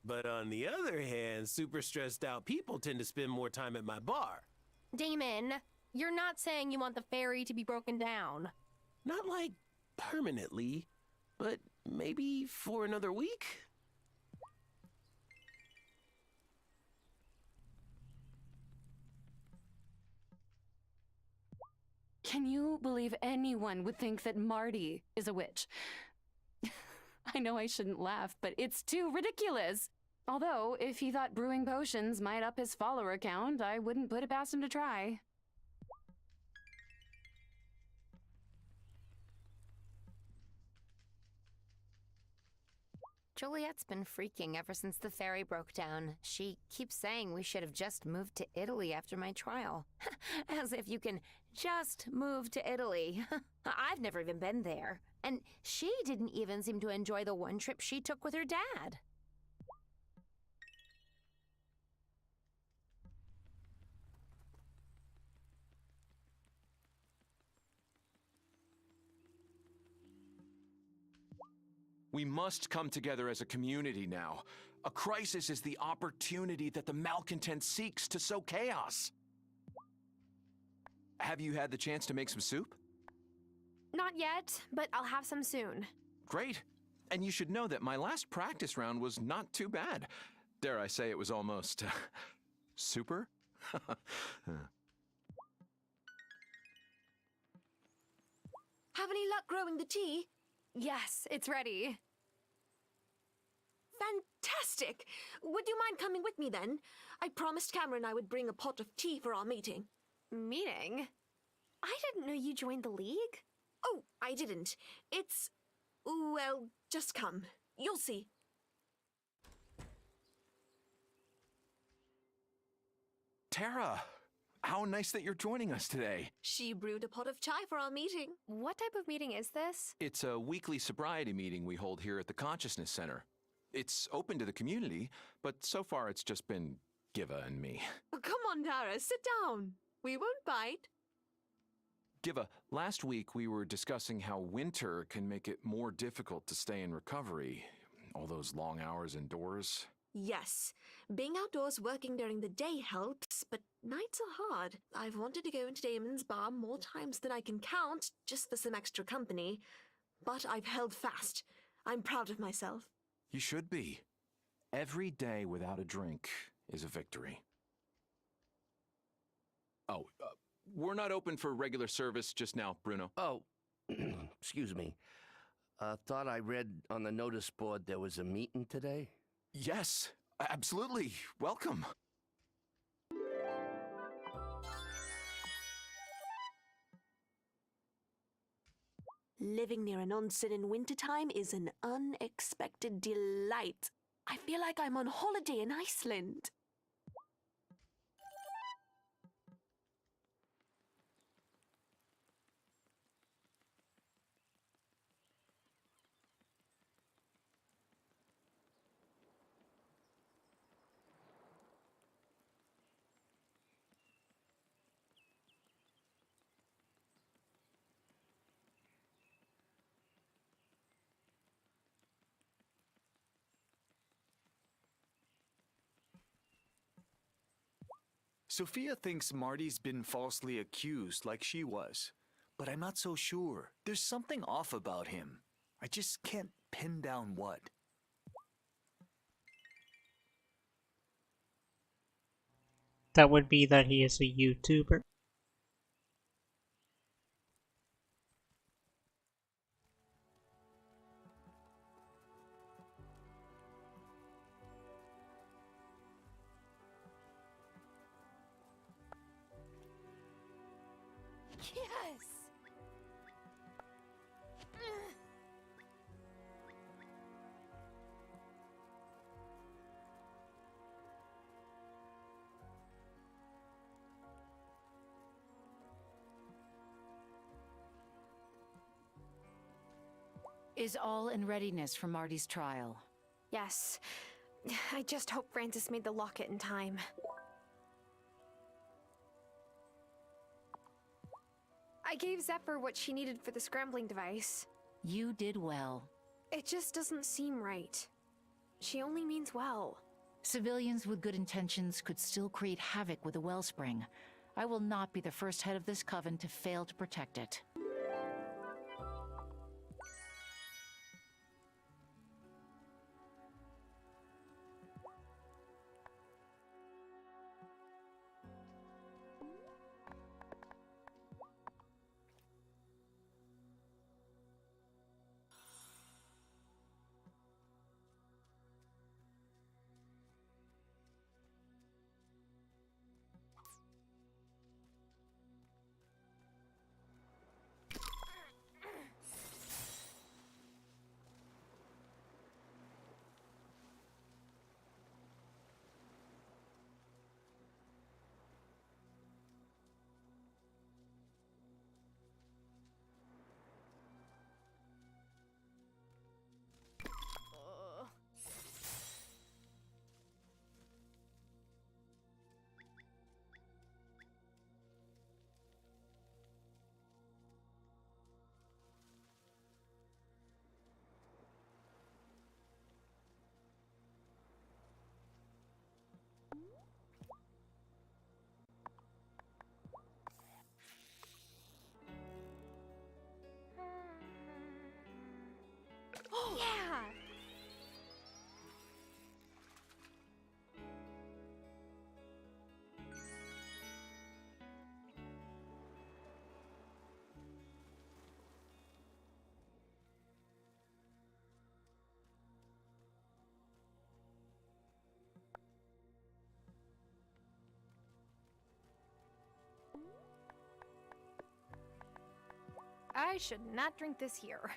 But on the other hand, super stressed out people tend to spend more time at my bar. Damon, you're not saying you want the fairy to be broken down. Not like permanently, but maybe for another week? Can you believe anyone would think that Marty is a witch? I know I shouldn't laugh, but it's too ridiculous. Although, if he thought brewing potions might up his follower count, I wouldn't put it past him to try. Juliet's been freaking ever since the ferry broke down. She keeps saying we should have just moved to Italy after my trial. As if you can just move to Italy. I've never even been there. And she didn't even seem to enjoy the one trip she took with her dad. We must come together as a community now. A crisis is the opportunity that the malcontent seeks to sow chaos. Have you had the chance to make some soup? Not yet, but I'll have some soon. Great. And you should know that my last practice round was not too bad. Dare I say it was almost super? Have any luck growing the tea? Yes, it's ready. Fantastic! Would you mind coming with me then? I promised Cameron I would bring a pot of tea for our meeting. Meeting? I didn't know you joined the League. Oh, I didn't. It's... well, just come. You'll see. Tara, how nice that you're joining us today. She brewed a pot of chai for our meeting. What type of meeting is this? It's a weekly sobriety meeting we hold here at the Consciousness Center. It's open to the community, but so far it's just been Giva and me. Oh, come on, Tara, sit down. We won't bite. Giva, last week we were discussing how winter can make it more difficult to stay in recovery. All those long hours indoors. Yes, being outdoors working during the day helps, but nights are hard. I've wanted to go into Damon's bar more times than I can count, just for some extra company. But I've held fast. I'm proud of myself. You should be. Every day without a drink is a victory. Oh, we're not open for regular service just now, Bruno. Oh, excuse me. Thought I read on the notice board there was a meeting today? Yes, absolutely. Welcome. Living near an onsen in wintertime is an unexpected delight. I feel like I'm on holiday in Iceland. Sophia thinks Marty's been falsely accused like she was, but I'm not so sure. There's something off about him. I just can't pin down what. That would be that he is a YouTuber. Yes! Is all in readiness for Marty's trial? Yes. I just hope Francis made the locket in time. I gave Zephyr what she needed for the scrambling device. You did well. It just doesn't seem right. She only means well. Civilians with good intentions could still create havoc with the wellspring. I will not be the first head of this coven to fail to protect it. Yeah! I should not drink this here.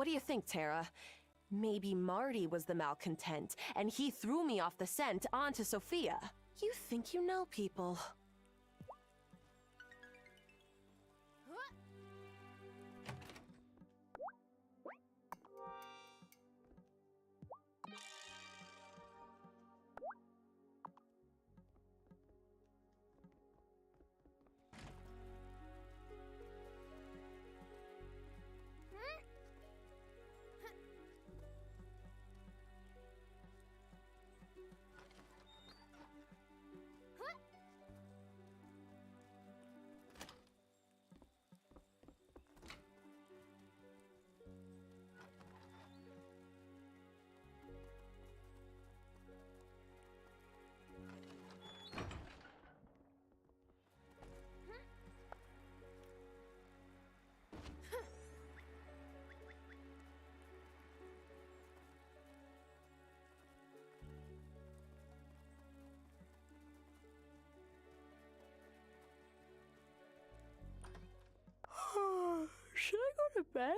What do you think, Tara? Maybe Marty was the malcontent, and he threw me off the scent onto Sophia. You think you know people. Should I go to bed?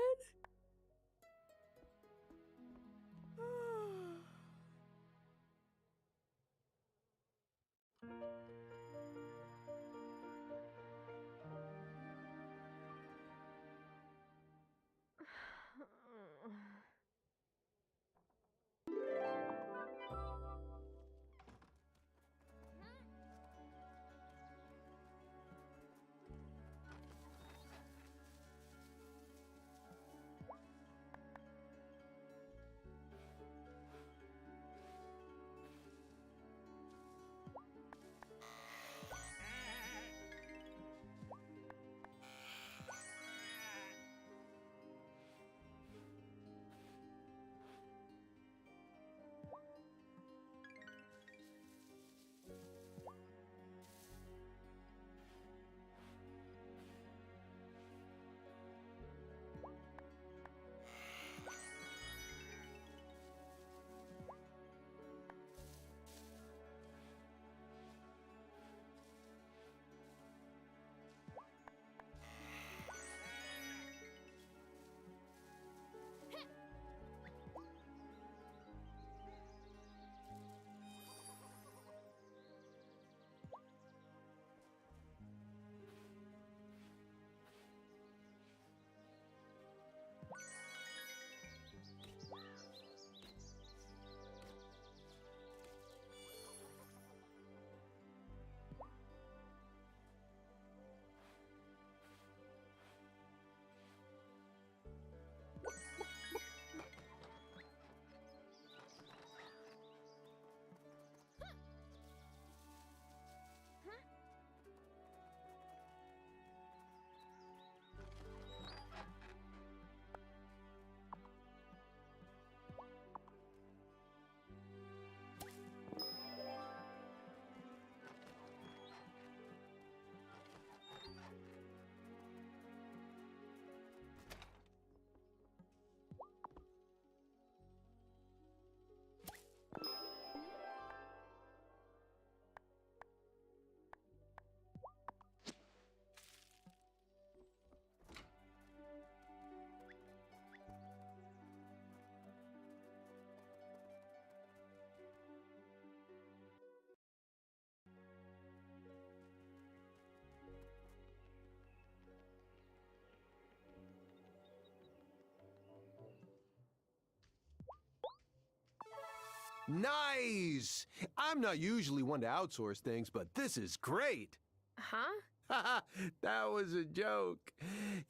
Nice! I'm not usually one to outsource things, but this is great. Huh? That was a joke.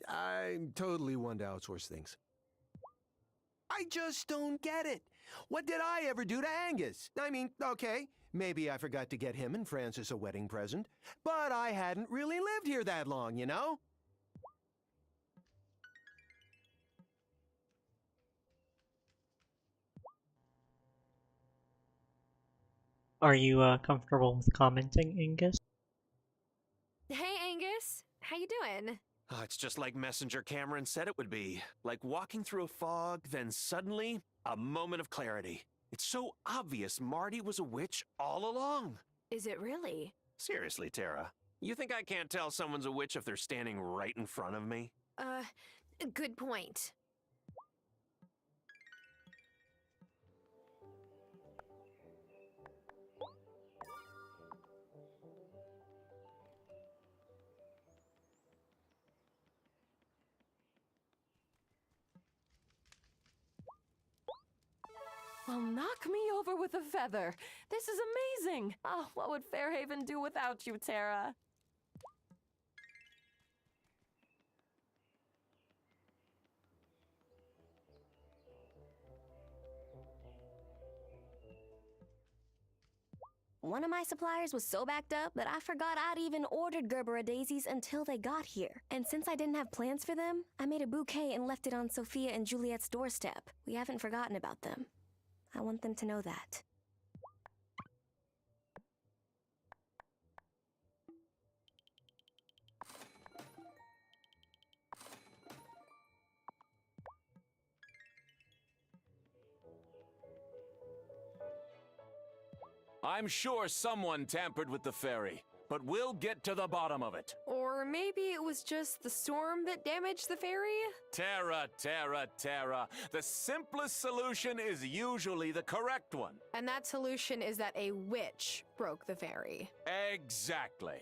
I'm totally one to outsource things. I just don't get it. What did I ever do to Angus? I mean, okay, maybe I forgot to get him and Francis a wedding present, but I hadn't really lived here that long, you know? Are you comfortable with commenting, Angus? Hey, Angus. How you doing? Oh, it's just like Messenger Cameron said it would be. Like walking through a fog, then suddenly, a moment of clarity. It's so obvious Marty was a witch all along. Is it really? Seriously, Tara. You think I can't tell someone's a witch if they're standing right in front of me? Good point. Well, knock me over with a feather. This is amazing. Oh, what would Fairhaven do without you, Tara? One of my suppliers was so backed up that I forgot I'd even ordered Gerbera daisies until they got here. And since I didn't have plans for them, I made a bouquet and left it on Sophia and Juliet's doorstep. We haven't forgotten about them. I want them to know that. I'm sure someone tampered with the fairy, but we'll get to the bottom of it. Or maybe it was just the storm that damaged the ferry? Tara, Tara, Tara. The simplest solution is usually the correct one. And that solution is that a witch broke the ferry. Exactly.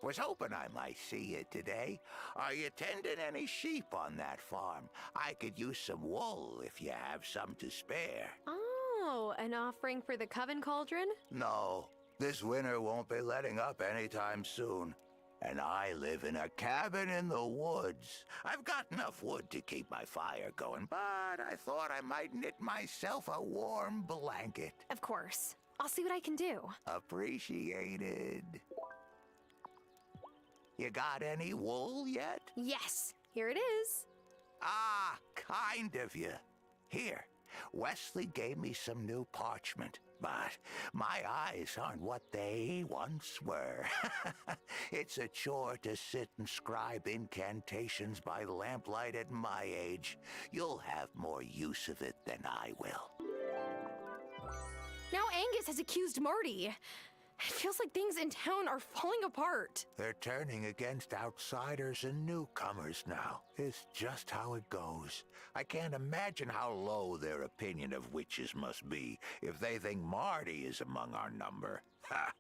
Was hoping I might see you today. Are you tending any sheep on that farm? I could use some wool if you have some to spare. Oh, an offering for the Coven Cauldron? No, this winter won't be letting up anytime soon. And I live in a cabin in the woods. I've got enough wood to keep my fire going, but I thought I might knit myself a warm blanket. Of course. I'll see what I can do. Appreciated. You got any wool yet? Yes, here it is. Ah, kind of you. Here, Wesley gave me some new parchment, but my eyes aren't what they once were. It's a chore to sit and scribe incantations by lamplight at my age. You'll have more use of it than I will. Now Angus has accused Marty. It feels like things in town are falling apart. They're turning against outsiders and newcomers now. It's just how it goes. I can't imagine how low their opinion of witches must be if they think Marty is among our number. Ha!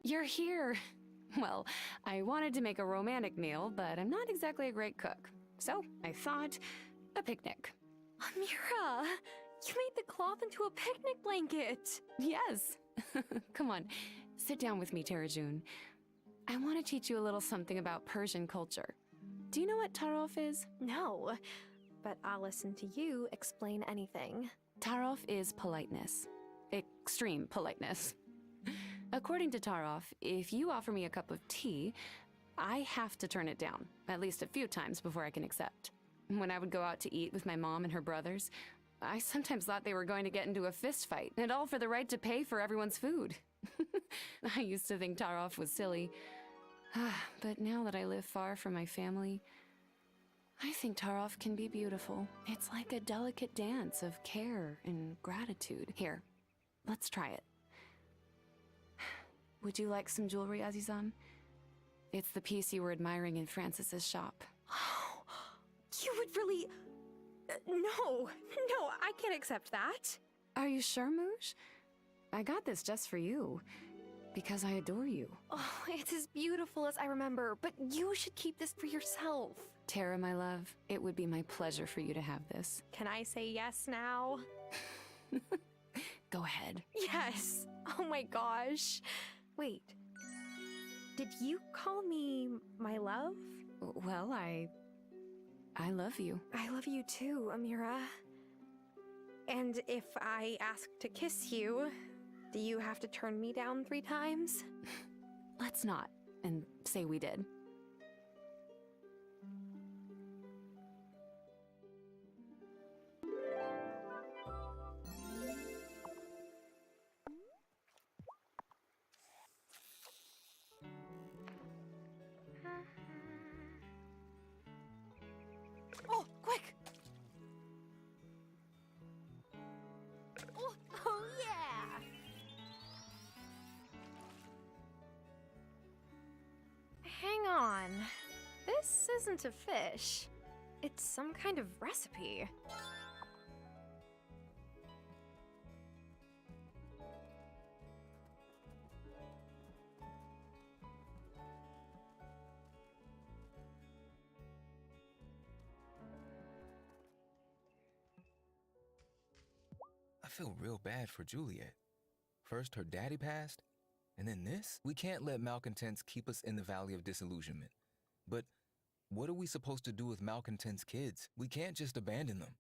You're here. Well, I wanted to make a romantic meal, but I'm not exactly a great cook. So I thought, a picnic. Amira, you made the cloth into a picnic blanket. Yes. Come on, sit down with me, Tara June. I want to teach you a little something about Persian culture. Do you know what tarof is? No, but I'll listen to you explain anything. Tarof is politeness. Extreme politeness. According to Tarof, if you offer me a cup of tea, I have to turn it down, at least a few times before I can accept. When I would go out to eat with my mom and her brothers, I sometimes thought they were going to get into a fist fight, and all for the right to pay for everyone's food. I used to think Tarof was silly, but now that I live far from my family, I think Tarof can be beautiful. It's like a delicate dance of care and gratitude. Here, let's try it. Would you like some jewelry, Azizam? It's the piece you were admiring in Francis's shop. You would really... No, I can't accept that. Are you sure, Moosh? I got this just for you, because I adore you. Oh, it's as beautiful as I remember, but you should keep this for yourself. Tara, my love, it would be my pleasure for you to have this. Can I say yes now? Go ahead. Yes. Oh my gosh. Wait. Did you call me my love? Well, I love you. I love you too, Amira. And if I ask to kiss you, do you have to turn me down 3 times? Let's not, and say we did. Oh, quick! Oh yeah! Hang on. This isn't a fish. It's some kind of recipe. I feel real bad for Juliet. First her daddy passed, and then this? We can't let malcontents keep us in the valley of disillusionment. But what are we supposed to do with malcontents' kids? We can't just abandon them.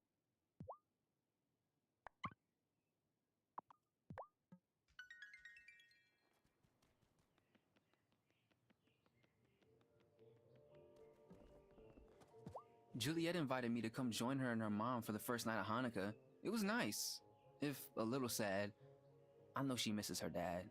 Juliet invited me to come join her and her mom for the first night of Hanukkah. It was nice, if a little sad. I know she misses her dad.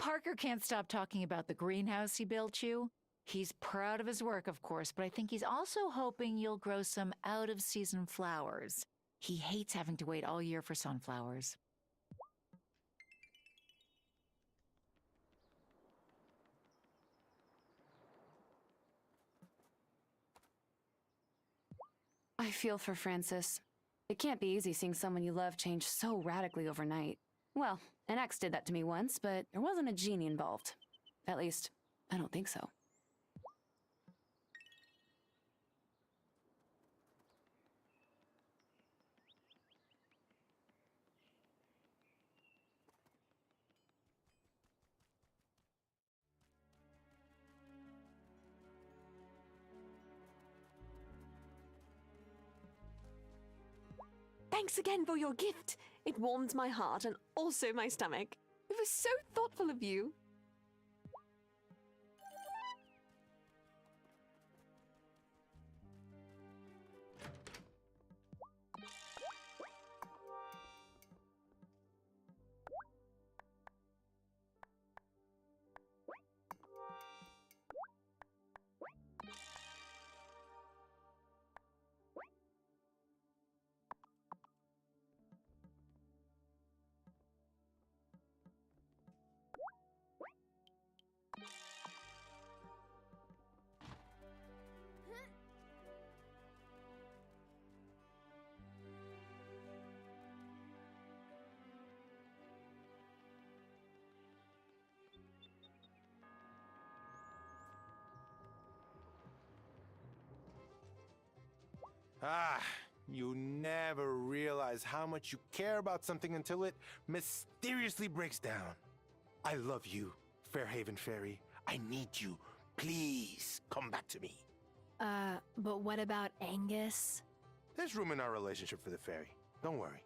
Parker can't stop talking about the greenhouse he built you. He's proud of his work, of course, but I think he's also hoping you'll grow some out-of-season flowers. He hates having to wait all year for sunflowers. I feel for Francis. It can't be easy seeing someone you love change so radically overnight. Well, an ex did that to me once, but there wasn't a genie involved. At least, I don't think so. Thanks again for your gift. It warmed my heart and also my stomach. It was so thoughtful of you. Ah, you never realize how much you care about something until it mysteriously breaks down. I love you, Fairhaven Fairy. I need you. Please, come back to me. But what about Angus? There's room in our relationship for the fairy. Don't worry.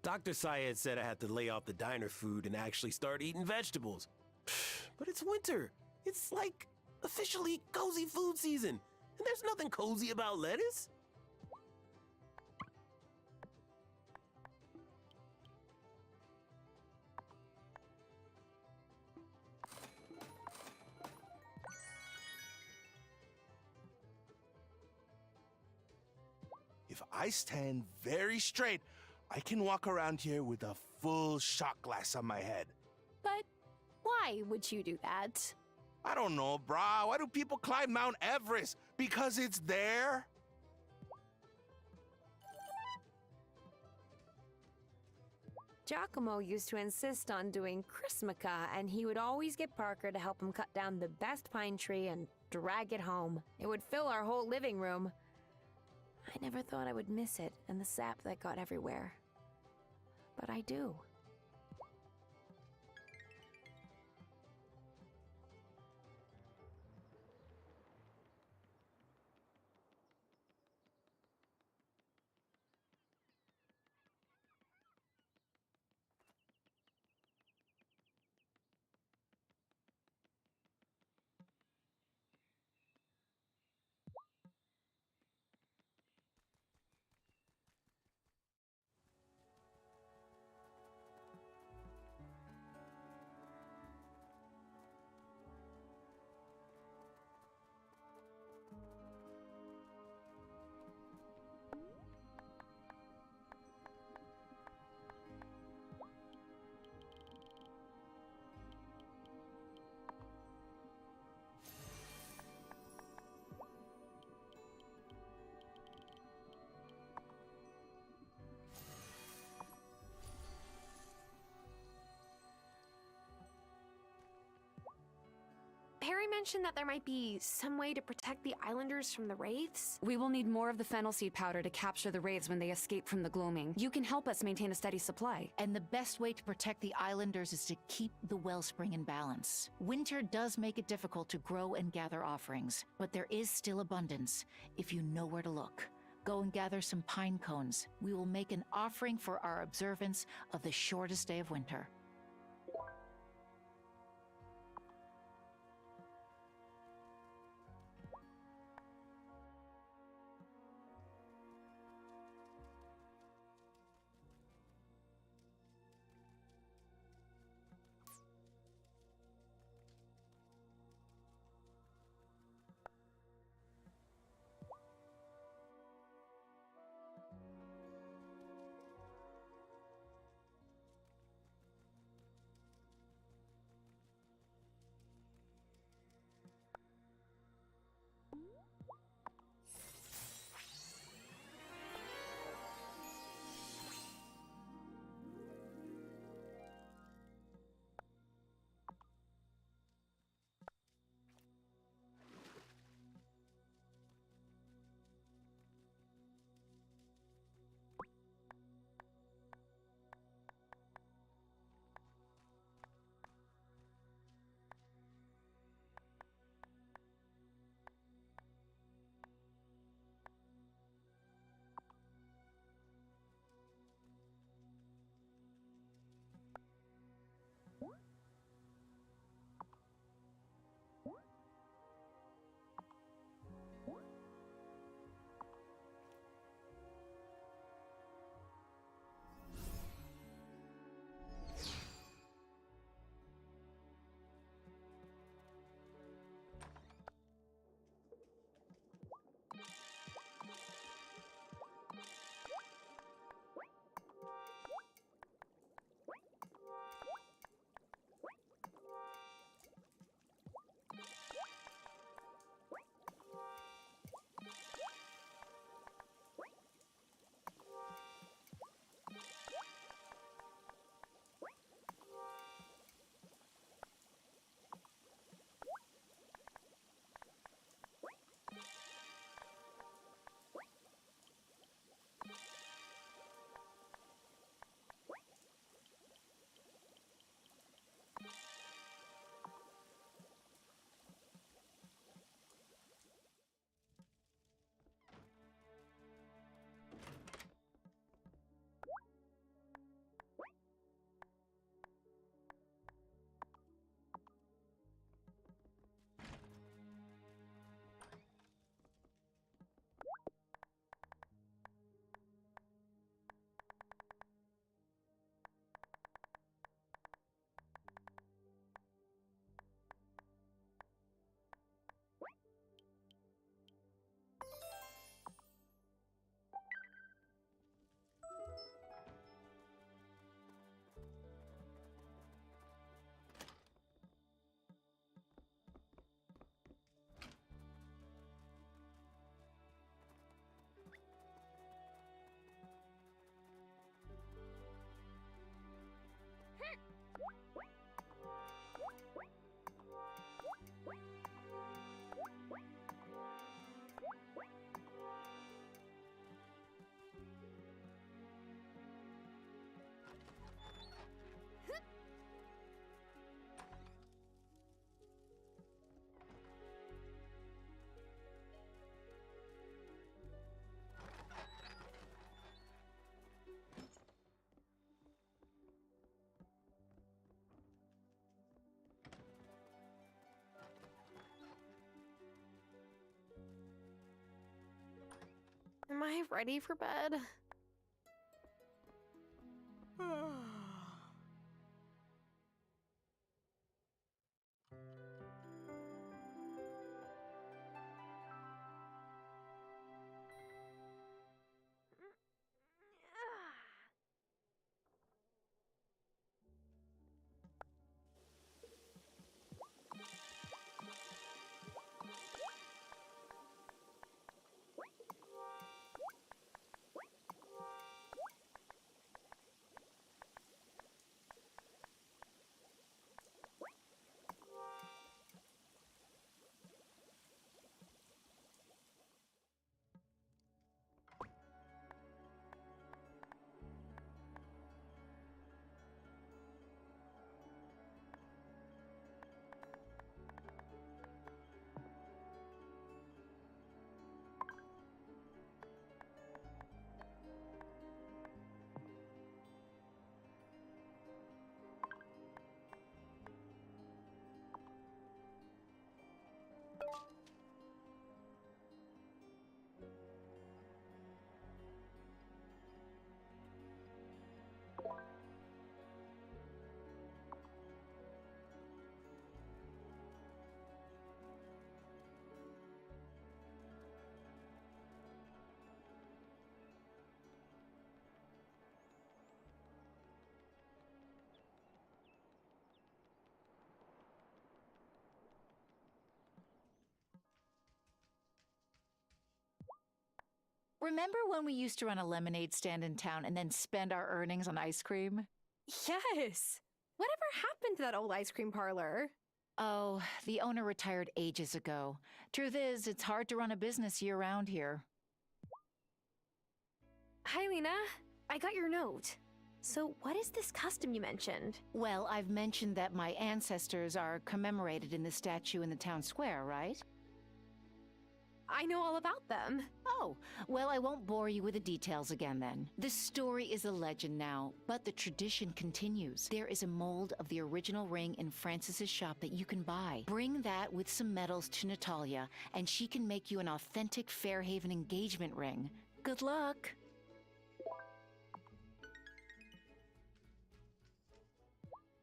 Dr. Syed said I had to lay off the diner food and actually start eating vegetables. But it's winter. It's like officially cozy food season. And there's nothing cozy about lettuce. If I stand very straight, I can walk around here with a full shot glass on my head. But why would you do that? I don't know, brah. Why do people climb Mount Everest? Because it's there? Giacomo used to insist on doing Chrismica, and he would always get Parker to help him cut down the best pine tree and drag it home. It would fill our whole living room. I never thought I would miss it and the sap that got everywhere. But I do. Harry mentioned that there might be some way to protect the islanders from the wraiths. We will need more of the fennel seed powder to capture the wraiths when they escape from the gloaming. You can help us maintain a steady supply. And the best way to protect the islanders is to keep the wellspring in balance. Winter does make it difficult to grow and gather offerings, but there is still abundance if you know where to look. Go and gather some pine cones. We will make an offering for our observance of the shortest day of winter. I ready for bed? Remember when we used to run a lemonade stand in town and then spend our earnings on ice cream? Yes! Whatever happened to that old ice cream parlor? Oh, the owner retired ages ago. Truth is, it's hard to run a business year-round here. Hi, Lena. I got your note. So what is this custom you mentioned? Well, I've mentioned that my ancestors are commemorated in the statue in the town square, right? I know all about them. Oh, well, I won't bore you with the details again then. The story is a legend now, but the tradition continues. There is a mold of the original ring in Francis's shop that you can buy. Bring that with some medals to Natalia, and she can make you an authentic Fairhaven engagement ring. Good luck!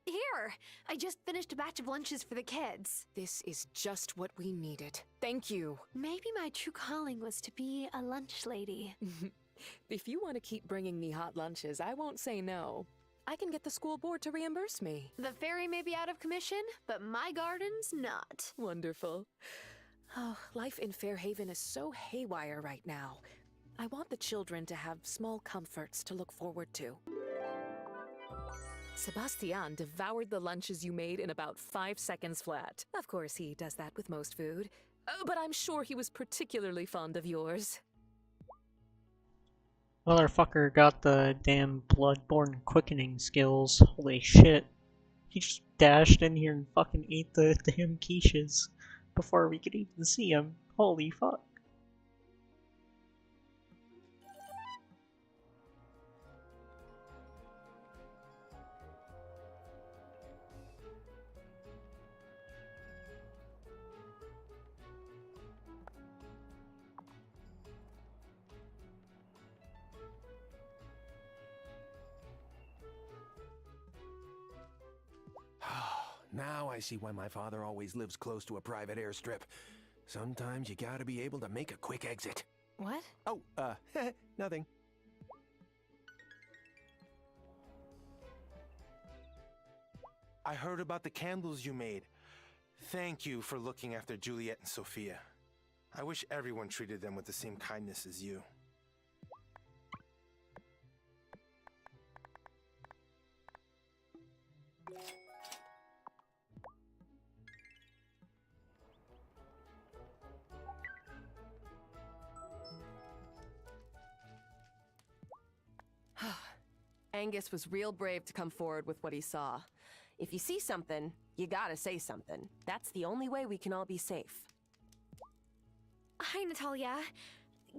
Here! I just finished a batch of lunches for the kids. This is just what we needed. Thank you. Maybe my true calling was to be a lunch lady. If you want to keep bringing me hot lunches, I won't say no. I can get the school board to reimburse me. The ferry may be out of commission, but my garden's not. Wonderful. Oh, life in Fairhaven is so haywire right now. I want the children to have small comforts to look forward to. Sebastian devoured the lunches you made in about 5 seconds flat. Of course, he does that with most food. But I'm sure he was particularly fond of yours. Motherfucker got the damn bloodborne quickening skills. Holy shit. He just dashed in here and fucking ate the damn quiches before we could even see him. Holy fuck. Now I see why my father always lives close to a private airstrip. Sometimes you gotta be able to make a quick exit. What? Oh, nothing. I heard about the candles you made. Thank you for looking after Juliet and Sophia. I wish everyone treated them with the same kindness as you. Angus was real brave to come forward with what he saw. If you see something, you gotta say something. That's the only way we can all be safe. Hi, Natalia.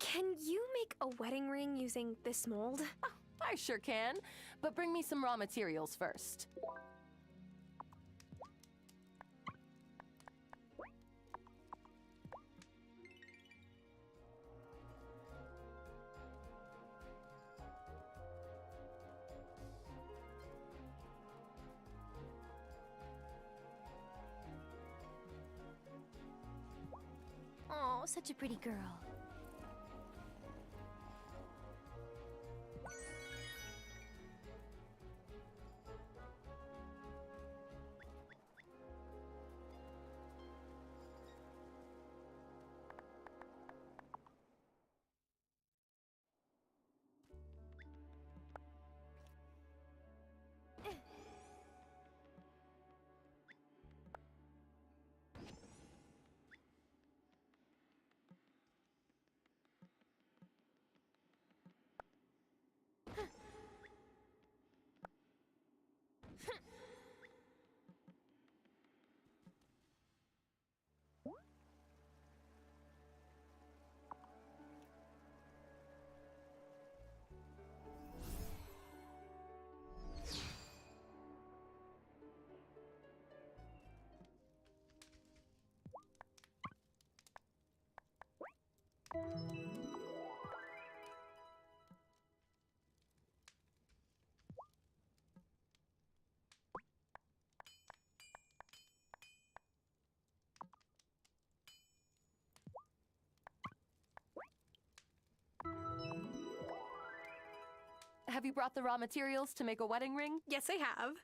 Can you make a wedding ring using this mold? Oh, I sure can, but bring me some raw materials first. such a pretty girl. Have you brought the raw materials to make a wedding ring? Yes, I have.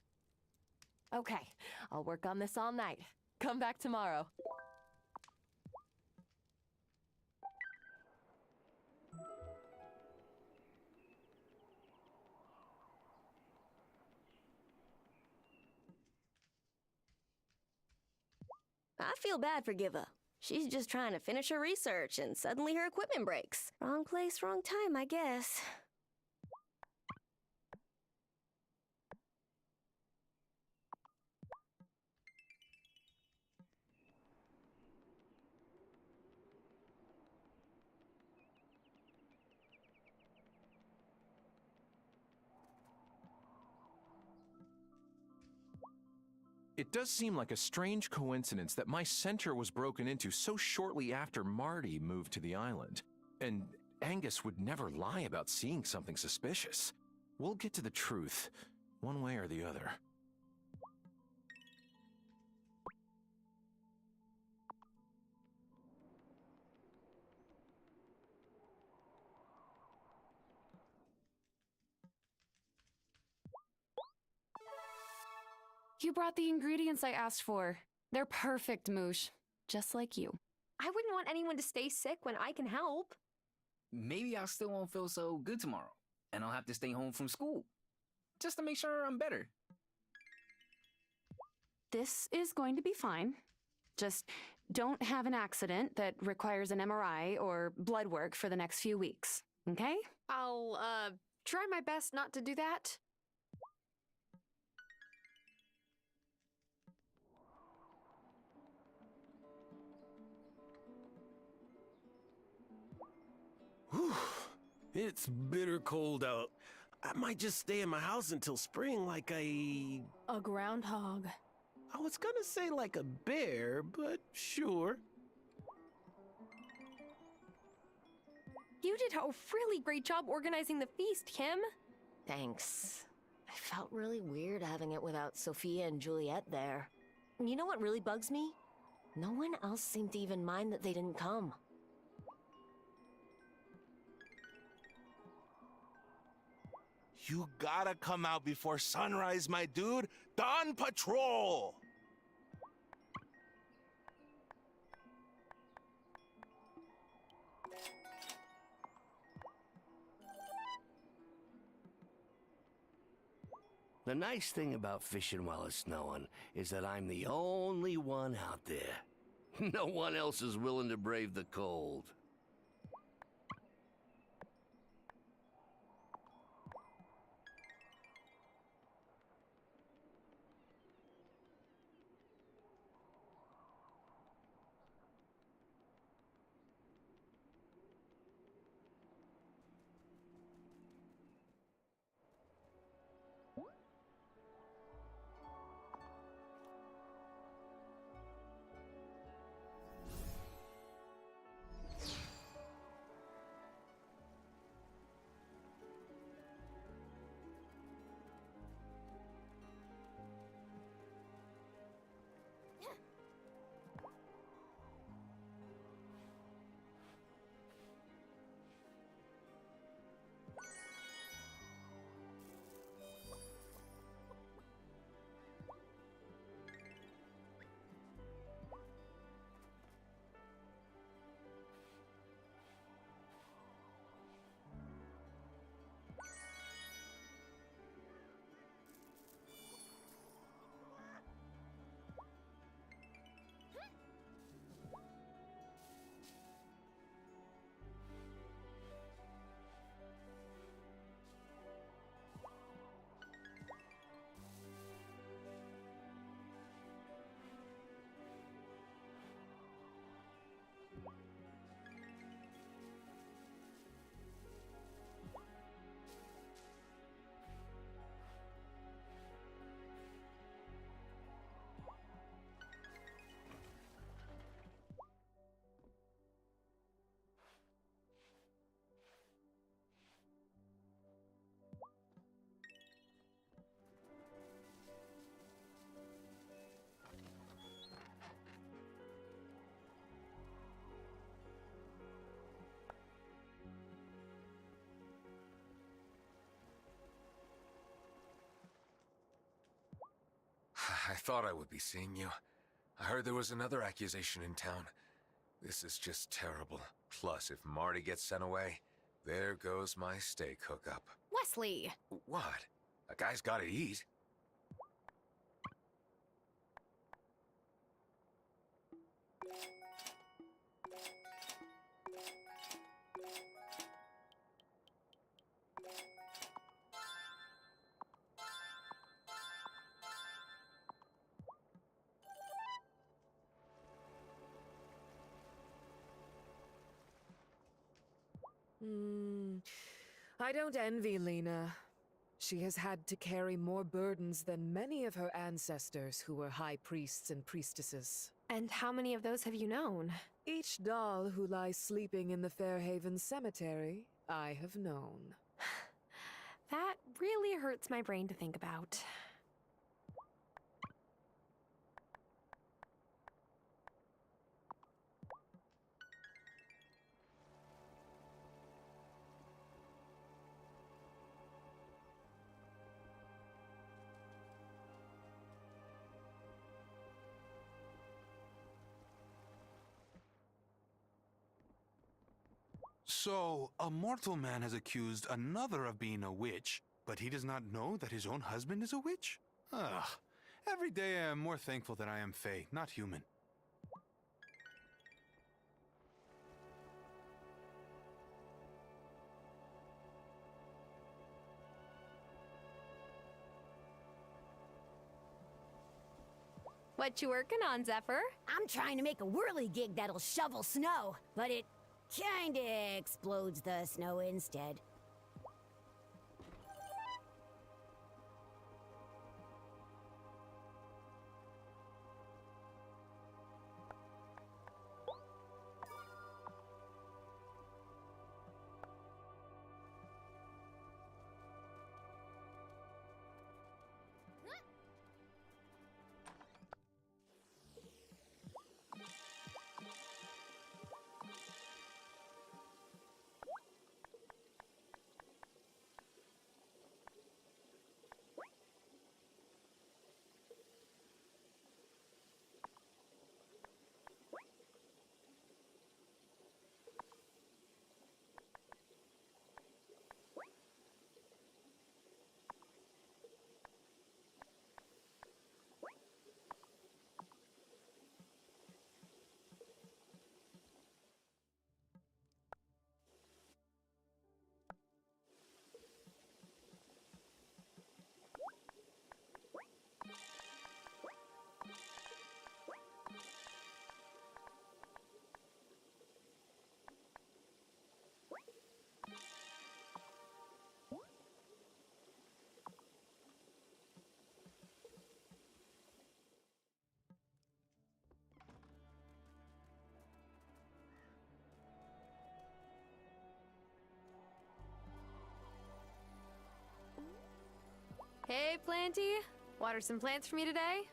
Okay, I'll work on this all night. Come back tomorrow. I feel bad for Giva. She's just trying to finish her research and suddenly her equipment breaks. Wrong place, wrong time, I guess. It does seem like a strange coincidence that my center was broken into so shortly after Marty moved to the island. And Angus would never lie about seeing something suspicious. We'll get to the truth, one way or the other. You brought the ingredients I asked for. They're perfect, Moosh. Just like you. I wouldn't want anyone to stay sick when I can help. Maybe I still won't feel so good tomorrow, and I'll have to stay home from school. Just to make sure I'm better. This is going to be fine. Just don't have an accident that requires an MRI or blood work for the next few weeks, okay? I'll, try my best not to do that. Whew. It's bitter cold out. I might just stay in my house until spring like a groundhog. I was gonna say like a bear, but sure. You did a really great job organizing the feast, Kim. Thanks. I felt really weird having it without Sophia and Juliet there. You know what really bugs me? No one else seemed to even mind that they didn't come. You gotta come out before sunrise, my dude. Dawn Patrol! The nice thing about fishing while it's snowing is that I'm the only one out there. No one else is willing to brave the cold. I thought I would be seeing you. I heard there was another accusation in town. This is just terrible. Plus, if Marty gets sent away, there goes my steak hookup. Wesley! What? A guy's gotta eat. I don't envy Lena. She has had to carry more burdens than many of her ancestors who were high priests and priestesses. And how many of those have you known? Each doll who lies sleeping in the Fairhaven cemetery, I have known. That really hurts my brain to think about. So, a mortal man has accused another of being a witch, but he does not know that his own husband is a witch? Ugh. Every day I am more thankful that I am Fae, not human. What you working on, Zephyr? I'm trying to make a whirligig that'll shovel snow, but it kinda explodes the snow instead. Hey, Planty. Water some plants for me today?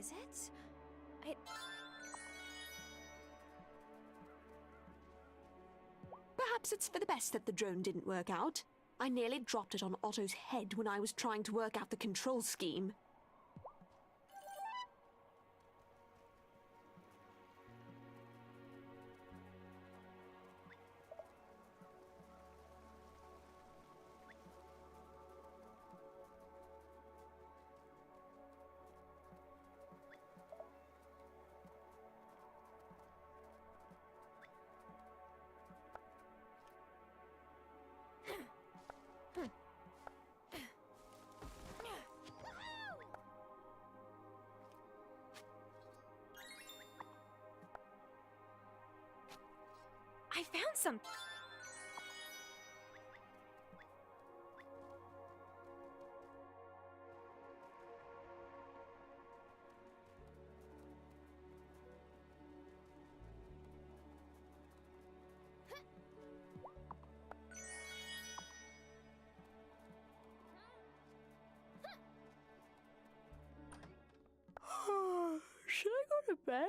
Is it? Perhaps it's for the best that the drone didn't work out. I nearly dropped it on Otto's head when I was trying to work out the control scheme. I found some. Should I go to bed?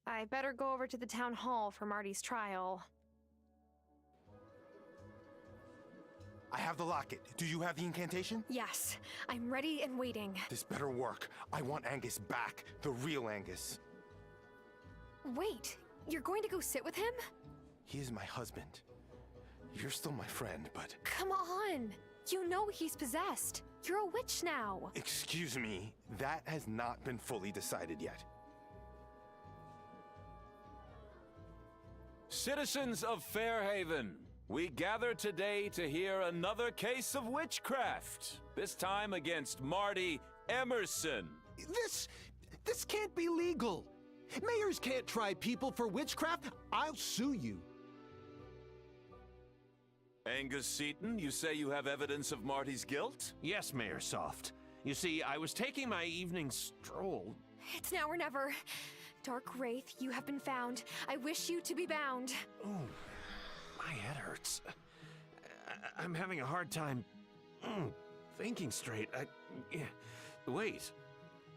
I better go over to the town hall for Marty's trial. I have the locket. Do you have the incantation? Yes, I'm ready and waiting. This better work. I want Angus back. The real Angus. Wait, you're going to go sit with him? He is my husband. You're still my friend, but... Come on! You know he's possessed. You're a witch now. Excuse me. That has not been fully decided yet. Citizens of Fairhaven, we gather today to hear another case of witchcraft, this time against Marty Emerson. This can't be legal. Mayors can't try people for witchcraft. I'll sue you. Angus Seaton, you say you have evidence of Marty's guilt? Yes, Mayor Soft. You see, I was taking my evening stroll. It's now or never. Dark Wraith, you have been found. I wish you to be bound. Oh, my head hurts. I'm having a hard time thinking straight. Wait,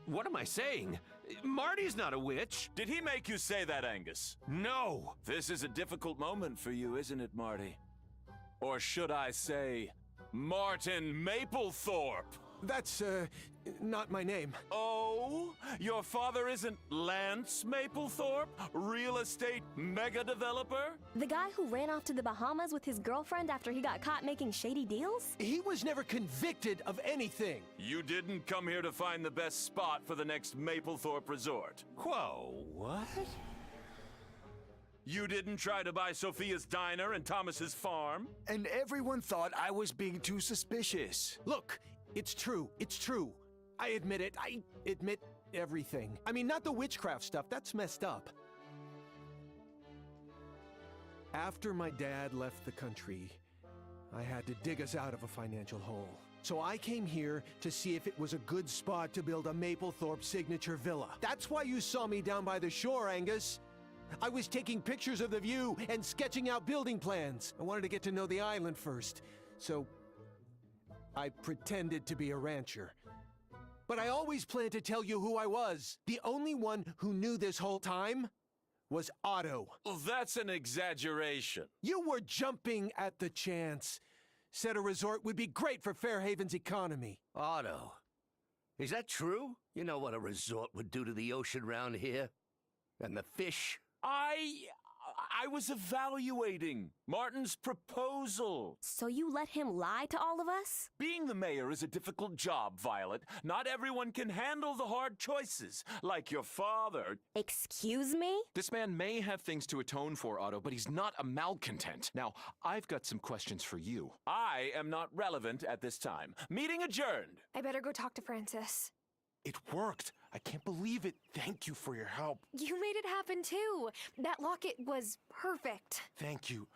what am I saying? Marty's not a witch. Did he make you say that, Angus? No. This is a difficult moment for you, isn't it, Marty? Or should I say, Martin Mapplethorpe? That's, not my name. Oh? Your father isn't Lance Mapplethorpe, real estate mega developer? The guy who ran off to the Bahamas with his girlfriend after he got caught making shady deals? He was never convicted of anything. You didn't come here to find the best spot for the next Mapplethorpe resort. Whoa, what? You didn't try to buy Sophia's diner and Thomas's farm? And everyone thought I was being too suspicious. Look, it's true. It's true. I admit it. I admit everything. I mean, not the witchcraft stuff. That's messed up. After my dad left the country, I had to dig us out of a financial hole. So I came here to see if it was a good spot to build a Mapplethorpe signature villa. That's why you saw me down by the shore, Angus. I was taking pictures of the view and sketching out building plans. I wanted to get to know the island first, so I pretended to be a rancher. But I always planned to tell you who I was. The only one who knew this whole time was Otto. Well, that's an exaggeration. You were jumping at the chance. Said a resort would be great for Fairhaven's economy. Otto, is that true? You know what a resort would do to the ocean round here? And the fish? I was evaluating Martin's proposal. So you let him lie to all of us? Being the mayor is a difficult job, Violet. Not everyone can handle the hard choices, like your father. Excuse me? This man may have things to atone for, Otto, but he's not a malcontent. Now, I've got some questions for you. I am not relevant at this time. Meeting adjourned. I better go talk to Francis. It worked. I can't believe it. Thank you for your help. You made it happen too. That locket was perfect. Thank you.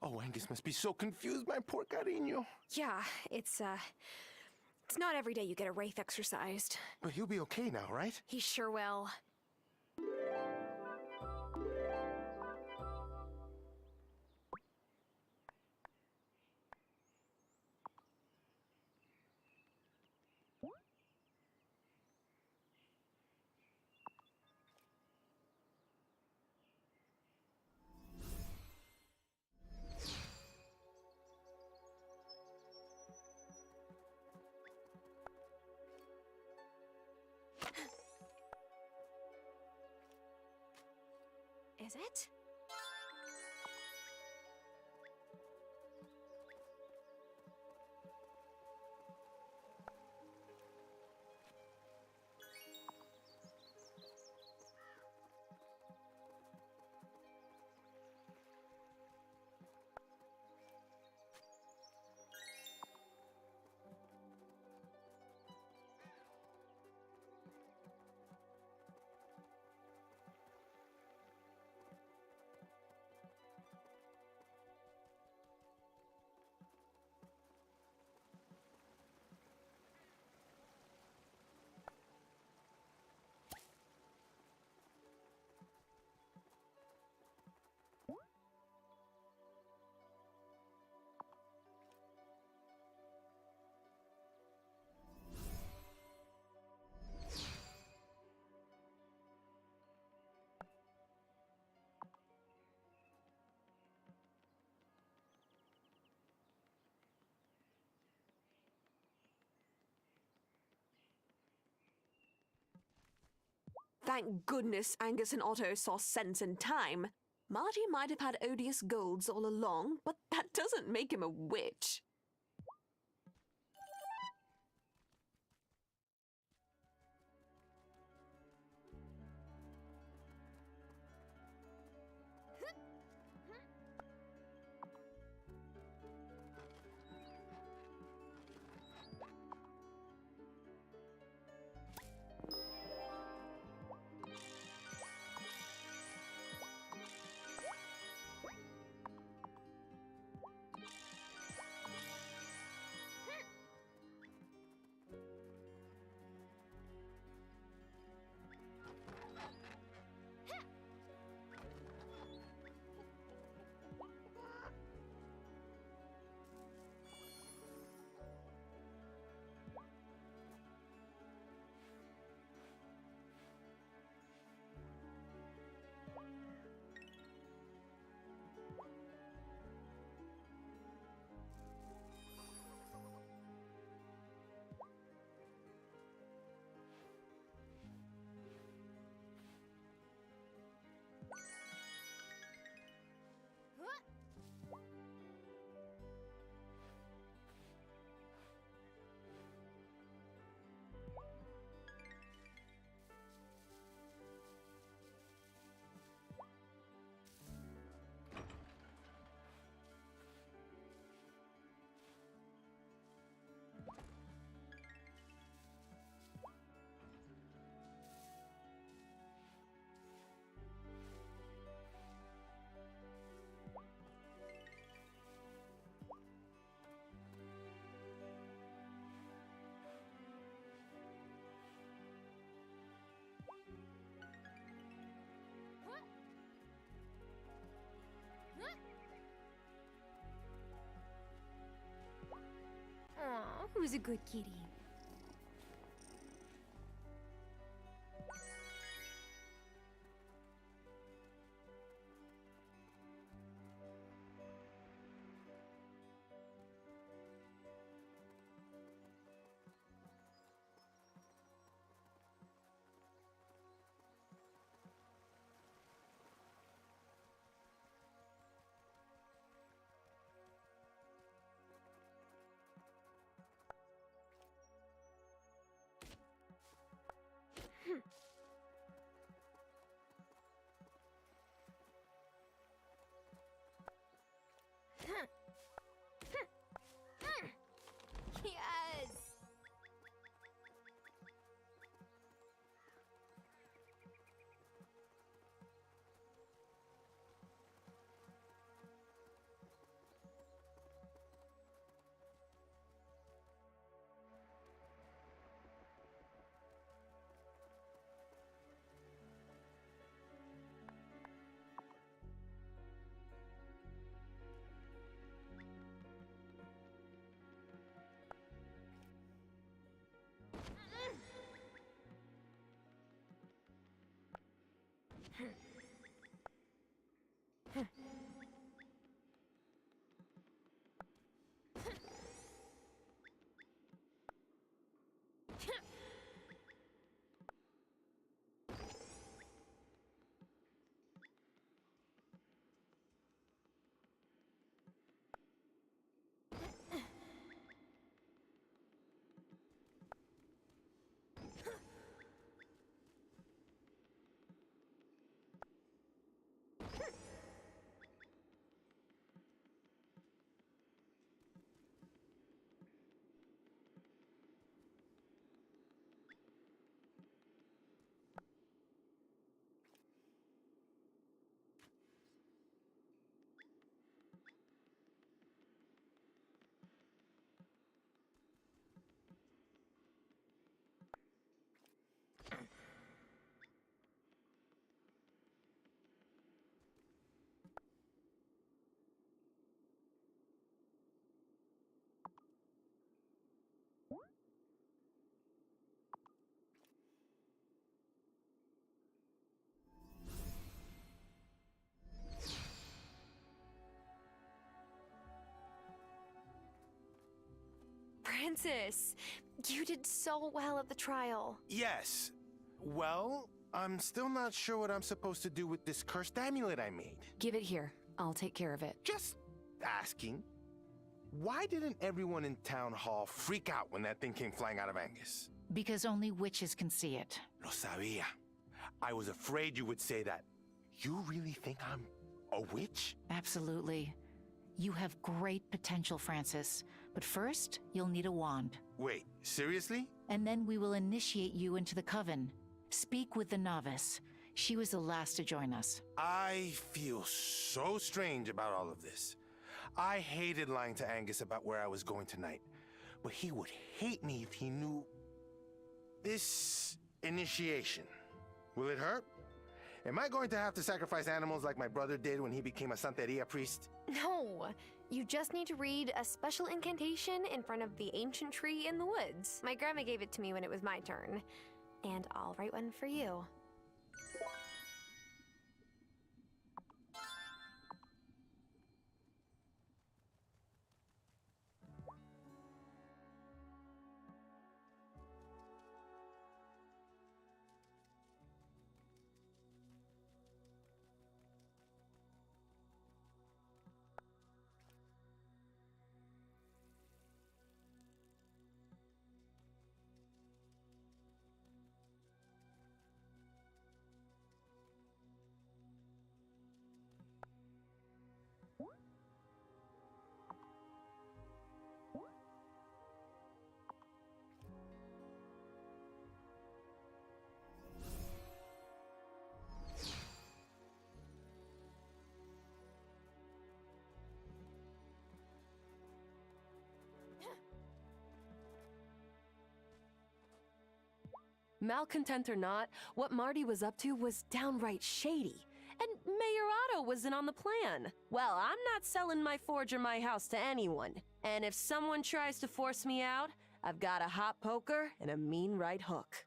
Oh, Angus must be so confused, my poor cariño. Yeah, it's It's not every day you get a Wraith exercised. But he'll be okay now, right? He sure will. Is it? Thank goodness Angus and Otto saw sense in time. Marty might have had odious golds all along, but that doesn't make him a witch. Aw, who's a good kitty? Francis, you did so well at the trial. Yes. Well, I'm still not sure what I'm supposed to do with this cursed amulet I made. Give it here. I'll take care of it. Just asking. Why didn't everyone in town hall freak out when that thing came flying out of Angus? Because only witches can see it. Lo sabía. I was afraid you would say that. You really think I'm a witch? Absolutely. You have great potential, Francis. But first, you'll need a wand. Wait, seriously? And then we will initiate you into the coven. Speak with the novice. She was the last to join us. I feel so strange about all of this. I hated lying to Angus about where I was going tonight. But he would hate me if he knew this initiation. Will it hurt? Am I going to have to sacrifice animals like my brother did when he became a Santeria priest? No, you just need to read a special incantation in front of the ancient tree in the woods. My grandma gave it to me when it was my turn. And I'll write one for you. Malcontent or not, what Marty was up to was downright shady. And Mayor Otto was in on the plan. Well, I'm not selling my forge or my house to anyone. And if someone tries to force me out, I've got a hot poker and a mean right hook.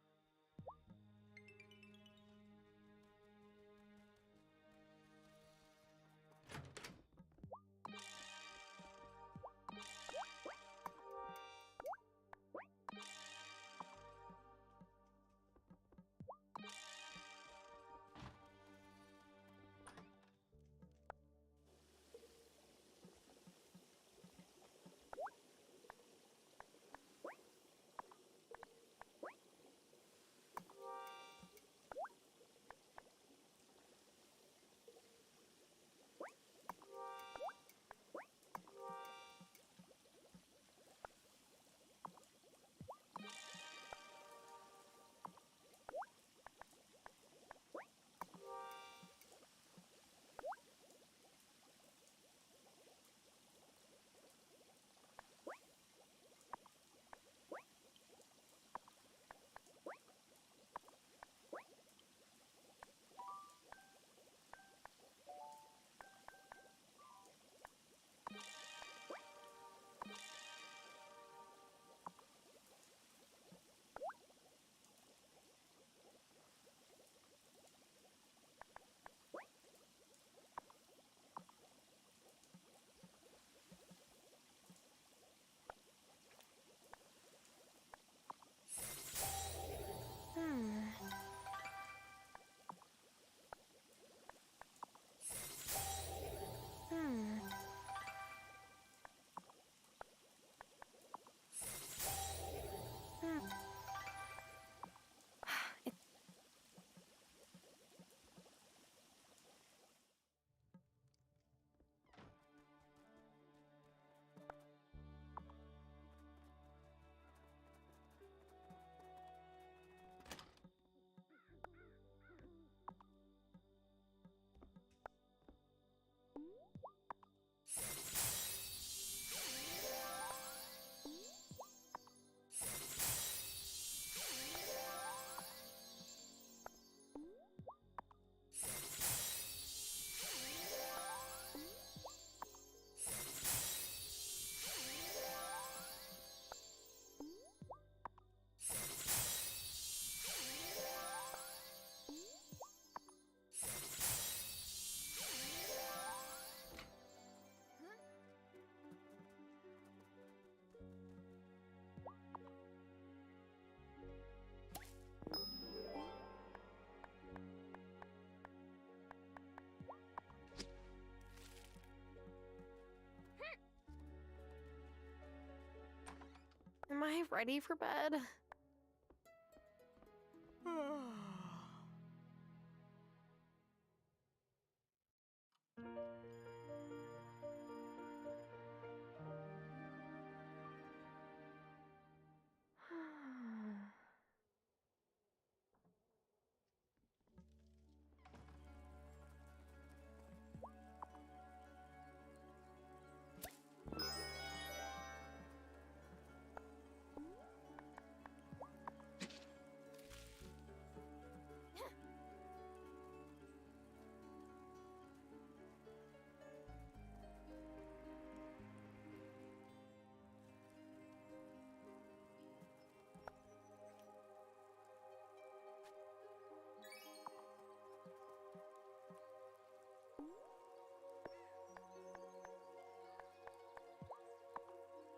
ready for bed.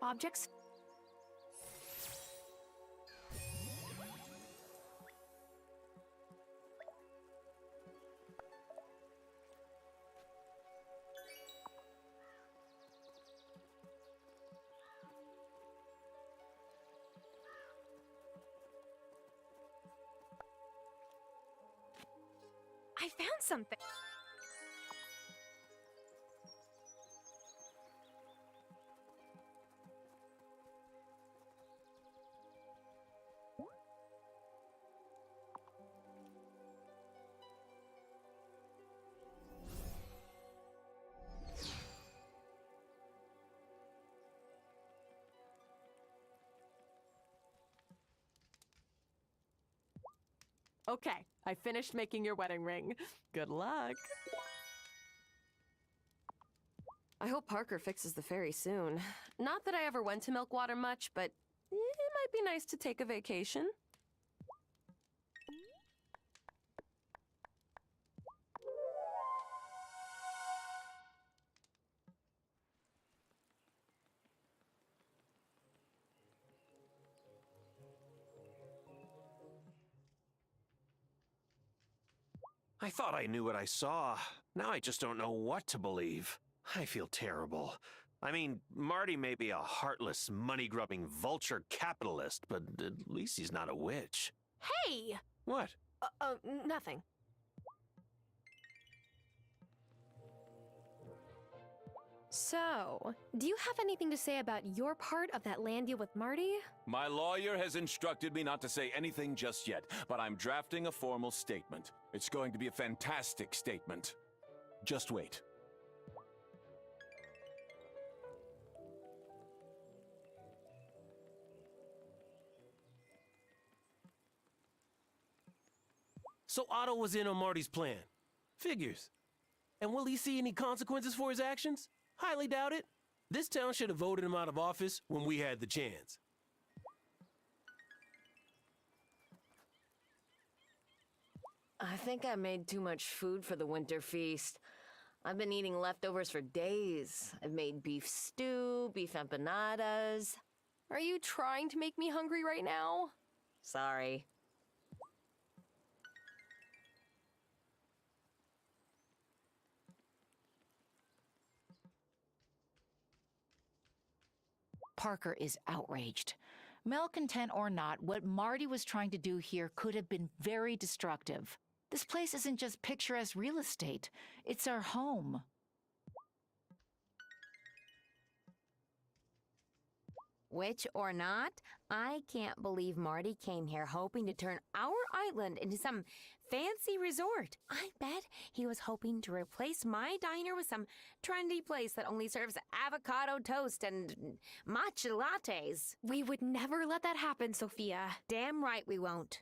Objects. I found something. Okay, I finished making your wedding ring. Good luck. I hope Parker fixes the ferry soon. Not that I ever went to Milkwater much, but it might be nice to take a vacation. I thought I knew what I saw. Now I just don't know what to believe. I feel terrible. I mean, Marty may be a heartless, money-grubbing vulture capitalist, but at least he's not a witch. Hey! What? Nothing. So, do you have anything to say about your part of that land deal with Marty? My lawyer has instructed me not to say anything just yet, but I'm drafting a formal statement. It's going to be a fantastic statement. Just wait. So Otto was in on Marty's plan. Figures. And will he see any consequences for his actions? Highly doubt it. This town should have voted him out of office when we had the chance. I think I made too much food for the winter feast. I've been eating leftovers for days. I've made beef stew, beef empanadas. Are you trying to make me hungry right now? Sorry. Parker is outraged. Malcontent or not, what Marty was trying to do here could have been very destructive. This place isn't just picturesque real estate. It's our home. Witch or not, I can't believe Marty came here hoping to turn our island into some fancy resort. I bet he was hoping to replace my diner with some trendy place that only serves avocado toast and matcha lattes. We would never let that happen, Sophia. Damn right we won't.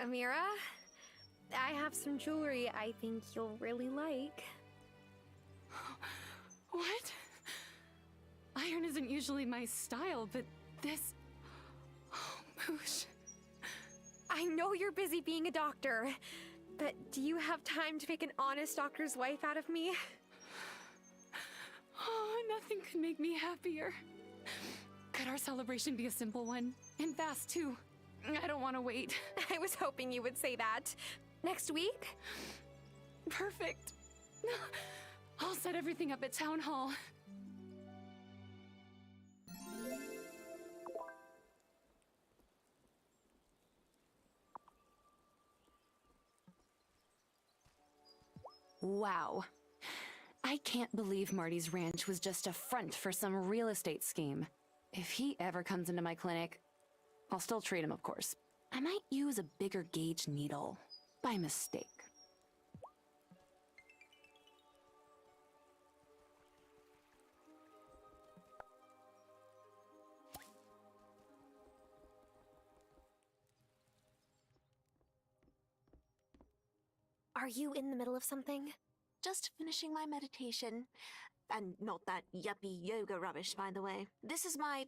Amira, I have some jewelry I think you'll really like. What? Iron isn't usually my style, but this... Oh, Moosh. I know you're busy being a doctor, but do you have time to make an honest doctor's wife out of me? Oh, nothing could make me happier. Could our celebration be a simple one? And fast, too. I don't want to wait. I was hoping you would say that. Next week? Perfect. I'll set everything up at Town Hall. Wow. I can't believe Marty's ranch was just a front for some real estate scheme. If he ever comes into my clinic, I'll still treat him, of course. I might use a bigger gauge needle. By mistake. Are you in the middle of something? Just finishing my meditation. And not that yuppie yoga rubbish, by the way. This is my...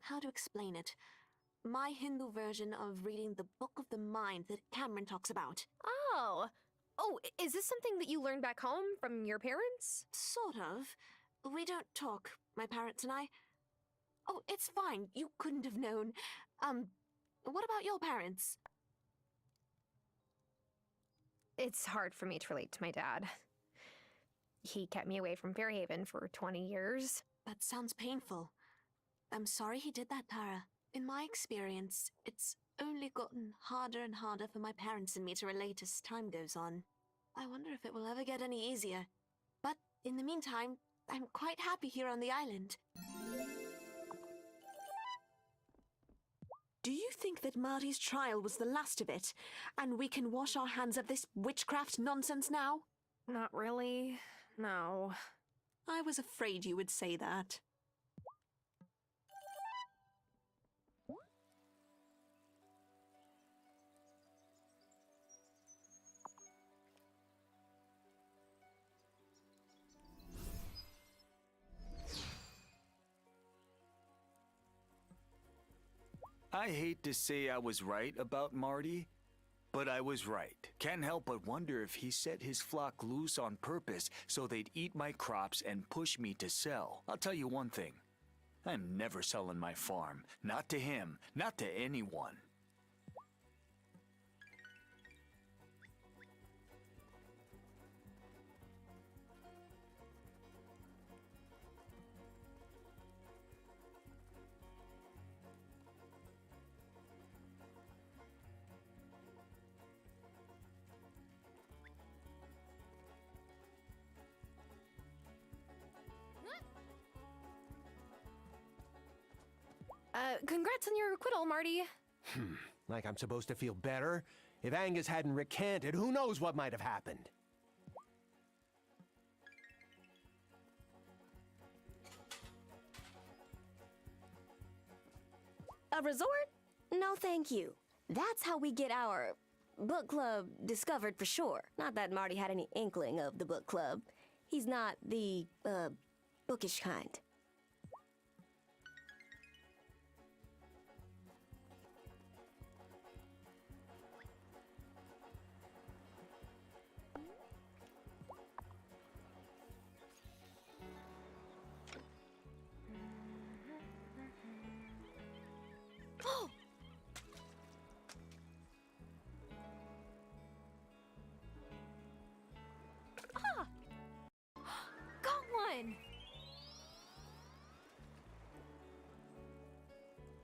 how to explain it? My Hindu version of reading the Book of the Mind that Cameron talks about. Oh. Oh, is this something that you learned back home from your parents? Sort of. We don't talk, my parents and I. Oh, it's fine. You couldn't have known. What about your parents? It's hard for me to relate to my dad. He kept me away from Fairhaven for 20 years. That sounds painful. I'm sorry he did that, Tara. In my experience, it's only gotten harder and harder for my parents and me to relate as time goes on. I wonder if it will ever get any easier. But in the meantime, I'm quite happy here on the island. Do you think that Marty's trial was the last of it, and we can wash our hands of this witchcraft nonsense now? Not really. No. I was afraid you would say that. I hate to say I was right about Marty, but I was right. Can't help but wonder if he set his flock loose on purpose so they'd eat my crops and push me to sell. I'll tell you one thing. I'm never selling my farm. Not to him, not to anyone. Congrats on your acquittal, Marty. Like I'm supposed to feel better? If Angus hadn't recanted, who knows what might have happened? A resort? No, thank you. That's how we get our book club discovered for sure. Not that Marty had any inkling of the book club. He's not the, bookish kind.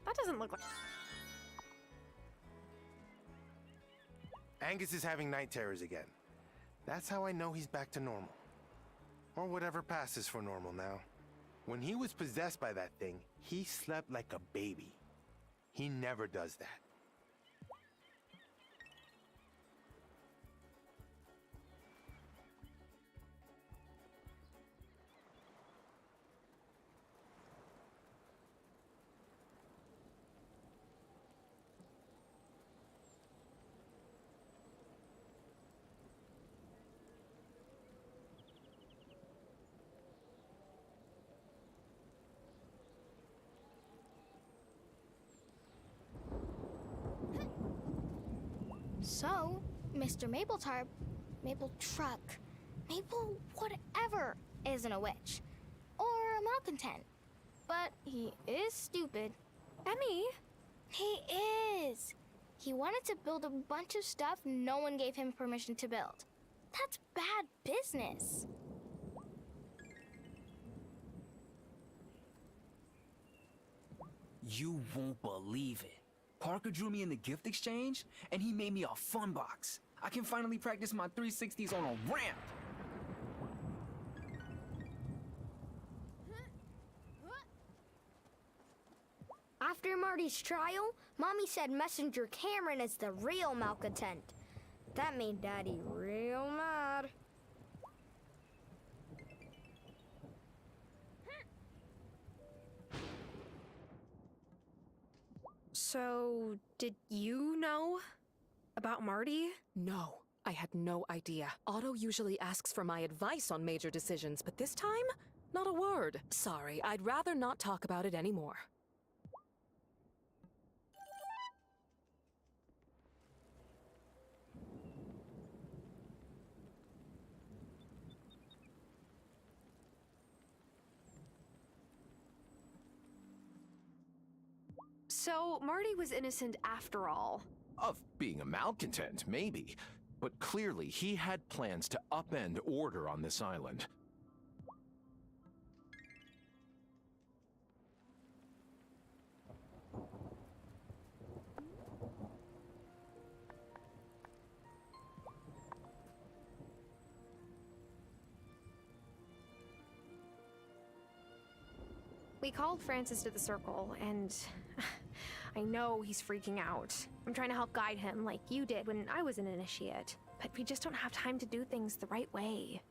That doesn't look like... Angus is having night terrors again. That's how I know he's back to normal. Or whatever passes for normal now. When he was possessed by that thing, he slept like a baby. He never does that. So, Mr. Maple Truck, Maple whatever isn't a witch. Or a malcontent. But he is stupid. Emmy! He is! He wanted to build a bunch of stuff no one gave him permission to build. That's bad business. You won't believe it. Parker drew me in the gift exchange, and he made me a fun box. I can finally practice my 360s on a ramp. After Marty's trial, Mommy said Messenger Cameron is the real malcontent. That made Daddy real mad. So, did you know about Marty? No, I had no idea. Otto usually asks for my advice on major decisions, but this time, not a word. Sorry, I'd rather not talk about it anymore. So, Marty was innocent after all. Of being a malcontent, maybe. But clearly, he had plans to upend order on this island. We called Francis to the circle, and I know he's freaking out. I'm trying to help guide him like you did when I was an initiate. But we just don't have time to do things the right way.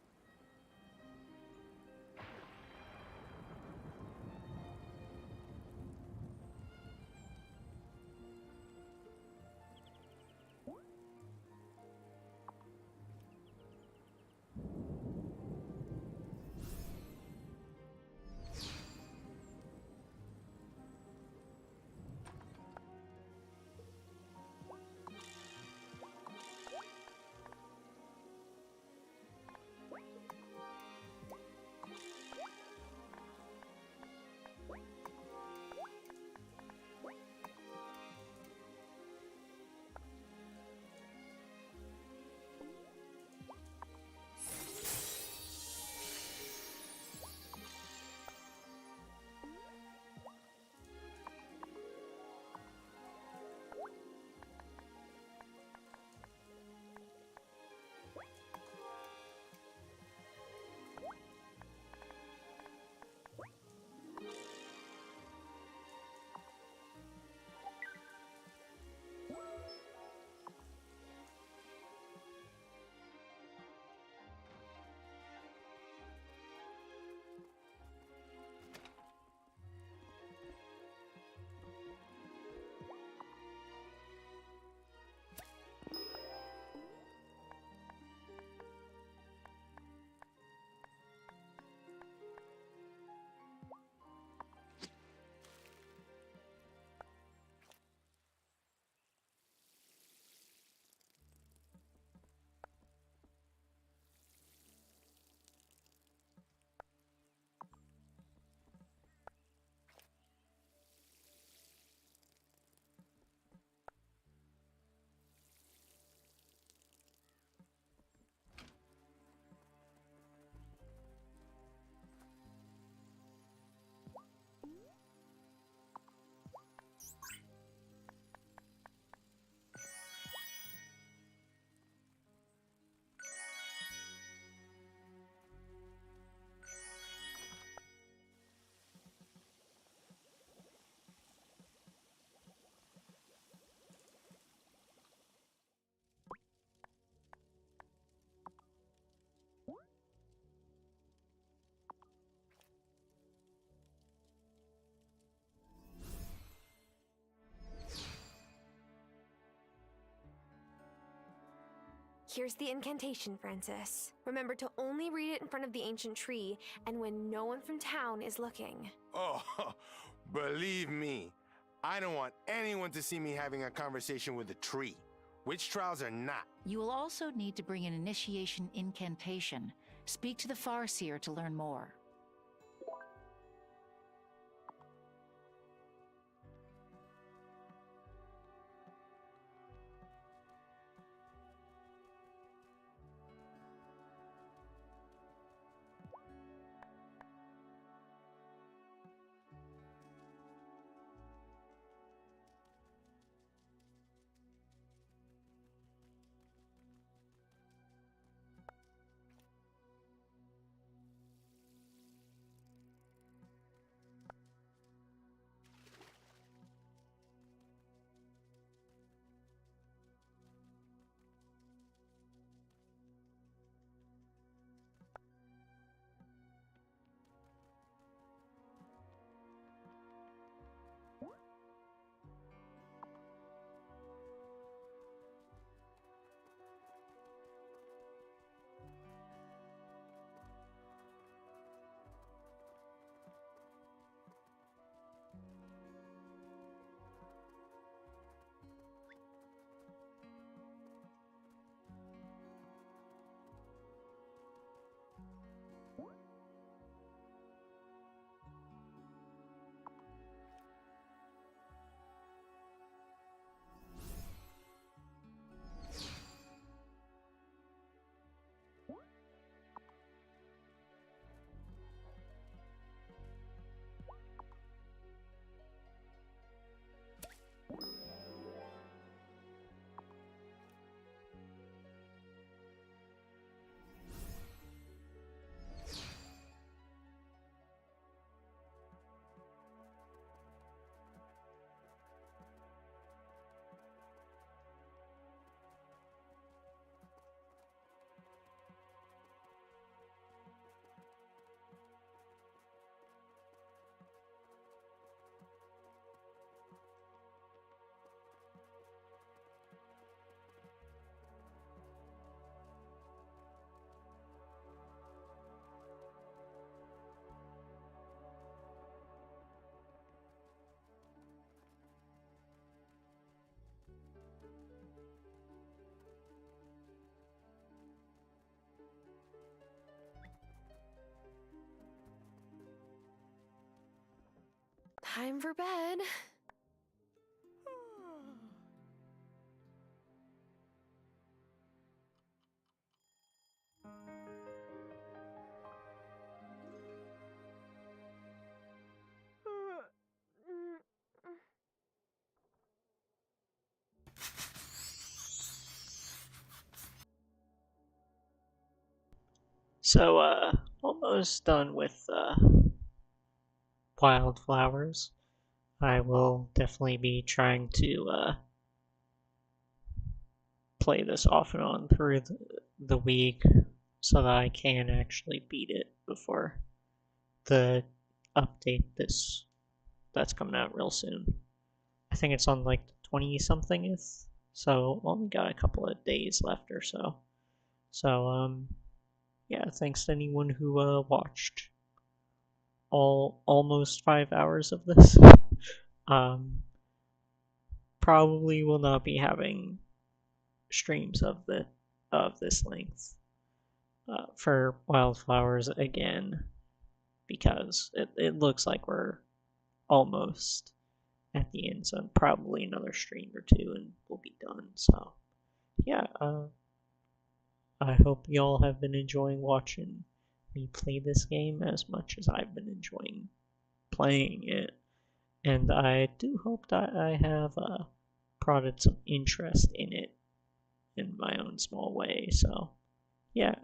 Here's the incantation, Francis. Remember to only read it in front of the ancient tree and when no one from town is looking. Oh, believe me, I don't want anyone to see me having a conversation with a tree. Witch trials are not. You will also need to bring an initiation incantation. Speak to the Farseer to learn more. Time for bed. So, almost done with Wildflowers. I will definitely be trying to play this off and on through the week so that I can actually beat it before the update that's coming out real soon. I think it's on like the 20 somethingth, so only got a couple of days left or so. So yeah, thanks to anyone who watched almost 5 hours of this. Probably will not be having streams of this length for Wildflowers again, because it looks like we're almost at the end, so probably another stream or two and we'll be done. So yeah, I hope y'all have been enjoying watching me play this game as much as I've been enjoying playing it, and I do hope that I have prodded some interest in it in my own small way. So yeah,